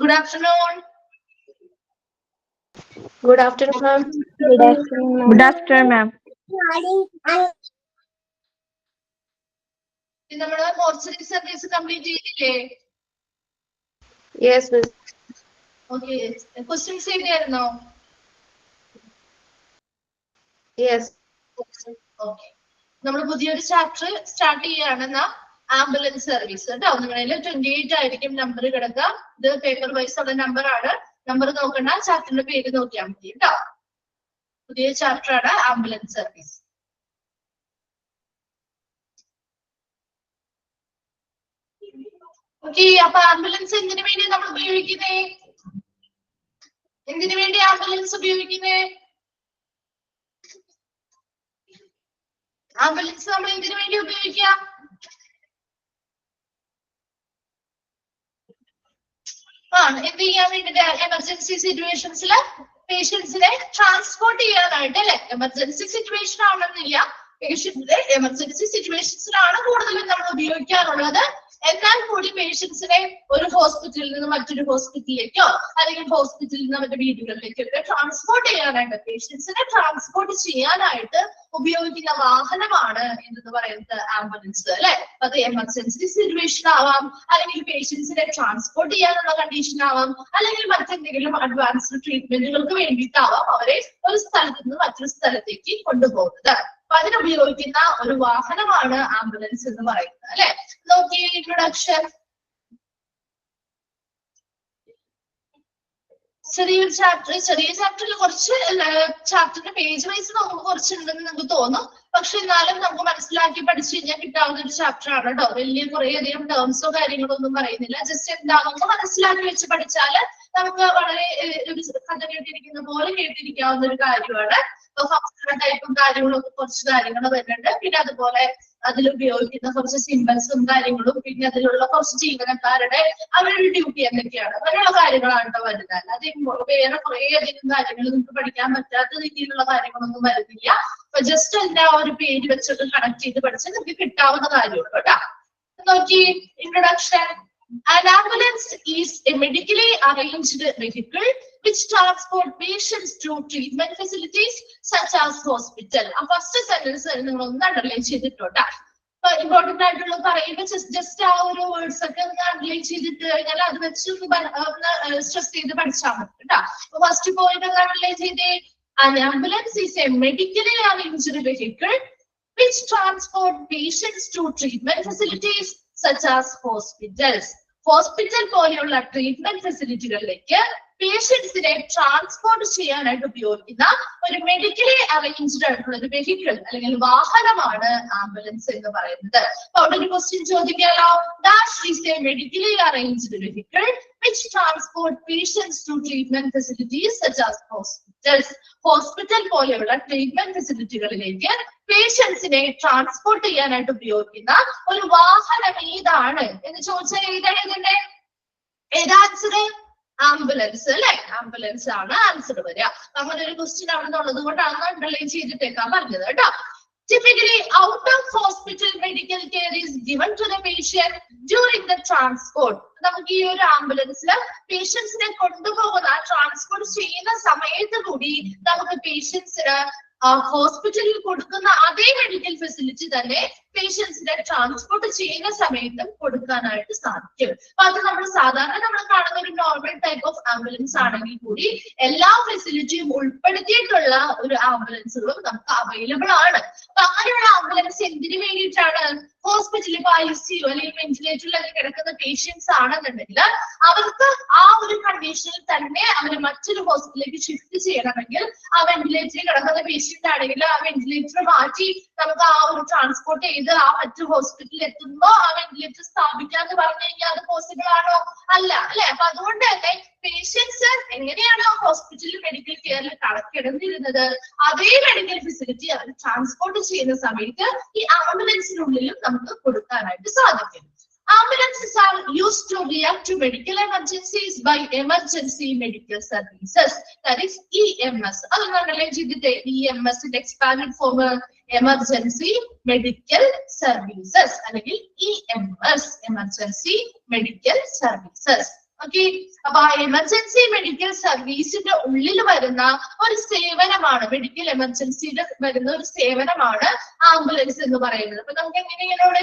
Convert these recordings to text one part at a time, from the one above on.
Good afternoon. Good afternoon, ma'am. Good afternoon, Good afternoon, ma'am. നമ്മുടെ mortuary service complete ചെയ്തില്ലേ? Yes, miss. Okay, questions എഴുതിയായിരുന്നോ? Yes. Okay, നമ്മൾ പുതിയൊരു chapter start ചെയ്യുകയാണെന്ന ambulance service കേട്ടോ. നിങ്ങളിൽ 28 ആയിരിക്കും നമ്പർ കിടക്കുക. ഇത് പേപ്പർ വൈസ് ഉള്ള നമ്പർ ആണ്. നമ്പർ നോക്കണ്ട, ചാപ്റ്ററിന്റെ പേര് നോക്കിയാൽ മതി കേട്ടോ. പുതിയ ചാപ്റ്റർ ആണ് ആംബുലൻസ് സർവീസ്. ഓക്കെ, അപ്പൊ ആംബുലൻസ് എന്തിനു വേണ്ടി നമ്മൾ ഉപയോഗിക്കുന്നേ? എന്തിനു വേണ്ടി ആംബുലൻസ് ഉപയോഗിക്കുന്നേ? ആംബുലൻസ് നമ്മൾ എന്തിനു വേണ്ടി ഉപയോഗിക്കാം? എന്ത് ചെയ്യാൻ വേണ്ടിട്ട്? എമർജൻസി സിറ്റുവേഷൻസിൽ പേഷ്യൻസിനെ ട്രാൻസ്പോർട്ട് ചെയ്യാനായിട്ട് അല്ലെ. എമർജൻസി സിറ്റുവേഷൻ ആവണമെന്നില്ല, പേഷ്യന്റിന്റെ എമർജൻസി സിറ്റുവേഷൻസിലാണ് കൂടുതലും നമ്മൾ ഉപയോഗിക്കാറുള്ളത്. എന്നാൽ കൂടി പേഷ്യൻസിനെ ഒരു ഹോസ്പിറ്റലിൽ നിന്ന് മറ്റൊരു ഹോസ്പിറ്റലിലേക്കോ അല്ലെങ്കിൽ ഹോസ്പിറ്റലിൽ നിന്ന് മറ്റു വീടുകളിലേക്കോ ഒക്കെ ട്രാൻസ്പോർട്ട് ചെയ്യാനായിട്ട്, പേഷ്യൻസിനെ ട്രാൻസ്പോർട്ട് ചെയ്യാനായിട്ട് ഉപയോഗിക്കുന്ന വാഹനമാണ് എന്ന് പറയുന്നത് ആംബുലൻസ് അല്ലെ. അത് എമർജൻസി സിറ്റുവേഷൻ ആവാം, അല്ലെങ്കിൽ പേഷ്യൻസിനെ ട്രാൻസ്പോർട്ട് ചെയ്യാനുള്ള കണ്ടീഷൻ ആവാം, അല്ലെങ്കിൽ മറ്റെന്തെങ്കിലും അഡ്വാൻസ്ഡ് ട്രീറ്റ്മെന്റുകൾക്ക് വേണ്ടിയിട്ടാവാം അവരെ ഒരു സ്ഥലത്ത് നിന്ന് മറ്റൊരു സ്ഥലത്തേക്ക് കൊണ്ടുപോകുന്നത്. അപ്പൊ അതിനുപയോഗിക്കുന്ന ഒരു വാഹനമാണ് ആംബുലൻസ് എന്ന് പറയുന്നത് അല്ലെ. നോക്കിയേ ഇൻട്രൊഡക്ഷൻ. ചെറിയ ചാപ്റ്ററിൽ കുറച്ച് ചാപ്റ്ററിന്റെ പേജ് വൈസ് നമുക്ക് കുറച്ചുണ്ടെന്ന് നമുക്ക് തോന്നും. പക്ഷെ എന്നാലും നമുക്ക് മനസ്സിലാക്കി പഠിച്ചു കഴിഞ്ഞാൽ കിട്ടാവുന്ന ഒരു ചാപ്റ്റർ ആണ് കേട്ടോ. വലിയ കുറെ അധികം ടേംസോ കാര്യങ്ങളോ ഒന്നും പറയുന്നില്ല. ജസ്റ്റ് എന്താണെന്ന് മനസ്സിലാക്കി വെച്ച് പഠിച്ചാല് നമുക്ക് വളരെ ഒരു കഥ കേട്ടിരിക്കുന്ന പോലെ കേട്ടിരിക്കാവുന്ന ഒരു കാര്യമാണ്. ടൈപ്പും കാര്യങ്ങളും ഒക്കെ കുറച്ച് കാര്യങ്ങൾ വരുന്നുണ്ട്. പിന്നെ അതുപോലെ അതിൽ ഉപയോഗിക്കുന്ന കുറച്ച് സിംബൽസും കാര്യങ്ങളും, പിന്നെ അതിലുള്ള കുറച്ച് ജീവനക്കാരുടെ അവരുടെ ഡ്യൂട്ടി എന്തൊക്കെയാണ്, അങ്ങനെയുള്ള കാര്യങ്ങളാണ് കേട്ടോ വരുന്നത്. അല്ലാതെ വേറെ കുറെ അധികം കാര്യങ്ങൾ നിങ്ങൾക്ക് പഠിക്കാൻ പറ്റാത്ത രീതിയിലുള്ള കാര്യങ്ങളൊന്നും വരുന്നില്ല. അപ്പൊ ജസ്റ്റ് അതിന്റെ ആ ഒരു പേര് വെച്ചൊക്കെ കണക്ട് ചെയ്ത് പഠിച്ചാൽ നിങ്ങൾക്ക് കിട്ടാവുന്ന കാര്യമുള്ളൂ കേട്ടോ. നോക്കി introduction. An ambulance is a medically arranged vehicle which transport patients to treatment facilities such as hospital. ആ ഫസ്റ്റ് സെന്റൻസ് നിങ്ങൾ ഒന്ന് അണ്ടർലൈൻ ചെയ്തിട്ടുണ്ട്. ഇമ്പോർട്ടന്റ് ആയിട്ടുള്ള പറയുമ്പോൾ ജസ്റ്റ് ആ ഒരു വേർഡ്സ് ഒക്കെ ഒന്ന് അണ്ടർലൈൻ ചെയ്തിട്ട് കഴിഞ്ഞാൽ അത് വെച്ച് ഒന്ന് സ്ട്രെസ് ചെയ്ത് പഠിച്ചാൽ മതി കേട്ടോ. ഫസ്റ്റ് പോയിന്റ് ഒന്ന് അണ്ടർലൈൻ ചെയ്തേ. An ambulance is a medically arranged vehicle which transport patients to treatment facilities such as hospitals. Hospital പോലെയുള്ള ട്രീറ്റ്മെന്റ് ഫെസിലിറ്റികളിലേക്ക് പേഷ്യൻസിനെ ട്രാൻസ്പോർട്ട് ചെയ്യാനായിട്ട് ഉപയോഗിക്കുന്ന ഒരു മെഡിക്കലി അറേഞ്ച്ഡ് ആയിട്ടുള്ള ഒരു വെഹിക്കിൾ അല്ലെങ്കിൽ വാഹനമാണ് ആംബുലൻസ് എന്ന് പറയുന്നത്. അപ്പൊ അവിടെ ഒരു ക്വസ്റ്റ്യൻ ചോദിക്കാലോ. That is a medically arranged vehicle which transport patients to treatment facilities such as hospitals. Hospital പോലെയുള്ള ട്രീറ്റ്മെന്റ് ഫെസിലിറ്റികളിലേക്ക് പേഷ്യൻസിനെ ട്രാൻസ്പോർട്ട് ചെയ്യാനായിട്ട് ഉപയോഗിക്കുന്ന ഒരു വാഹനം ഏതാണ് എന്ന് ചോദിച്ചാൽ ഏതാണ് ഏതാ ആൻസർ? ആംബുലൻസ് അല്ലെ. ആംബുലൻസ് ആണ് ആൻസർ വരിക. അങ്ങനെ ഒരു ക്വസ്റ്റ്യൻ അവിടെ നിന്നുള്ളത് കൊണ്ടാണ് അണ്ടർലൈൻ ചെയ്തിട്ടേക്കാൻ പറഞ്ഞത് കേട്ടോ. Typically, out of hospital medical care is given to the patient during the transport. നമുക്ക് ഈ ഒരു ആംബുലൻസിൽ പേഷ്യൻസിനെ കൊണ്ടുപോകുന്ന ട്രാൻസ്പോർട്ട് ചെയ്യുന്ന സമയത്ത് കൂടി നമുക്ക് പേഷ്യൻസിന് ഹോസ്പിറ്റലിൽ കൊടുക്കുന്ന അതേ മെഡിക്കൽ ഫെസിലിറ്റി തന്നെ പേഷ്യൻസിനെ ട്രാൻസ്പോർട്ട് ചെയ്യുന്ന സമയത്തും കൊടുക്കാനായിട്ട് സാധിക്കും. അപ്പൊ അത് നമ്മൾ സാധാരണ നമ്മൾ കാണുന്ന ഒരു നോർമൽ ടൈപ്പ് ഓഫ് ആംബുലൻസ് ആണെങ്കിൽ കൂടി എല്ലാ ഫെസിലിറ്റിയും ഉൾപ്പെടുത്തിയിട്ടുള്ള ഒരു ആംബുലൻസുകളും നമുക്ക് അവൈലബിൾ ആണ്. അപ്പൊ അങ്ങനെയുള്ള ആംബുലൻസ് എന്തിനു വേണ്ടിയിട്ടാണ്? ഹോസ്പിറ്റലിൽ ICU അല്ലെങ്കിൽ വെന്റിലേറ്ററിലൊക്കെ കിടക്കുന്ന പേഷ്യൻസ് ആണെന്നുണ്ടെങ്കിൽ അവർക്ക് ആ ഒരു കണ്ടീഷനിൽ തന്നെ അവരെ മറ്റൊരു ഹോസ്പിറ്റലിലേക്ക് ഷിഫ്റ്റ് ചെയ്യണമെങ്കിൽ ആ വെന്റിലേറ്ററിൽ കിടക്കുന്ന പേഷ്യന്റ് ആണെങ്കിൽ ആ വെന്റിലേറ്റർ മാറ്റി നമുക്ക് ആ ഒരു ട്രാൻസ്പോർട്ട് ചെയ്ത് ആ മറ്റു ഹോസ്പിറ്റലിൽ എത്തുമ്പോ ആ വെന്റിലേറ്റർ സ്ഥാപിക്കാന്ന് പറഞ്ഞു കഴിഞ്ഞാൽ അത് പോസിബിൾ ആണോ? അല്ല, അല്ലെ? അപ്പൊ അതുകൊണ്ട് തന്നെ പേഷ്യൻസ് എങ്ങനെയാണോ ഹോസ്പിറ്റലിൽ മെഡിക്കൽ കെയറിൽ കിടന്നിരുന്നത് അതേ മെഡിക്കൽ ഫെസിലിറ്റി അവർ ട്രാൻസ്പോർട്ട് ചെയ്യുന്ന സമയത്ത് ഈ ആംബുലൻസിനുള്ളിലും നമുക്ക് കൊടുക്കാനായിട്ട് സാധിക്കും. Ambulances are used to react to medical emergencies by emergency medical services. That is EMS. അതുകൊണ്ടല്ലേ ചെയ്തിട്ട് EMS expanded form emergency medical services അല്ലെങ്കിൽ EMS emergency medical services. Okay, അപ്പൊ എമർജൻസി മെഡിക്കൽ സർവീസിന്റെ ഉള്ളിൽ വരുന്ന ഒരു സേവനമാണ്, മെഡിക്കൽ എമർജൻസിയിൽ വരുന്ന ഒരു സേവനമാണ് ആംബുലൻസ് എന്ന് പറയുന്നത്. അപ്പൊ നമുക്ക് എങ്ങനെയാണ്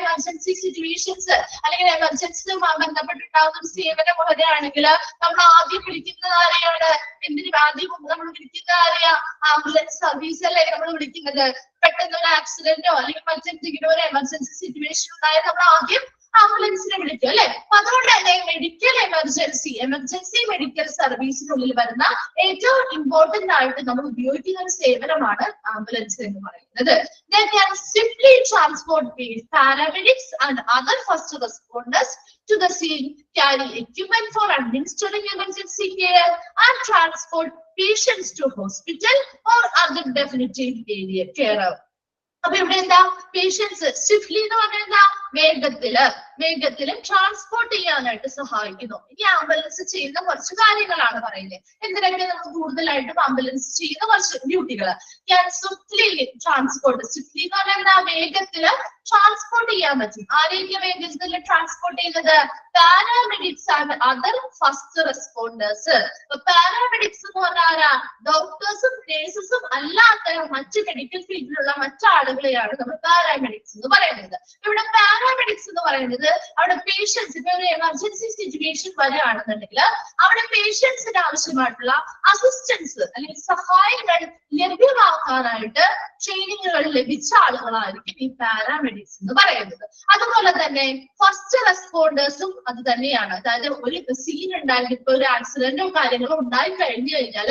എമർജൻസി സിറ്റുവേഷൻസ് അല്ലെങ്കിൽ എമർജൻസിയുമായി ബന്ധപ്പെട്ടിട്ടാകുന്ന ഒരു സേവനം വരികയാണെങ്കിൽ നമ്മൾ ആദ്യം വിളിക്കുന്നത് ആരെയാണ്? എന്തിനും ആദ്യം നമ്മൾ വിളിക്കുന്ന ആരെയാ? ആംബുലൻസ് സർവീസ് അല്ലേ നമ്മൾ വിളിക്കുന്നത്. പെട്ടെന്ന് ഒരു ആക്സിഡന്റോ അല്ലെങ്കിൽ മറ്റെന്തെങ്കിലും ഒരു എമർജൻസി സിറ്റുവേഷൻ ഉണ്ടായാൽ നമ്മൾ ആദ്യം ആംബുലൻസിനെ വിളിക്കും, അല്ലെ? അപ്പൊ അതുകൊണ്ട് തന്നെ മെഡിക്കൽ എമർജൻസി മെഡിക്കൽ സർവീസിനുള്ളിൽ വരുന്ന ഏറ്റവും ഇമ്പോർട്ടന്റ് ആയിട്ട് നമ്മൾ ഉപയോഗിക്കുന്ന ഒരു സേവനമാണ് ആംബുലൻസ് എന്ന് പറയുന്നത്. They can simply transport paramedics and other first responders to the scene, carry equipment for administering emergency care, and transport patients to hospital or other definitive area care. അപ്പൊ ഇവിടെ എന്താ? പേഷ്യൻസ് സ്വിഫ്റ്റ്ലി എന്ന് പറഞ്ഞാൽ എന്താ? വേഗത്തിലും transport ചെയ്യാനായിട്ട് സഹായിക്കുന്നു. ഈ ആംബുലൻസ് ചെയ്യുന്ന കുറച്ച് കാര്യങ്ങളാണ് പറയുന്നത്. എന്തിനൊക്കെ നമുക്ക് കൂടുതലായിട്ടും ആംബുലൻസ് ചെയ്യുന്ന കുറച്ച് ഡ്യൂട്ടികൾ. സ്വിഫ്റ്റ്ലി ട്രാൻസ്പോർട്ട്, സ്വിഫ്റ്റ്ലി എന്ന് പറഞ്ഞാൽ എന്താ? വേഗത്തില് ട്രാൻസ്പോർട്ട് ചെയ്യാൻ പറ്റും. ആരെയൊക്കെ വേഗത്തിൽ ട്രാൻസ്പോർട്ട് ചെയ്യുന്നത്? Paramedics and other first responders. Paramedics എന്ന് പറഞ്ഞാൽ ഡോക്ടേഴ്സും നേഴ്സസും അല്ലാത്ത മറ്റ് മെഡിക്കൽ ഫീൽഡിലുള്ള മറ്റാളുകളെയാണ് നമ്മൾ പാരാമെഡിക്സ് എന്ന് പറയുന്നത്. ഇവിടെ പാരാമെഡിക്സ് എന്ന് പറയുന്നത് അവിടെ പേഷ്യൻസ്, ഇപ്പൊ ഒരു എമർജൻസി സിറ്റുവേഷൻ വരികയാണെന്നുണ്ടെങ്കിൽ അവിടെ പേഷ്യൻസിന് ആവശ്യമായിട്ടുള്ള അസിസ്റ്റൻസ് അല്ലെങ്കിൽ സഹായങ്ങൾ ലഭ്യമാക്കാനായിട്ട് ട്രെയിനിങ്ങുകൾ ലഭിച്ച ആളുകളായിരിക്കും ഈ പാരാമെഡിക്സ് എന്ന് പറയുന്നത്. അതുപോലെ തന്നെ ഫസ്റ്റ് റെസ്പോണ്ടേഴ്സും അത് തന്നെയാണ്. അതായത് ഒരു സീൻ ഉണ്ടായിട്ട് ഇപ്പൊ ഒരു ആക്സിഡന്റോ കാര്യങ്ങളോ ഉണ്ടായി കഴിഞ്ഞു കഴിഞ്ഞാൽ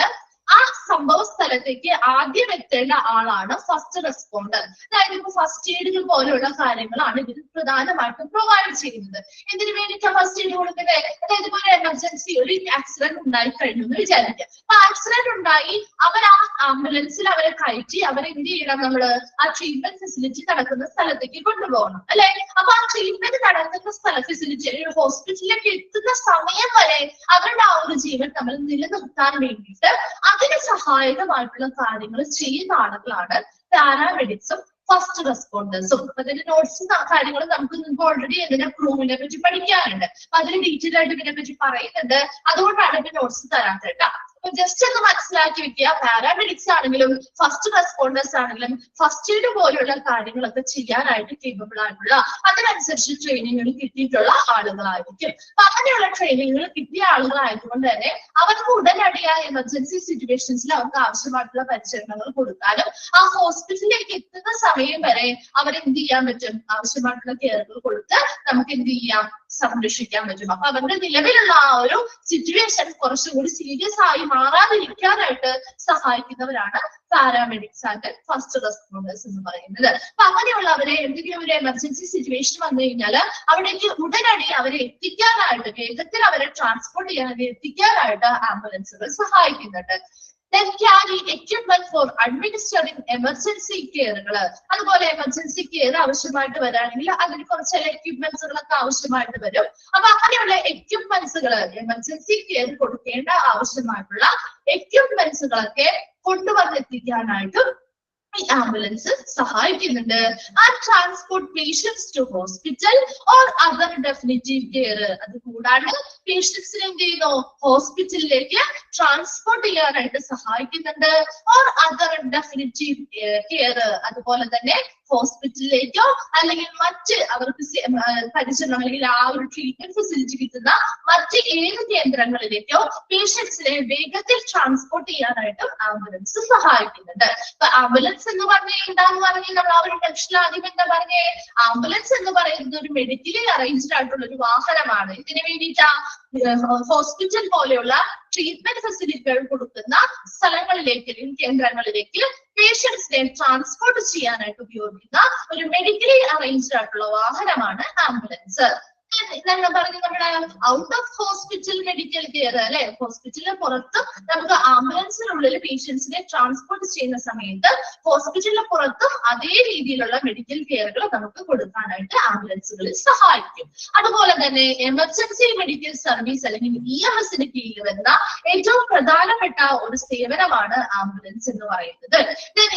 ആ സംഭവ സ്ഥലത്തേക്ക് ആദ്യം എത്തേണ്ട ആളാണ് ഫസ്റ്റ് റെസ്പോണ്ടർ. അതായത് ഇപ്പൊ ഫസ്റ്റ് എയ്ഡുകൾ പോലെയുള്ള കാര്യങ്ങളാണ് ഇതിൽ പ്രധാനമായിട്ടും പ്രൊവൈഡ് ചെയ്യുന്നത്. എന്തിനു വേണ്ടിയിട്ടാണ് ഫസ്റ്റ് എയ്ഡ് കൊടുക്കുന്നത്? അതായത് ഇപ്പൊ ഒരു എമർജൻസി, ഒരു ആക്സിഡന്റ് ഉണ്ടായി കഴിഞ്ഞു എന്ന് വിചാരിക്കുക. അപ്പൊ ആക്സിഡന്റ് ഉണ്ടായി അവർ ആ ആംബുലൻസിൽ അവരെ കയറ്റി അവരെന്ത് ചെയ്യണം? നമ്മള് ആ ട്രീറ്റ്മെന്റ് ഫെസിലിറ്റി നടക്കുന്ന സ്ഥലത്തേക്ക് കൊണ്ടുപോകണം, അല്ലെ? അപ്പൊ ആ ട്രീറ്റ്മെന്റ് നടക്കുന്ന ഫെസിലിറ്റി ഹോസ്പിറ്റലിലേക്ക് എത്തുന്ന സമയം വരെ അവരുടെ ആ ഒരു ജീവൻ നമ്മൾ നിലനിർത്താൻ വേണ്ടിയിട്ട് അതിന് സഹായകമായിട്ടുള്ള കാര്യങ്ങൾ ചെയ്യുന്ന ആളുകളാണ് പാരാമെഡിക്സും ഫസ്റ്റ് റെസ്പോണ്ടേഴ്സും. അപ്പൊ അതിന്റെ നോട്ട്സും കാര്യങ്ങളും നമുക്ക് ഓൾറെഡി ഇതിന്റെ ക്രൂവിനെ പറ്റി പഠിക്കാനുണ്ട്. അപ്പൊ അതിന് ഡീറ്റെയിൽ ആയിട്ട് ഇതിനെ പറ്റി പറയുന്നുണ്ട്. അതുകൊണ്ടാണ് ഇതിന്റെ നോട്ട്സ് തരാത്തത് കേട്ടോ. ജസ്റ്റ് ഒന്ന് മനസ്സിലാക്കി വെക്കുക. പാരാമെഡിക്സ് ആണെങ്കിലും ഫസ്റ്റ് റെസ്പോണ്ടേഴ്സ് ആണെങ്കിലും ഫസ്റ്റ് എയ്ഡ് പോലെയുള്ള കാര്യങ്ങളൊക്കെ ചെയ്യാനായിട്ട് കേപ്പബിൾ ആയിട്ടുള്ള, അതിനനുസരിച്ച് ട്രെയിനിങ്ങുകൾ കിട്ടിയിട്ടുള്ള ആളുകളായിരിക്കും. അപ്പൊ അങ്ങനെയുള്ള ട്രെയിനിങ്ങുകൾ കിട്ടിയ ആളുകളായതുകൊണ്ട് തന്നെ അവർക്ക് ഉടനടിയായ എമർജൻസി സിറ്റുവേഷൻസിൽ അവർക്ക് ആവശ്യമായിട്ടുള്ള പരിചരണങ്ങൾ കൊടുക്കാനും ആ ഹോസ്പിറ്റലിലേക്ക് എത്തുന്ന സമയം വരെ അവരെന്ത് ചെയ്യാൻ പറ്റും? ആവശ്യമായിട്ടുള്ള കെയറുകൾ കൊടുത്ത് നമുക്ക് എന്ത് ചെയ്യാം? സംരക്ഷിക്കാൻ പറ്റും. അപ്പൊ അവരുടെ നിലവിലുള്ള ആ ഒരു സിറ്റുവേഷൻ കുറച്ചുകൂടി സീരിയസ് ആയി മാറാതിരിക്കാനായിട്ട് സഹായിക്കുന്നവരാണ് പാരാമെഡിക്സ് ആൻഡ് ഫസ്റ്റ് റെസ്പോണ്ടേഴ്സ് എന്ന് പറയുന്നത്. അപ്പൊ അങ്ങനെയുള്ളവരെ എന്തെങ്കിലും ഒരു എമർജൻസി സിറ്റുവേഷൻ വന്നു കഴിഞ്ഞാൽ അവിടേക്ക് ഉടനടി അവരെ എത്തിക്കാനായിട്ട്, വേഗത്തിൽ അവരെ ട്രാൻസ്പോർട്ട് ചെയ്യാനായിട്ട് എത്തിക്കാനായിട്ട് ആംബുലൻസുകൾ സഹായിക്കുന്നുണ്ട്. Then carry equipment for administering emergency കെയറുകൾ. അതുപോലെ എമർജൻസി കെയർ ആവശ്യമായിട്ട് വരാണെങ്കിൽ അതിന് കുറച്ച് എക്യുപ്മെന്റ്സുകളൊക്കെ ആവശ്യമായിട്ട് വരും. അപ്പൊ അങ്ങനെയുള്ള എക്യുപ്മെന്റ്സുകൾ, എമർജൻസി കെയർ കൊടുക്കേണ്ട ആവശ്യമായിട്ടുള്ള എക്യുപ്മെന്റ്സുകളൊക്കെ കൊണ്ടുവന്നെത്തിക്കാനായിട്ടും ഈ ആംബുലൻസ് സഹായിക്കുന്നുണ്ട്. And transport patients to hospital or other definitive care. അത് കൂടാണ്ട് പേഷ്യൻസിനെ എന്ത് ചെയ്യുന്നു? ഹോസ്പിറ്റലിലേക്ക് ട്രാൻസ്പോർട്ട് ചെയ്യാനായിട്ട് സഹായിക്കുന്നുണ്ട്. ഓർ അതർ ഡെഫിനിറ്റീവ് കെയർ, അതുപോലെ തന്നെ ഹോസ്പിറ്റലിലേക്കോ അല്ലെങ്കിൽ മറ്റ് അവർക്ക് പരിചരണം അല്ലെങ്കിൽ ആ ഒരു ട്രീറ്റ്മെന്റ് ഫെസിലിറ്റി കിട്ടുന്ന മറ്റ് ഏത് കേന്ദ്രങ്ങളിലേക്കോ പേഷ്യൻസിനെ വേഗത്തിൽ ട്രാൻസ്പോർട്ട് ചെയ്യാനായിട്ടും ആംബുലൻസ് സഹായിക്കുന്നുണ്ട്. അപ്പൊ ആംബുലൻസ് ആംബുലൻസ് എന്ന് പറഞ്ഞാൽ എന്താന്ന് പറഞ്ഞാൽ നമ്മൾ ആ ഒരു ടെക്സ്റ്റിൽ ആദ്യം എന്താ പറഞ്ഞേ, ആംബുലൻസ് എന്ന് പറയുന്നത് ഒരു മെഡിക്കലി അറേഞ്ച്ഡ് ആയിട്ടുള്ള ഒരു വാഹനമാണ്. ഇതിനു വേണ്ടിയിട്ടാ ഹോസ്പിറ്റൽ പോലെയുള്ള ട്രീറ്റ്മെന്റ് ഫെസിലിറ്റികൾ കൊടുക്കുന്ന സ്ഥലങ്ങളിലേക്ക് അല്ലെങ്കിൽ കേന്ദ്രങ്ങളിലേക്ക് പേഷ്യൻസിനെ ട്രാൻസ്പോർട്ട് ചെയ്യാനായിട്ട് ഉപയോഗിക്കുന്ന ഒരു മെഡിക്കലി അറേഞ്ച്ഡ് ആയിട്ടുള്ള വാഹനമാണ് ആംബുലൻസ്. ഞാൻ പറഞ്ഞു നമ്മുടെ out of hospital medical care അല്ലെ, ഹോസ്പിറ്റലിന് പുറത്ത് നമുക്ക് ആംബുലൻസിനുള്ളിൽ പേഷ്യൻസിനെ ട്രാൻസ്പോർട്ട് ചെയ്യുന്ന സമയത്ത് ഹോസ്പിറ്റലിന് പുറത്തും അതേ രീതിയിലുള്ള മെഡിക്കൽ കെയറുകൾ നമുക്ക് കൊടുക്കാനായിട്ട് ആംബുലൻസുകളിൽ സഹായിക്കും. അതുപോലെ തന്നെ എമർജൻസി മെഡിക്കൽ സർവീസ് അല്ലെങ്കിൽ EMSന് കീഴിൽ വരുന്ന ഏറ്റവും പ്രധാനപ്പെട്ട ഒരു സേവനമാണ് ആംബുലൻസ് എന്ന് പറയുന്നത്.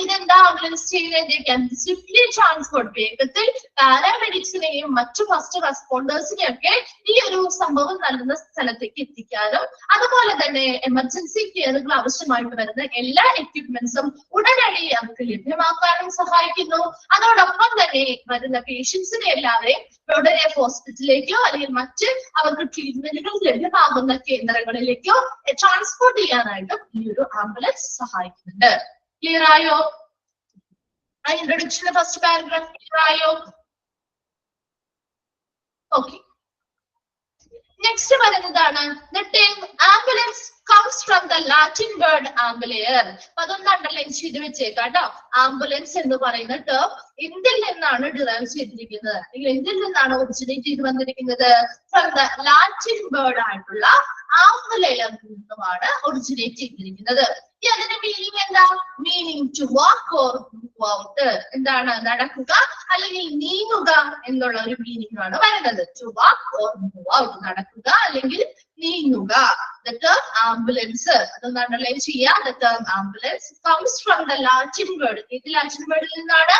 ഇതെന്താ ആംബുലൻസ് ചെയ്യുന്നത്? സ്വിഫ്റ്റ്ലി ട്രാൻസ്പോർട്ട്, വേഗത്തിൽ പാരാമെഡിക്സിനെയും മറ്റു ഫസ്റ്റ് റെസ്പോണ്ടേഴ്സിനെയൊക്കെ ഈ ഒരു സംഭവം നൽകുന്ന സ്ഥലത്തേക്ക് എത്തിക്കാനും അതുപോലെ തന്നെ എമർജൻസി കെയറുകൾ ആവശ്യമായിട്ട് വരുന്ന എല്ലാ എക്യുപ്മെന്റ്സും ഉടനടി അവർക്ക് ലഭ്യമാക്കാനും സഹായിക്കുന്നു. അതോടൊപ്പം തന്നെ വരുന്ന പേഷ്യൻസിനെ എല്ലാവരെയും ഉടനെ ഹോസ്പിറ്റലിലേക്കോ അല്ലെങ്കിൽ മറ്റ് അവർക്ക് ട്രീറ്റ്മെന്റുകൾ ലഭ്യമാകുന്ന കേന്ദ്രങ്ങളിലേക്കോ ട്രാൻസ്പോർട്ട് ചെയ്യാനായിട്ടും ഈ ഒരു ആംബുലൻസ് സഹായിക്കുന്നുണ്ട്. ക്ലിയർ ആയോ? ആ ഇൻട്രൊഡക്ഷന്റെ ഫസ്റ്റ് പാരഗ്രാഫ് ക്ലിയർ ആയോ? Okay. Next പറയുന്നതാണ് the term ambulance comes from the Latin word ambulare. അതൊന്ന് അണ്ടർലൈൻ ചെയ്ത് വെച്ചേക്കാം കേട്ടോ. ആംബുലൻസ് എന്ന് പറയുന്ന ടേം എന്തിൽ നിന്നാണ് ഡിറൈവ് ചെയ്തിരിക്കുന്നത് അല്ലെങ്കിൽ എന്തിൽ നിന്നാണ് ഒറിജിനേറ്റ് ചെയ്ത് വന്നിരിക്കുന്നത്? ഫ്രം ദ ലാറ്റിൻ വേർഡ് ആയിട്ടുള്ള ആംബുലയർ നിന്നുമാണ് ഒറിജിനേറ്റ് ചെയ്തിരിക്കുന്നത്. അതിന്റെ മീനിങ് എന്താ? Meaning to walk or move out, എന്താണ് നടക്കുക അല്ലെങ്കിൽ നീങ്ങുക എന്നുള്ള ഒരു മീനിങ് ആണ് വരുന്നത്. To walk or move out, നടക്കുക അല്ലെങ്കിൽ നീങ്ങുക. The term ambulance, അതൊന്ന് അണ്ടർലൈൻ ചെയ്യാം. The term ambulance comes from the Latin word. ഇത് ലാറ്റിൻ വേർഡിൽ നിന്നാണ്.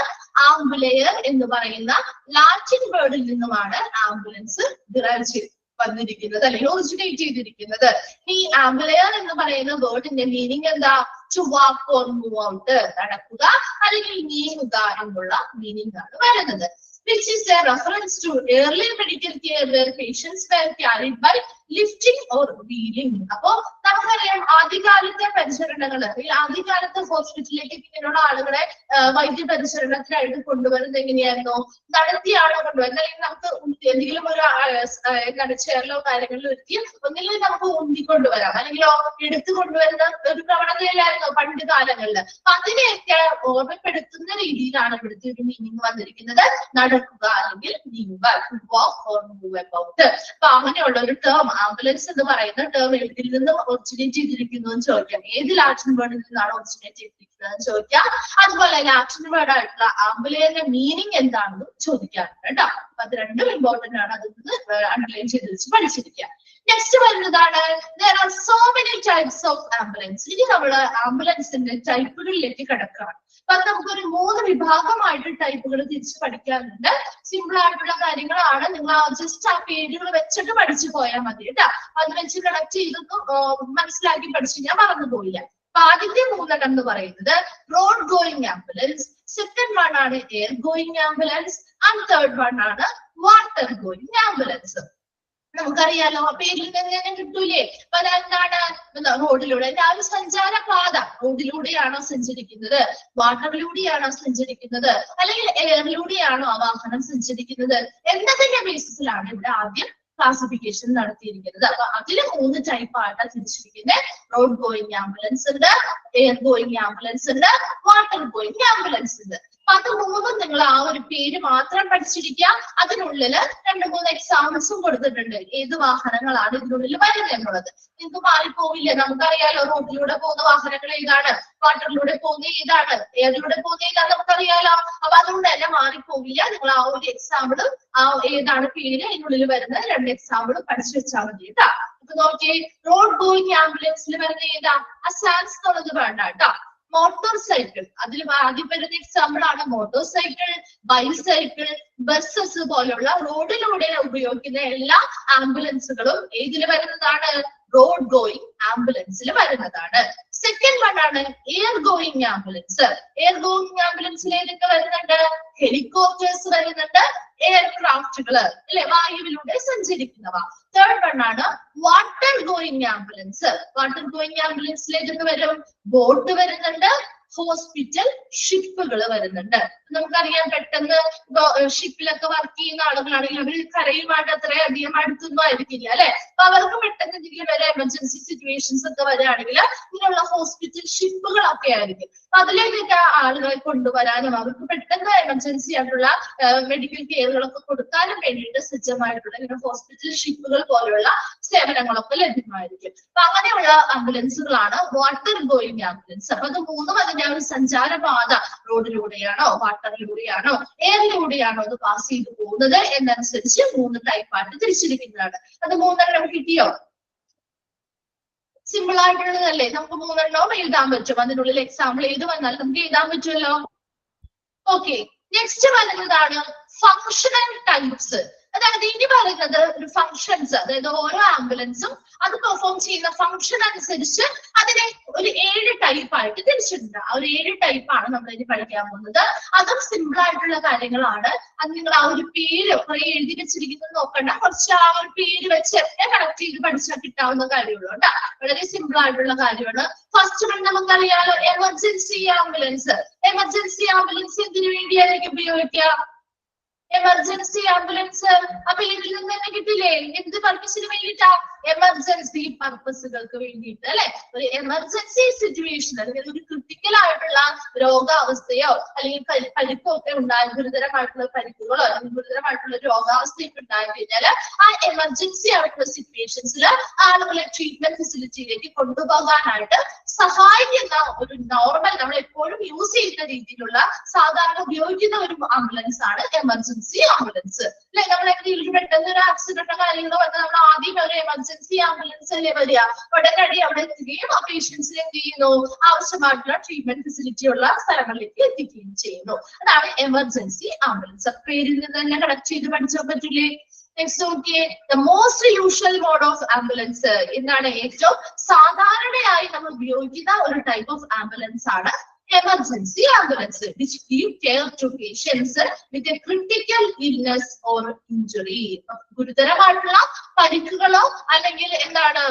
ആംബുലയർ എന്ന് പറയുന്ന ലാറ്റിൻ വേർഡിൽ നിന്നുമാണ് ആംബുലൻസ് ഡിറൈവ് ചെയ്ത് വന്നിരിക്കുന്നത് അല്ലെങ്കിൽ ഒറിജിനേറ്റ് ചെയ്തിരിക്കുന്നത്. ഈ ആംബുലയർ എന്ന് പറയുന്ന വേർഡിന്റെ മീനിങ് എന്താ? To walk or move out, നടക്കുക അല്ലെങ്കിൽ നീങ്ങുക എന്നുള്ള മീനിങ് ആണ് വരുന്നത്. Which is a reference to early medical care where patients were carried by lifting or wheeling. അപ്പോ നമുക്കറിയാം ആദ്യകാലത്തെ പരിചരണങ്ങൾ, ആദ്യകാലത്തെ ഹോസ്പിറ്റലിലേക്ക് ഇങ്ങനെയുള്ള ആളുകളെ വൈദ്യ പരിചരണത്തിനായിട്ട് കൊണ്ടുവരുന്നത് എങ്ങനെയായിരുന്നു? നടത്തിയാണ് കൊണ്ടുവരുന്നത്. അല്ലെങ്കിൽ നമുക്ക് എന്തെങ്കിലും ഒരു എന്താണ് ചെയറിലോ കാര്യങ്ങളിലോ ഒരുക്കി ഒന്നില്ലെങ്കിൽ നമുക്ക് ഉന്തിക്കൊണ്ടുവരാം, അല്ലെങ്കിലോ എടുത്തു കൊണ്ടുവരുന്ന ഒരു പ്രവണതയിലായിരുന്നു പണ്ട് കാലങ്ങളിൽ. അപ്പൊ അതിനെയൊക്കെ ഓർമ്മപ്പെടുത്തുന്ന രീതിയിലാണ് ഇവിടുത്തെ ഒരു മീനിങ് വന്നിരിക്കുന്നത്. നടക്കുക അല്ലെങ്കിൽ നീങ്ങുക, വാക്ക് ഓർ മൂവ് അബൌട്ട്. അപ്പൊ അങ്ങനെയുള്ള ഒരു ടേം ആംബുലൻസ് എന്ന് പറയുന്ന ടേം ഇതിൽ നിന്ന് ഒറിജിനേറ്റ് ചെയ്തിരിക്കുന്നു എന്ന് ചോദിക്കാം. ഏത് ലാറ്റിൻ വേർഡിൽ നിന്നാണ് ഒറിജിനേറ്റ് ചെയ്തിരിക്കുന്നത് എന്ന് ചോദിക്കാം. അതുപോലെ ലാറ്റിൻ വേർഡ് ആയിട്ടുള്ള ആംബുലൻസിന്റെ മീനിങ് എന്താണെന്ന് ചോദിക്കാറുണ്ട് കേട്ടോ. അപ്പൊ അത് രണ്ടും ഇമ്പോർട്ടന്റ് ആണ്. അതൊന്ന് അണ്ടർലൈൻ ചെയ്ത് വെച്ച് പഠിച്ചിരിക്കുക. നെക്സ്റ്റ് വരുന്നതാണ് there are so many types of ambulance. ഇനി നമ്മള് ആംബുലൻസിന്റെ ടൈപ്പുകളിലേക്ക് കിടക്കുകയാണ്. അപ്പൊ നമുക്കൊരു 3 വിഭാഗമായിട്ട് ടൈപ്പുകൾ തിരിച്ച് പഠിക്കാറുണ്ട്. സിമ്പിൾ ആയിട്ടുള്ള കാര്യങ്ങളാണ്. നിങ്ങൾ ജസ്റ്റ് ആ പേരുകൾ വെച്ചിട്ട് പഠിച്ചു പോയാൽ മതി കേട്ടോ. അത് വെച്ച് കണക്ട് ചെയ്തൊന്നും മനസ്സിലാക്കി പഠിച്ചു ഞാൻ മറന്നുപോയില്ല. അപ്പൊ ആദ്യത്തെ 3 എന്ന് പറയുന്നത് road going ambulance, second one ആണ് air going ambulance, and third one ആണ് വാട്ടർ ഗോയിങ് ആംബുലൻസ്. നമുക്കറിയാലോ ആ പേരിൽ തന്നെ കിട്ടൂലേ? അപ്പൊ എന്താണ് റോഡിലൂടെ ആ ഒരു സഞ്ചാര പാത, റോഡിലൂടെയാണോ സഞ്ചരിക്കുന്നത്, വാട്ടറിലൂടെയാണോ സഞ്ചരിക്കുന്നത്, അല്ലെങ്കിൽ എയറിലൂടെയാണോ ആ വാഹനം സഞ്ചരിക്കുന്നത് എന്നതിന്റെ ബേസിസിലാണ് ഇവിടെ ആദ്യം ക്ലാസിഫിക്കേഷൻ നടത്തിയിരിക്കുന്നത്. അപ്പൊ അതിൽ 3 ടൈപ്പായിട്ടാണ് തിരിച്ചിരിക്കുന്നത്. റോഡ് ഗോയിങ് ആംബുലൻസ് ഉണ്ട്, എയർ ഗോയിങ് ആംബുലൻസ് ഉണ്ട്, വാട്ടർ ഗോയിങ് ആംബുലൻസ് ഉണ്ട്. അപ്പൊ അത് 3 നിങ്ങൾ ആ ഒരു പേര് മാത്രം പഠിച്ചിരിക്കുക. അതിനുള്ളില് 2-3 എക്സാമ്പിൾസും കൊടുത്തിട്ടുണ്ട്. ഏത് വാഹനങ്ങളാണ് ഇതിനുള്ളിൽ വരുന്നത് എന്നുള്ളത് നിങ്ങൾക്ക് മാറിപ്പോവില്ല. നമുക്കറിയാലോ റോഡിലൂടെ പോകുന്ന വാഹനങ്ങൾ ഏതാണ്, വാട്ടറിലൂടെ പോകുന്ന ഏതാണ്, എയറിലൂടെ പോകുന്ന ഏതാണ് നമുക്കറിയാലോ. അപ്പൊ അതുകൊണ്ട് തന്നെ മാറിപ്പോവില്ല. നിങ്ങൾ ആ ഒരു എക്സാമ്പിൾ ആ ഏതാണ് പേര് അതിനുള്ളിൽ വരുന്നത് 2 എക്സാമ്പിൾ പഠിച്ചു വെച്ചാൽ മതി കേട്ടോ. അപ്പൊ നോക്കിയേ, റോഡ് ഗോയിങ് ആംബുലൻസിൽ വരുന്ന ഏതാ? അസാൻസ് എന്നുള്ളത് വേണ്ട കേട്ടോ. മോട്ടോർ സൈക്കിൾ, അതിൽ ആദ്യം വരുന്ന എക്സാമ്പിൾ ആണ് മോട്ടോർ സൈക്കിൾ, ബൈസൈക്കിൾ, ബസ്സസ് പോലുള്ള റോഡിലൂടെ ഉപയോഗിക്കുന്ന എല്ലാ ആംബുലൻസുകളും ഏതിൽ വരുന്നതാണ്? റോഡ് ഗോയിങ് ആംബുലൻസിൽ വരുന്നതാണ്. സെക്കൻഡ് വൺ ആണ് air going ambulance. Air going ആംബുലൻസിൽ ഏതൊക്കെ വരുന്നുണ്ട്? ഹെലികോപ്റ്റേഴ്സ് വരുന്നുണ്ട്, എയർക്രാഫ്റ്റുകള് അല്ലെ, വായുവിലൂടെ സഞ്ചരിക്കുന്നവ. തേർഡ് വൺ ആണ് water going ambulance. Water going ആംബുലൻസിൽ ഏതൊക്കെ വരും? ബോട്ട് വരുന്നുണ്ട്, ഹോസ്പിറ്റൽ ഷിപ്പുകൾ വരുന്നുണ്ട്. നമുക്കറിയാം പെട്ടെന്ന് ഷിപ്പിലൊക്കെ വർക്ക് ചെയ്യുന്ന ആളുകളാണെങ്കിൽ അവർ കരയുമായിട്ട് അത്രയധികം അടുത്തൊന്നും ആയിരിക്കില്ല അല്ലെ. അപ്പൊ അവർക്ക് പെട്ടെന്ന് എന്തെങ്കിലും ഒരു എമർജൻസി സിറ്റുവേഷൻസ് ഒക്കെ വരികയാണെങ്കിൽ ഇങ്ങനെയുള്ള ഹോസ്പിറ്റൽ ഷിപ്പുകളൊക്കെ ആയിരിക്കും. അപ്പൊ അതിലേക്കൊക്കെ ആളുകളെ കൊണ്ടുവരാനും അവർക്ക് പെട്ടെന്ന് എമർജൻസി ആയിട്ടുള്ള മെഡിക്കൽ കെയറുകളൊക്കെ കൊടുക്കാനും വേണ്ടിയിട്ട് സജ്ജമായിട്ടുള്ള ഇങ്ങനെ ഹോസ്പിറ്റൽ ഷിപ്പുകൾ പോലെയുള്ള സേവനങ്ങളൊക്കെ ലഭ്യമായിരിക്കും. അപ്പൊ അങ്ങനെയുള്ള ആംബുലൻസുകളാണ് വാട്ടർ ഗോയിങ് ആംബുലൻസ്. അപ്പൊ അത് മൂന്നും അതിന്റെ ഒരു സഞ്ചാരപാത റോഡിലൂടെയാണോ വാട്ടറിലൂടെയാണോ എയറിലൂടെയാണോ അത് പാസ് ചെയ്ത് പോകുന്നത് എന്നനുസരിച്ച് 3 ടൈപ്പായിട്ട് തിരിച്ചിരിക്കുന്നതാണ്. അത് 3 കിട്ടിയോ? സിമ്പിൾ ആയിട്ടുള്ളതല്ലേ, നമുക്ക് 3 എഴുതാൻ പറ്റും. അതിനുള്ളിൽ എക്സാമ്പിൾ ഏത് വന്നാലും നമുക്ക് എഴുതാൻ പറ്റുമല്ലോ. ഓക്കെ, നെക്സ്റ്റ് വരുന്നതാണ് ഫങ്ഷണൽ ടൈപ്സ്. അതായത് ഇനി പറയുന്നത് ഒരു ഫങ്ഷൻസ്, അതായത് ഓരോ ആംബുലൻസും അത് പെർഫോം ചെയ്യുന്ന ഫങ്ഷൻ അനുസരിച്ച് അതിനെ ഒരു 7 ടൈപ്പായിട്ട് തിരിച്ചിട്ടുണ്ട്. ആ ഒരു 7 ടൈപ്പാണ് നമ്മൾ ഇനി പഠിക്കാൻ പോകുന്നത്. അതും സിമ്പിൾ ആയിട്ടുള്ള കാര്യങ്ങളാണ്. അത് നിങ്ങൾ ആ ഒരു പേര് കുറെ എഴുതി വെച്ചിരിക്കുന്നത് നോക്കണ്ട, കുറച്ച് ആ ഒരു പേര് വെച്ച് കണക്ട് ചെയ്ത് പഠിച്ചാൽ കിട്ടാവുന്ന കാര്യമുള്ളൂ കേട്ടോ. വളരെ സിമ്പിൾ ആയിട്ടുള്ള കാര്യമാണ്. ഫസ്റ്റ് വൺ നമുക്കറിയാലോ, എമർജൻസി ആംബുലൻസ്. എമർജൻസി ആംബുലൻസ് എന്തിനു വേണ്ടിയായിരിക്കും ഉപയോഗിക്കുക? Emergency ambulance. അപ്പൊ ഇതിൽ നിന്ന് തന്നെ കിട്ടില്ലേ എന്ത് പർപ്പസിന് വേണ്ടിയിട്ടാ? എമർജൻസി പർപ്പസുകൾക്ക് വേണ്ടിയിട്ട് അല്ലെ. ഒരു എമർജൻസി സിറ്റുവേഷൻ അല്ലെങ്കിൽ ഒരു ക്രിട്ടിക്കൽ ആയിട്ടുള്ള രോഗാവസ്ഥയോ അല്ലെങ്കിൽ പരിക്കോ ഒക്കെ ഉണ്ടായ ഗുരുതരമായിട്ടുള്ള പരിക്കുകളോ അല്ലെങ്കിൽ ഗുരുതരമായിട്ടുള്ള രോഗാവസ്ഥയൊക്കെ ഉണ്ടായി കഴിഞ്ഞാല് ആ എമർജൻസി ആയിട്ടുള്ള സിറ്റുവേഷൻസിൽ ആളുകളെ ട്രീറ്റ്മെന്റ് ഫെസിലിറ്റിയിലേക്ക് കൊണ്ടുപോകാനായിട്ട് സഹായിക്കുന്ന ഒരു നോർമൽ നമ്മൾ എപ്പോഴും യൂസ് ചെയ്യുന്ന രീതിയിലുള്ള സാധാരണ ഉപയോഗിക്കുന്ന ഒരു ആംബുലൻസ് ആണ് എമർജൻസി ആംബുലൻസ് അല്ലെ. നമ്മൾ എന്തെങ്കിലും പെട്ടെന്ന് ഒരു ആക്സിഡന്റോ കാര്യങ്ങളോ വന്നാൽ നമ്മൾ ആദ്യം ഒരു എമർജൻസി ആംബുലൻസ് അല്ലേ വരിക. ഉടനടി അവിടെ എത്തുകയും ആ പേഷ്യൻസിനെ എന്ത് ചെയ്യുന്നു, ആവശ്യമായിട്ടുള്ള ട്രീറ്റ്മെന്റ് ഫെസിലിറ്റി ഉള്ള സ്ഥലങ്ങളിലേക്ക് എത്തിക്കുകയും ചെയ്യുന്നു. അതാണ് എമർജൻസി ആംബുലൻസ്. പേരിൽ നിന്ന് തന്നെ കണക്ട് ചെയ്ത് പഠിച്ചാൽ പറ്റില്ലേ. നെക്സ്റ്റ് നോക്കിയേ, the most usual mode of ambulance. എന്താണ് ഏറ്റവും സാധാരണയായി നമ്മൾ ഉപയോഗിക്കുന്ന ഒരു ടൈപ്പ് ഓഫ് ആംബുലൻസ് ആണ് emergency ambulance, which give care to patients with a critical illness or injury. ഗുരുതരമായിട്ടുള്ള പരിക്കുകളോ അല്ലെങ്കിൽ എന്താണ്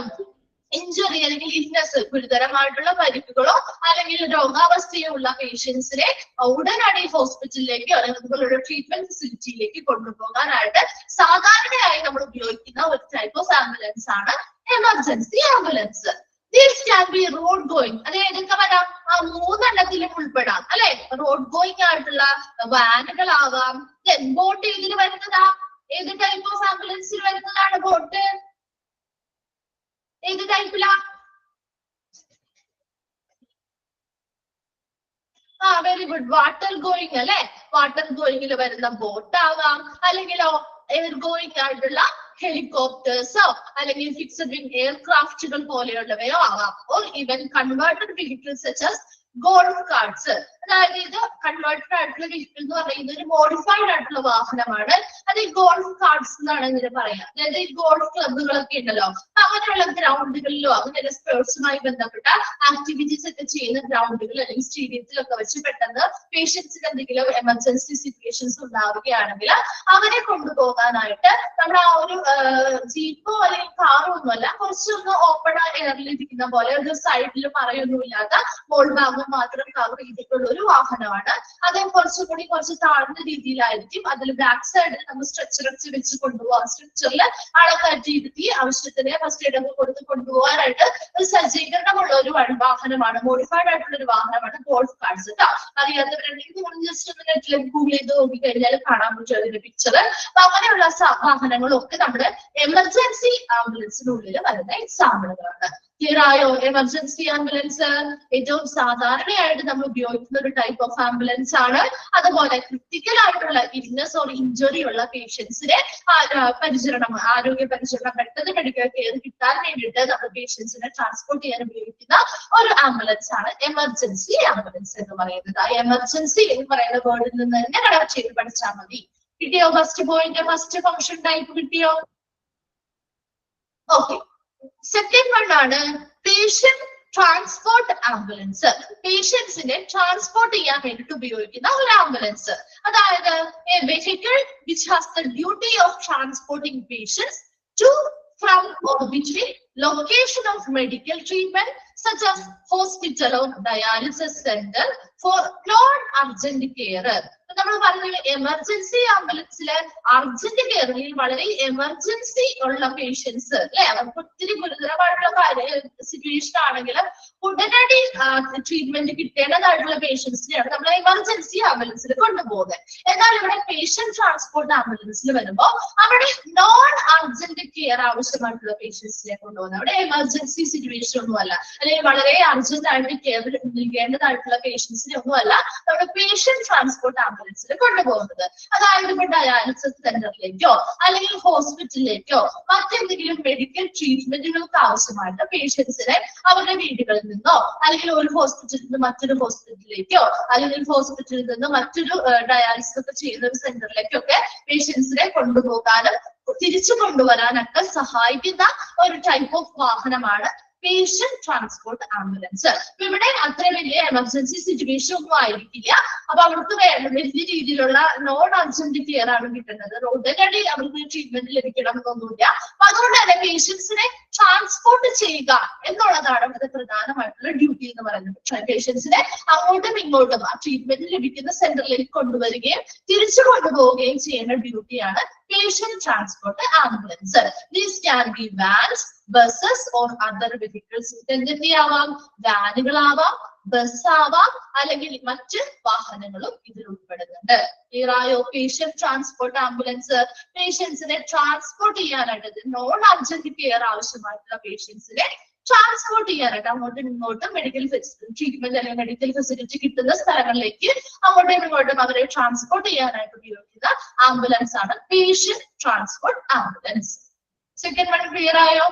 ഇഞ്ചുറി അല്ലെങ്കിൽ ഇൽനെസ്, ഗുരുതരമായിട്ടുള്ള പരിക്കുകളോ അല്ലെങ്കിൽ രോഗാവസ്ഥയോ ഉള്ള പേഷ്യൻസിനെ ഉടനടി ഹോസ്പിറ്റലിലേക്കോ അല്ലെങ്കിൽ ട്രീറ്റ്മെന്റ് ഫെസിലിറ്റിയിലേക്ക് കൊണ്ടുപോകാനായിട്ട് സാധാരണയായി നമ്മൾ ഉപയോഗിക്കുന്ന ഒരു ടൈപ്പ് ഓഫ് ആംബുലൻസ് ആണ് emergency ambulance. This can be road going. അത് ഏതൊക്കെ വരാം? ആ 3 ഉൾപ്പെടാം അല്ലെ. റോഡ് ഗോയിങ് ആയിട്ടുള്ള വാനുകളാവാം. ബോട്ട് ഇതിൽ വരുന്നതാ? ഏത് ടൈപ്പ് ഓഫ് ആംബുലൻസിൽ വരുന്നതാണ് ബോട്ട്? ഏത് ടൈപ്പിലാ? വെരി ഗുഡ്, വാട്ടർ ഗോയിങ് അല്ലെ. വാട്ടർ ഗോയിങ്ങിൽ വരുന്ന ബോട്ട് ആവാം, അല്ലെങ്കിലോ എയർ ഗോയിങ് ആയിട്ടുള്ള ഹെലികോപ്റ്റേഴ്സോ അല്ലെങ്കിൽ ഫിക്സഡ് വിങ് എയർക്രാഫ്റ്റുകൾ പോലെയുള്ളവയോ ആവാം. Or even converted vehicles such as golf carts. അതായത് ഇത് കൺവേർട്ടഡ് ആയിട്ടുള്ള വെഹിക്കിൾ എന്ന് പറയുന്നത് ഒരു മോഡിഫൈഡ് ആയിട്ടുള്ള വാഹനമാണ്. അത് ഈ ഗോൾഫ് കാർട്സ് എന്നാണ് ഇതിന് പറയാം. അതായത് ഈ ഗോൾഫ് ക്ലബുകളൊക്കെ ഉണ്ടല്ലോ, അങ്ങനെയുള്ള ഗ്രൗണ്ടുകളിലോ അങ്ങനെ സ്പോർട്സുമായി ബന്ധപ്പെട്ട ആക്ടിവിറ്റീസ് ഒക്കെ ചെയ്യുന്ന ഗ്രൗണ്ടുകൾ അല്ലെങ്കിൽ സ്റ്റേഡിയത്തിലൊക്കെ വെച്ച് പെട്ടെന്ന് പേഷ്യൻസിന് എന്തെങ്കിലും എമർജൻസി സിറ്റുവേഷൻസ് ഉണ്ടാവുകയാണെങ്കിൽ അവരെ കൊണ്ടുപോകാനായിട്ട് നമ്മുടെ ആ ഒരു ജീപ്പോ അല്ലെങ്കിൽ കാറോ ഒന്നുമല്ല, കുറച്ചൊന്ന് ഓപ്പൺ എയറിൽ ഇരിക്കുന്ന പോലെ ഒരു സൈഡിൽ മറയൊന്നും ഇല്ലാത്ത മോൾ ഭാഗം മാത്രം കവർ ചെയ്തിട്ടുള്ള ഒരു വാഹനമാണ്. അത് കുറച്ച് താഴ്ന്ന രീതിയിലായിരിക്കും. അതിൽ ബാക്ക് സൈഡിൽ നമ്മൾ സ്ട്രെച്ചർ വെച്ച് കൊണ്ടുപോകാം. സ്ട്രെച്ചറിൽ ആളെ കയറ്റിയിരുത്തി ആവശ്യത്തിന് ഫസ്റ്റ് എയ്ഡ് ഒക്കെ കൊടുത്ത് കൊണ്ടുപോകാനായിട്ട് ഒരു സജ്ജീകരണമുള്ള ഒരു വാഹനമാണ്, മോഡിഫൈഡ് ആയിട്ടുള്ള ഒരു വാഹനമാണ് ഗോൾഫ് കാർട്സ് കേട്ടോ. അറിയാത്തവരുണ്ടെങ്കിൽ ജസ്റ്റ് ഒന്ന് നെറ്റിലേക്ക് ഗൂഗിൾ ചെയ്ത് നോക്കിക്കഴിഞ്ഞാൽ കാണാൻ പറ്റും അതിന്റെ പിക്ചർ. അപ്പൊ അങ്ങനെയുള്ള വാഹനങ്ങളൊക്കെ നമ്മുടെ എമർജൻസി ആംബുലൻസിനുള്ളിൽ വരുന്ന എക്സാമ്പിളുകളാണ്. ക്ലിയർ ആയോ? എമർജൻസി ആംബുലൻസ് ഏറ്റവും സാധാരണയായിട്ട് നമ്മൾ ഉപയോഗിക്കുന്ന ഒരു ടൈപ്പ് ഓഫ് ആംബുലൻസ് ആണ്. അതുപോലെ ക്രിട്ടിക്കൽ ആയിട്ടുള്ള ഇൽനെസ് ഓർ ഇഞ്ചുറി ഉള്ള പേഷ്യൻസിനെ ആരോഗ്യ പരിചരണം പെട്ടെന്ന് മെഡിക്കൽ കെയർ കിട്ടാൻ വേണ്ടിയിട്ട് നമ്മൾ പേഷ്യൻസിനെ ട്രാൻസ്പോർട്ട് ചെയ്യാൻ ഉപയോഗിക്കുന്ന ഒരു ആംബുലൻസ് ആണ് എമർജൻസി ആംബുലൻസ് എന്ന് പറയുന്നത്. ആ എമർജൻസി എന്ന് പറയുന്ന വേർഡിൽ നിന്ന് തന്നെ കണക്ട് ചെയ്ത് പഠിച്ചാൽ മതി. കിട്ടിയോ? First point, first function type കിട്ടിയോ? ഓക്കെ, സെക്കൻഡ് വൺ ആണ് പേഷ്യന്റ് ട്രാൻസ്പോർട്ട് ആംബുലൻസ്. പേഷ്യൻസിനെ ട്രാൻസ്പോർട്ട് ചെയ്യാൻ വേണ്ടിയിട്ട് ഉപയോഗിക്കുന്ന ഒരു ആംബുലൻസ്. അതായത് a vehicle which has the duty of transporting patients to, from or between location of medical treatment such as hospital or dialysis center for non-urgent care. നമ്മൾ പറഞ്ഞു emergency ആംബുലൻസിലെ urgent കെയറിൽ വളരെ എമർജൻസി ഉള്ള പേഷ്യൻസ് അല്ലെ, അവർക്ക് ഒത്തിരി ഗുരുതരമായിട്ടുള്ള സിറ്റുവേഷൻ ആണെങ്കിൽ ഉടനടി ട്രീറ്റ്മെന്റ് കിട്ടേണ്ടതായിട്ടുള്ള പേഷ്യൻസിനെയാണ് നമ്മൾ എമർജൻസി ആംബുലൻസിൽ കൊണ്ടുപോകുന്നത്. എന്നാൽ ഇവിടെ പേഷ്യന്റ് ട്രാൻസ്പോർട്ട് ആംബുലൻസിൽ വരുമ്പോൾ അവിടെ നോൺ അർജന്റ് കെയർ ആവശ്യമായിട്ടുള്ള പേഷ്യൻസിനെ കൊണ്ടുപോകുന്നത്. അവിടെ എമർജൻസി സിറ്റുവേഷൻ ഒന്നുമല്ല, അല്ലെങ്കിൽ വളരെ അർജന്റ് ആയിട്ട് കെയർ നൽകേണ്ടതായിട്ടുള്ള പേഷ്യൻസിനെ ഒന്നുമല്ല നമ്മുടെ പേഷ്യന്റ് ട്രാൻസ്പോർട്ട് ആംബുലൻസിൽ കൊണ്ടുപോകുന്നത്. അതായത് ഇപ്പൊ ഡയാലിസിസ് സെന്ററിലേക്കോ അല്ലെങ്കിൽ ഹോസ്പിറ്റലിലേക്കോ മറ്റെന്തെങ്കിലും മെഡിക്കൽ ട്രീറ്റ്മെന്റുകൾക്ക് ആവശ്യമായിട്ട് പേഷ്യൻസിനെ അവരുടെ വീടുകളിൽ നിന്നോ അല്ലെങ്കിൽ ഒരു ഹോസ്പിറ്റലിൽ നിന്ന് മറ്റൊരു ഹോസ്പിറ്റലിലേക്കോ അല്ലെങ്കിൽ ഹോസ്പിറ്റലിൽ നിന്ന് മറ്റൊരു ഡയാലിസിസ് ഒക്കെ ചെയ്യുന്ന ഒരു സെന്ററിലേക്കൊക്കെ പേഷ്യൻസിനെ കൊണ്ടുപോകാനും തിരിച്ചു കൊണ്ടുവരാനൊക്കെ സഹായിക്കുന്ന ഒരു ടൈപ്പ് ഓഫ് വാഹനമാണ് പേഷ്യന്റ് ട്രാൻസ്പോർട്ട് ആംബുലൻസ്. ഇവിടെ അത്ര വലിയ എമർജൻസി സിറ്റുവേഷൻ ഒന്നും ആയിരിക്കില്ല. അപ്പൊ അവർക്ക് വലിയ രീതിയിലുള്ള നോൺ അർജന്റ് കെയർ ആണ് കിട്ടുന്നത്. ഉടനടി അവർക്ക് ട്രീറ്റ്മെന്റ് ലഭിക്കണം എന്നൊന്നുമില്ല. അപ്പൊ അതുകൊണ്ട് തന്നെ പേഷ്യൻസിനെ ട്രാൻസ്പോർട്ട് ചെയ്യുക എന്നുള്ളതാണ് ഇവിടെ പ്രധാനമായിട്ടുള്ള ഡ്യൂട്ടി എന്ന് പറയുന്നത്. പേഷ്യൻസിനെ അങ്ങോട്ടും ഇങ്ങോട്ടും ആ ട്രീറ്റ്മെന്റ് ലഭിക്കുന്ന സെന്ററിലേക്ക് കൊണ്ടുവരികയും തിരിച്ചു കൊണ്ടുപോവുകയും ചെയ്യുന്ന ഡ്യൂട്ടിയാണ് patient transport ambulance. These can be vans, buses or other vehicles. എന്തൊക്കെയാവാം? വാനുകളാവാം, ബസ് ആവാം, അല്ലെങ്കിൽ മറ്റ് വാഹനങ്ങളും ഇതിൽ ഉൾപ്പെടുന്നുണ്ട്. ക്ലിയറായോ? പേഷ്യന്റ് ട്രാൻസ്പോർട്ട് ആംബുലൻസ് പേഷ്യൻസിനെ ട്രാൻസ്പോർട്ട് ചെയ്യാനായിട്ട് നോൺ അർജന്റ് കെയർ ആവശ്യമായിട്ടുള്ള പേഷ്യൻസിനെ ട്രാൻസ്പോർട്ട് ചെയ്യാനായിട്ട് അങ്ങോട്ടും ഇങ്ങോട്ടും മെഡിക്കൽ ട്രീറ്റ്മെന്റ് അല്ലെങ്കിൽ മെഡിക്കൽ ഫെസിലിറ്റി കിട്ടുന്ന സ്ഥലങ്ങളിലേക്ക് അങ്ങോട്ടും ഇങ്ങോട്ടും അവരെ ട്രാൻസ്പോർട്ട് ചെയ്യാനായിട്ട് ഉപയോഗിക്കുന്ന ആംബുലൻസ് ആണ് patient transport ambulance. Second one clear ആയോ?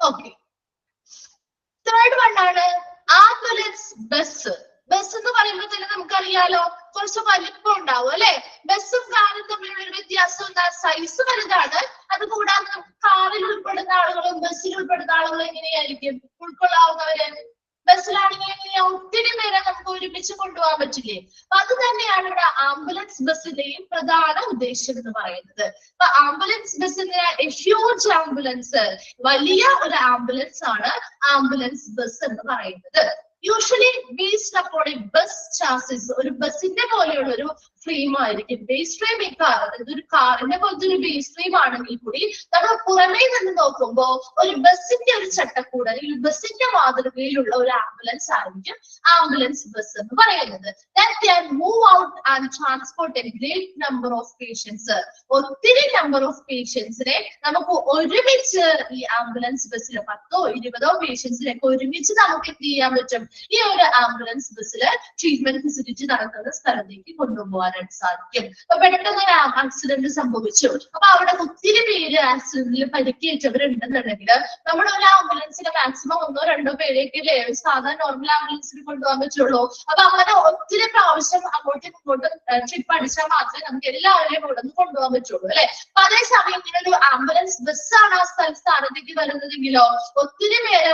ഓക്കെ. തേർഡ് വൺ ആണ് ആംബുലൻസ് ബസ്. ബസ് എന്ന് പറയുമ്പോൾ തന്നെ നമുക്കറിയാലോ കുറച്ച് വലിപ്പം ഉണ്ടാവും അല്ലെ. ബസ്സും കാറും തമ്മിലുള്ള ഒരു വ്യത്യാസം എന്താ? സൈസ് വലുതാണ്. അത് കൂടാതെ നമുക്ക് കാറിൽ ഉൾപ്പെടുന്ന ആളുകളും ബസ്സിൽ ഉൾപ്പെടുന്ന ആളുകളും എങ്ങനെയായിരിക്കും ഉൾക്കൊള്ളാവുന്നവര്? ബസ്സിലാണെങ്കിൽ എങ്ങനെയാ ഒത്തിരി പേരെ നമുക്ക് ഒരുമിച്ച് കൊണ്ടുപോകാൻ പറ്റില്ലേ? അപ്പൊ അത് തന്നെയാണ് ഇവിടെ ആംബുലൻസ് ബസ്സിന്റെയും പ്രധാന ഉദ്ദേശം എന്ന് പറയുന്നത്. അപ്പൊ ആംബുലൻസ് ബസ്സിന്റെ ഹ്യൂജ് ആംബുലൻസ്, വലിയ ഒരു ആംബുലൻസ് ആണ് ആംബുലൻസ് ബസ് എന്ന് പറയുന്നത്. Usually based upon A bus chassis, ഒരു ബസിന്റെ പോലെയുള്ള ഒരു ഫ്രെയിം ആയിരിക്കും. ബേസ് ഫ്രെയിം ഈ കാർ, അതായത് ഒരു കാറിന്റെ പോലത്തെ ഒരു ബേസ് ഫ്രെയിം ആണെങ്കിൽ കൂടി നമ്മൾ പുറമേ നിന്ന് നോക്കുമ്പോൾ ഒരു ബസിന്റെ ഒരു ചട്ടക്കൂട് അല്ലെങ്കിൽ ബസിന്റെ മാതൃകയിലുള്ള ഒരു ആംബുലൻസ് ആയിരിക്കും ആംബുലൻസ് ബസ് എന്ന് പറയുന്നത്. That can move out and transport a great number of patients. ഒത്തിരി നമ്പർ ഓഫ് പേഷ്യൻസിനെ നമുക്ക് ഒരുമിച്ച് ഈ ആംബുലൻസ് ബസ്സിൽ 10ഓ 20ഓ പേഷ്യൻസിനൊക്കെ ഒരുമിച്ച് നമുക്ക് എന്ത് ചെയ്യാൻ പറ്റും? ഈ ഒരു ആംബുലൻസ് ബസ്സില് ട്രീറ്റ്മെന്റ് ഫെസിലിറ്റി നടക്കുന്ന സ്ഥലത്തേക്ക് കൊണ്ടുപോകാനായിട്ട് സാധിക്കും. അപ്പൊ പെട്ടെന്ന് ഒരു ആക്സിഡന്റ് സംഭവിച്ചു, അപ്പൊ അവിടെ ഒത്തിരി പേര് ആക്സിഡന്റിൽ പരിക്കേറ്റവരുണ്ടെന്നുണ്ടെങ്കിൽ നമ്മൾ ഒരു ആംബുലൻസിന് മാക്സിമം 1-2 പേരെയൊക്കെ സാധാരണ നോർമൽ ആംബുലൻസിൽ കൊണ്ടുപോകാൻ പറ്റുള്ളൂ. അപ്പൊ അങ്ങനെ ഒത്തിരി പ്രാവശ്യം അങ്ങോട്ടും ഇങ്ങോട്ടും ട്രിപ്പ് അടിച്ചാൽ മാത്രമേ നമുക്ക് എല്ലാവരെയും ഇവിടെ നിന്ന് കൊണ്ടുപോകാൻ പറ്റുള്ളൂ അല്ലെ. അപ്പൊ അതേസമയം ഇങ്ങനെ ഒരു ആംബുലൻസ് ബസ്സാണ് ആ സ്ഥാനത്തേക്ക് വരുന്നതെങ്കിലോ ഒത്തിരി പേരെ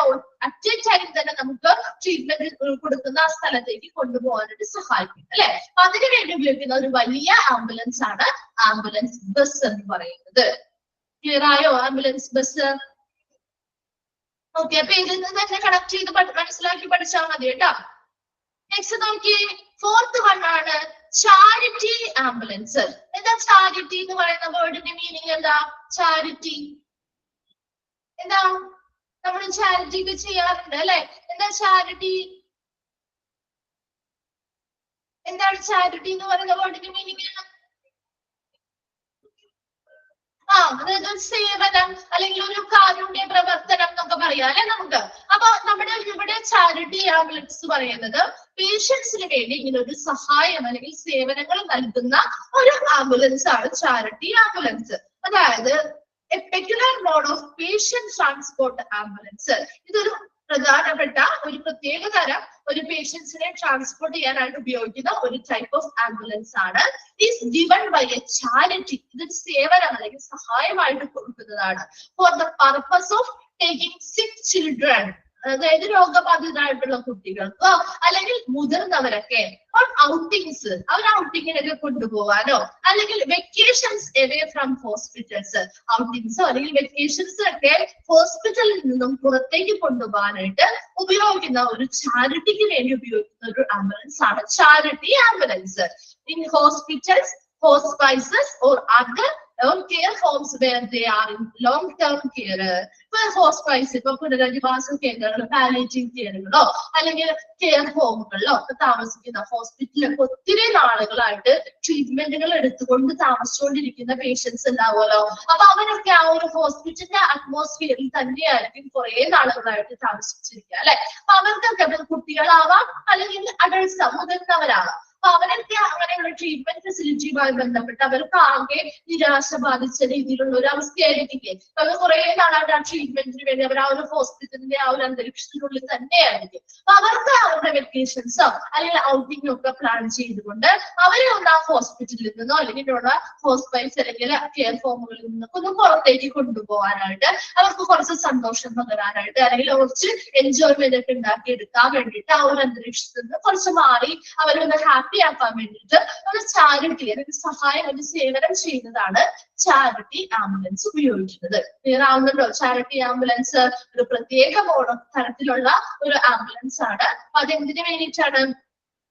അറ്റ് എ ടൈം തന്നെ നമുക്ക് ട്രീറ്റ്മെന്റ് കൊടുക്കുന്ന ആ സ്ഥലത്തേക്ക് കൊണ്ടുപോകാനായിട്ട് സഹായിക്കും അല്ലെ. അപ്പൊ അതിനു വേണ്ടി ഉപയോഗിക്കുന്ന ഒരു വലിയ ആംബുലൻസ് ആണ് ആംബുലൻസ് ബസ് എന്ന് പറയുന്നത്. ക്ലിയർ ആയോ? Ambulance bus. ഓക്കെ. അപ്പൊ ഇതിൽ നിന്ന് തന്നെ കണക്ട് ചെയ്ത് മനസ്സിലാക്കി പഠിച്ചാൽ മതി കേട്ടോ. നെക്സ്റ്റ് നോക്കി, ഫോർത്ത് വൺ ആണ് ചാരിറ്റി ആംബുലൻസ്. എന്താ ചാരിറ്റി എന്ന് പറയുന്ന വേർഡിന്റെ മീനിങ്? എന്താ ചാരിറ്റി? എന്താ? നമ്മൾ ചാരിറ്റി ഒക്കെ ചെയ്യാറുണ്ട് അല്ലെ. എന്താ ചാരിറ്റി? എന്താണ് ചാരിറ്റി എന്ന് പറയുന്ന വേർഡിന്റെ മീനിങ്? അതായത് സേവനം അല്ലെങ്കിൽ ഒരു കാരുണ്യ പ്രവർത്തനം എന്നൊക്കെ പറയാം അല്ലെ നമുക്ക്. അപ്പൊ നമ്മുടെ ഇവിടെ ചാരിറ്റി ആംബുലൻസ് പറയുന്നത് പേഷ്യൻസിന് വേണ്ടി ഇങ്ങനെ ഒരു സഹായം അല്ലെങ്കിൽ സേവനങ്ങൾ നൽകുന്ന ഒരു ആംബുലൻസ് ആണ് ചാരിറ്റി ആംബുലൻസ്. അതായത് a peculiar mode of patient transport ambulance. ഇതൊരു പ്രധാനപ്പെട്ട ഒരു പ്രത്യേക തരം ഒരു പേഷ്യൻസിനെ ട്രാൻസ്പോർട്ട് ചെയ്യാനായിട്ട് ഉപയോഗിക്കുന്ന ഒരു ടൈപ്പ് ഓഫ് ആംബുലൻസ് ആണ്. Is given by a charity. ഇതൊരു സേവനം അല്ലെങ്കിൽ സഹായമായിട്ട് കൊടുക്കുന്നതാണ്. For the purpose of taking sick children, അതായത് രോഗബാധിതരായിട്ടുള്ള കുട്ടികൾക്കോ അല്ലെങ്കിൽ മുതിർന്നവരൊക്കെ ഔട്ടിങ്സ്, അവർ ഔട്ടിങ്ങിനൊക്കെ കൊണ്ടുപോകാനോ അല്ലെങ്കിൽ വെക്കേഷൻസ് away from hospitals. ഔട്ടിങ്സോ അല്ലെങ്കിൽ വെക്കേഷൻസ് ഒക്കെ ഹോസ്പിറ്റലിൽ നിന്നും പുറത്തേക്ക് കൊണ്ടുപോകാനായിട്ട് ഉപയോഗിക്കുന്ന ഒരു ചാരിറ്റിക്ക് വേണ്ടി ഉപയോഗിക്കുന്ന ഒരു ആംബുലൻസ് ആണ് charity ambulance. In hospitals, hospices or other care homes where they are in long-term care. ഇപ്പൊ ഹോസ്പൈസ്, ഇപ്പൊ പുനരധിവാസ കേന്ദ്രങ്ങളോ പാലിയേറ്റീവ് കെയറുകളോ അല്ലെങ്കിൽ കെയർ ഹോമുകളിലോ ഒക്കെ താമസിക്കുന്ന ഹോസ്പിറ്റലിലൊക്കെ ഒത്തിരി നാളുകളായിട്ട് ട്രീറ്റ്മെന്റുകൾ എടുത്തുകൊണ്ട് താമസിച്ചുകൊണ്ടിരിക്കുന്ന പേഷ്യൻസ് ഉണ്ടാവുമല്ലോ. അപ്പൊ അവരൊക്കെ ആ ഒരു ഹോസ്പിറ്റലിന്റെ അറ്റ്മോസ്ഫിയറിൽ തന്നെയായിരിക്കും കുറെ നാളുകളായിട്ട് താമസിച്ചിരിക്കുക അല്ലെ. അപ്പൊ അവർക്കൊക്കെ കുട്ടികളാവാം അല്ലെങ്കിൽ അഡൾട്ട്സ് മുതിർന്നവരാവാം. അപ്പൊ അവരൊക്കെ അങ്ങനെയുള്ള ട്രീറ്റ്മെന്റ് ഫെസിലിറ്റിയുമായി ബന്ധപ്പെട്ട് അവർക്ക് ആകെ നിരാശ ബാധിച്ച രീതിയിലുള്ള ഒരു അവസ്ഥയായിരിക്കും. അവർ കുറെ നാളായിട്ട് ആ ട്രീറ്റ്മെന്റിന് വേണ്ടി അവർ ആ ഒരു ഹോസ്പിറ്റലിന്റെ ആ ഒരു അന്തരീക്ഷത്തിനുള്ളിൽ തന്നെയായിരിക്കും. അപ്പൊ അവർക്ക് അവരുടെ വെക്കേഷൻസോ അല്ലെങ്കിൽ ഔട്ടിങ്ങോ ഒക്കെ പ്ലാൻ ചെയ്തുകൊണ്ട് അവരെ ഒന്ന് ആ ഹോസ്പിറ്റലിൽ നിന്നോ അല്ലെങ്കിൽ ഇവിടെ ഹോസ്പൈസ് അല്ലെങ്കിൽ കെയർ ഹോമുകളിൽ നിന്നൊക്കെ ഒന്ന് പുറത്തേക്ക് കൊണ്ടുപോകാനായിട്ട്, അവർക്ക് കുറച്ച് സന്തോഷം പകരാനായിട്ട് അല്ലെങ്കിൽ കുറച്ച് എൻജോയ്മെന്റ് ഒക്കെ ഉണ്ടാക്കിയെടുക്കാൻ വേണ്ടിയിട്ട് ആ ഒരു അന്തരീക്ഷത്തിൽ നിന്ന് കുറച്ച് മാറി അവരൊന്ന് ഹാപ്പി ആക്കാൻ വേണ്ടിയിട്ട് ഒരു ചാരിറ്റി അല്ലെങ്കിൽ സഹായം, ഒരു സേവനം ചെയ്യുന്നതാണ് ചാരിറ്റി ആംബുലൻസ് ഉപയോഗിക്കുന്നത്. ക്ലിയർ ആവുന്നുണ്ടോ? ചാരിറ്റി ആംബുലൻസ് ഒരു പ്രത്യേക തരത്തിലുള്ള ഒരു ആംബുലൻസ് ആണ്. അപ്പൊ അതെന്തിനു വേണ്ടിയിട്ടാണ്?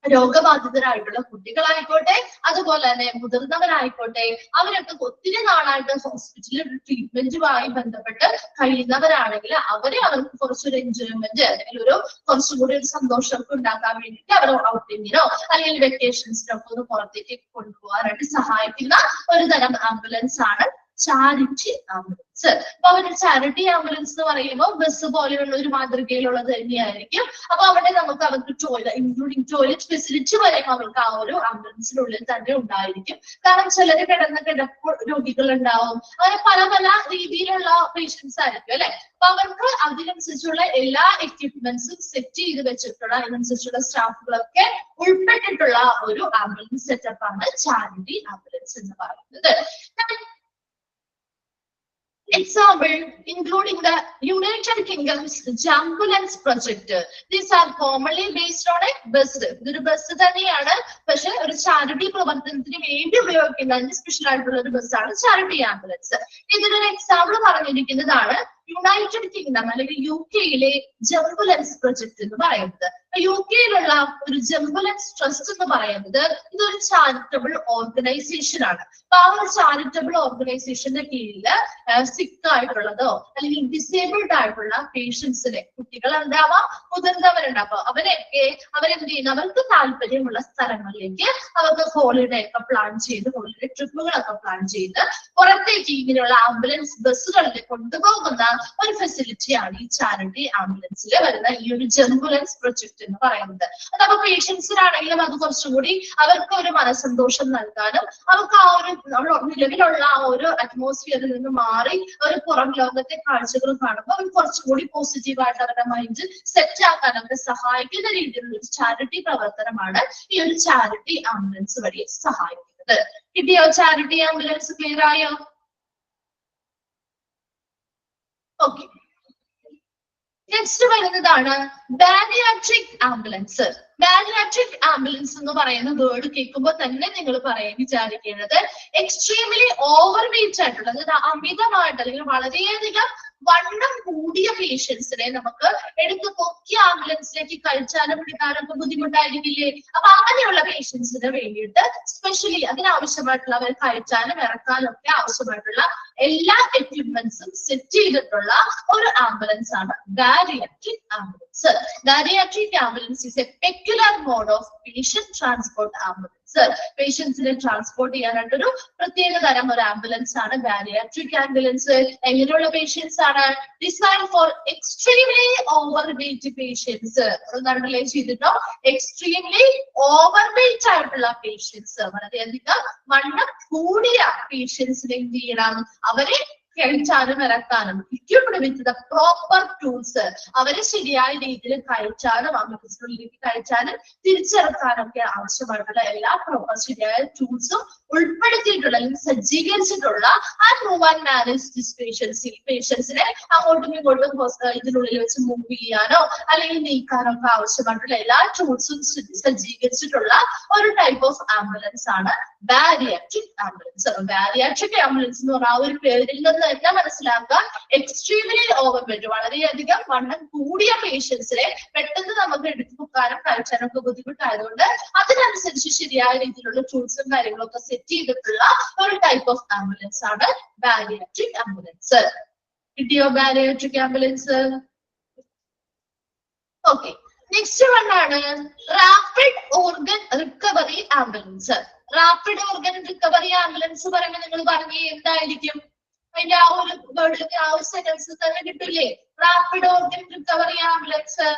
രോഗബാധിതരായിട്ടുള്ള കുട്ടികളായിക്കോട്ടെ അതുപോലെ തന്നെ മുതിർന്നവരായിക്കോട്ടെ, അവരൊക്കെ ഒത്തിരി നാളായിട്ട് ഹോസ്പിറ്റലിൽ ട്രീറ്റ്മെന്റുമായി ബന്ധപ്പെട്ട് കഴിയുന്നവരാണെങ്കിൽ അവർക്ക് കുറച്ചൊരു എൻജോയ്മെന്റ് അല്ലെങ്കിൽ ഒരു കുറച്ചും കൂടി ഒരു സന്തോഷമൊക്കെ ഉണ്ടാക്കാൻ വേണ്ടിയിട്ട് അവർ ഔട്ടിങ്ങിനോ അല്ലെങ്കിൽ വെക്കേഷൻസിനൊക്കെ ഒന്ന് പുറത്തേക്ക് കൊണ്ടുപോകാനായിട്ട് സഹായിക്കുന്ന ഒരു തരം ആംബുലൻസ് ആണ് ചാരിറ്റി ആംബുലൻസ്. അപ്പൊ അവരുടെ ചാരിറ്റി ആംബുലൻസ് എന്ന് പറയുമ്പോൾ ബസ് പോലെയുള്ള ഒരു മാതൃകയിലുള്ളത് തന്നെയായിരിക്കും. അപ്പൊ അവിടെ അവർക്ക് ഇൻക്ലൂഡിങ് ടോയ്ലറ്റ് ഫെസിലിറ്റി വരെ അവർക്ക് ആ ഒരു ആംബുലൻസിനുള്ളിൽ തന്നെ ഉണ്ടായിരിക്കും. കാരണം ചിലര് കിടപ്പ് രോഗികൾ ഉണ്ടാവും, അങ്ങനെ പല പല രീതിയിലുള്ള പേഷ്യൻസ് ആയിരിക്കും അല്ലെ. അപ്പൊ അവർക്ക് അതിനനുസരിച്ചുള്ള എല്ലാ എക്യുപ്മെന്റ്സും സെറ്റ് ചെയ്ത് വെച്ചിട്ടുള്ള അതിനനുസരിച്ചുള്ള സ്റ്റാഫുകളൊക്കെ ഉൾപ്പെട്ടിട്ടുള്ള ഒരു ആംബുലൻസ് സെറ്റപ്പ് ആണ് ചാരിറ്റി ആംബുലൻസ് എന്ന് പറയുന്നത്. Example, including the United Kingdom's Jambulance project. These are commonly based on a bus. ഇതൊരു ബസ് തന്നെയാണ്, പക്ഷെ ഒരു ചാരിറ്റി പ്രവർത്തനത്തിന് വേണ്ടി ഉപയോഗിക്കുന്ന സ്പെഷ്യൽ ആയിട്ടുള്ള ഒരു ബസ്സാണ് ചാരിറ്റി ആംബുലൻസ്. ഇതിനൊരു എക്സാമ്പിൾ പറഞ്ഞിരിക്കുന്നതാണ് യുണൈറ്റഡ് കിങ്ഡം അല്ലെങ്കിൽ UK-യിലെ ജംബുലൻസ് പ്രൊജക്ട് എന്ന് പറയുന്നത്. UK-യിലുള്ള ഒരു ജംബുലൻസ് ട്രസ്റ്റ് എന്ന് പറയുന്നത് ഇതൊരു ചാരിറ്റബിൾ ഓർഗനൈസേഷൻ ആണ്. അപ്പൊ ആ ഒരു ചാരിറ്റബിൾ ഓർഗനൈസേഷന്റെ കീഴിൽ സിക്ക് ആയിട്ടുള്ളതോ അല്ലെങ്കിൽ ഡിസേബിൾഡ് ആയിട്ടുള്ള പേഷ്യൻസിനെ, കുട്ടികൾ ഉണ്ടാവാം മുതിർന്നവരുണ്ടാവാം, അവരെന്ത് ചെയ്യുന്നു, അവർക്ക് താല്പര്യമുള്ള സ്ഥലങ്ങളിലേക്ക് അവർക്ക് ഹോളിഡേ ഒക്കെ പ്ലാൻ ചെയ്ത് ഹോളിഡേ ട്രിപ്പുകളൊക്കെ പ്ലാൻ ചെയ്ത് പുറത്തേക്ക് ഇങ്ങനെയുള്ള ആംബുലൻസ് ബസ്സുകളിൽ കൊണ്ടുപോകുന്ന ഒരു ഫെസിലിറ്റിയാണ് ഈ ചാരിറ്റി ആംബുലൻസിൽ വരുന്ന ഈ ഒരു ജംബുലൻസ് പ്രൊജക്ട് എന്ന് പറയുന്നത്. അതപ്പോ പേഷ്യൻസിനാണെങ്കിലും അത് കുറച്ചുകൂടി അവർക്ക് ഒരു മനസ്സന്തോഷം നൽകാനും അവർക്ക് ആ ഒരു നിലവിലുള്ള ആ ഒരു അറ്റ്മോസ്ഫിയറിൽ നിന്ന് മാറി ഒരു പുറം ലോകത്തെ കാഴ്ചകൾ കാണുമ്പോൾ അവർ കുറച്ചുകൂടി പോസിറ്റീവായിട്ട് അവരുടെ മൈൻഡ് സെറ്റ് ആക്കാനൊക്കെ സഹായിക്കുന്ന രീതിയിലുള്ള ഒരു ചാരിറ്റി പ്രവർത്തനമാണ് ഈ ഒരു ചാരിറ്റി ആംബുലൻസ് വഴി സഹായിക്കുന്നത്. കിട്ടിയോ? ചാരിറ്റി ആംബുലൻസ് ക്ലിയർ ആയോ? ഓക്കെ, നെക്സ്റ്റ് വരുന്നതാണ് ബാരിയാട്രിക് ആംബുലൻസ്. ബാരിയാട്രിക് ആംബുലൻസ് എന്ന് പറയുന്ന വേർഡ് കേൾക്കുമ്പോൾ തന്നെ നിങ്ങൾ വിചാരിക്കേണ്ടത് എക്സ്ട്രീംലി ഓവർ വെയിറ്റ് ആയിട്ടുള്ള, അതായത് അമിതമായിട്ട് അല്ലെങ്കിൽ വളരെയധികം വണ്ണം കൂടിയ പേഷ്യൻസിനെ നമുക്ക് എടുത്ത് പൊക്കി ആംബുലൻസിലേക്ക് കഴിച്ചാലും പിടിക്കാനൊക്കെ ബുദ്ധിമുട്ടായിരിക്കില്ലേ? അപ്പൊ അങ്ങനെയുള്ള പേഷ്യൻസിന് വേണ്ടിയിട്ട് സ്പെഷ്യലി അതിനാവശ്യമായിട്ടുള്ള അവർ കഴിച്ചാലും ഇറക്കാനും ഒക്കെ ആവശ്യമായിട്ടുള്ള എല്ലാ എക്യുപ്മെന്റ്സും സെറ്റ് ചെയ്തിട്ടുള്ള ഒരു ആംബുലൻസ് ആണ് bariatric ambulance. Bariatric ambulance is a peculiar mode of patient transport ambulance. പേഷ്യൻസിനെ ട്രാൻസ്പോർട്ട് ചെയ്യാനായിട്ടൊരു പ്രത്യേക തരം ഒരു ആംബുലൻസ് ആണ് ബാരിയാട്രിക് ആംബുലൻസ്. എങ്ങനെയുള്ള പേഷ്യൻസ് ആണ്? Design for extremely over weight patients. Underline ചെയ്തിട്ടോ? എക്സ്ട്രീംലി ഓവർ വെയിറ്റ് ആയിട്ടുള്ള പേഷ്യൻസ്, വളരെയധികം വണ്ണം കൂടിയ പേഷ്യൻസിനെ എന്ത് ചെയ്യണം? അവരെ കഴിച്ചാലും ഇറക്കാനും equipped with the proper tools. അവരെ ശരിയായ രീതിയിൽ കഴിച്ചാലും ആംബുലൻസിനുള്ളിലേക്ക് കഴിച്ചാലും തിരിച്ചിറക്കാനും ഒക്കെ ആവശ്യമായിട്ടുള്ള എല്ലാ പ്രോപ്പർ ശരിയായ ടൂൾസും ഉൾപ്പെടുത്തിയിട്ടുള്ള അല്ലെങ്കിൽ സജ്ജീകരിച്ചിട്ടുള്ള and move and manage this പേഷ്യൻസിനെ അങ്ങോട്ടും ഇങ്ങോട്ടും ഇതിനുള്ളിൽ വെച്ച് മൂവ് ചെയ്യാനോ അല്ലെങ്കിൽ നീക്കാനോ ഒക്കെ ആവശ്യമായിട്ടുള്ള എല്ലാ ടൂൾസും സജ്ജീകരിച്ചിട്ടുള്ള ഒരു ടൈപ്പ് ഓഫ് ആംബുലൻസ് ആണ് ബാരിയാട്രിക് ആംബുലൻസ്. ബാരിയാട്രിക് ആംബുലൻസ് എന്ന് പറഞ്ഞാൽ ആ ഒരു പേരിൽ നിന്ന് തന്നെ മനസ്സിലാക്കുക, എക്സ്ട്രീംലി ഓവർവെയിറ്റ് വളരെയധികം വണ്ണം കൂടിയ പേഷ്യൻസിനെ പെട്ടെന്ന് നമുക്ക് എടുത്തു വെക്കാനും കഴിച്ചാനും ഒക്കെ ബുദ്ധിമുട്ടായതുകൊണ്ട് അതിനനുസരിച്ച് ശരിയായ രീതിയിലുള്ള ടൂൾസും കാര്യങ്ങളൊക്കെ സെറ്റ് ചെയ്തിട്ടുള്ള ഒരു ടൈപ്പ് ഓഫ് ആംബുലൻസ് ആണ് ബാരിയാട്രിക് ആംബുലൻസ്. കിട്ടിയോ bariatric ambulance? Okay, next one ആണ് rapid organ recovery ambulance. Rapid organ recovery ambulance പറയുമ്പോൾ നിങ്ങൾ പറഞ്ഞേ എന്തായിരിക്കും? അതിന്റെ ആ ഒരു വേർഡിന്റെ ആ ഒരു സെന്റൻസ് തന്നെ കിട്ടില്ലേ? റാപ്പിഡ് ഓർഗൻ റിക്കവറി ആംബുലൻസ്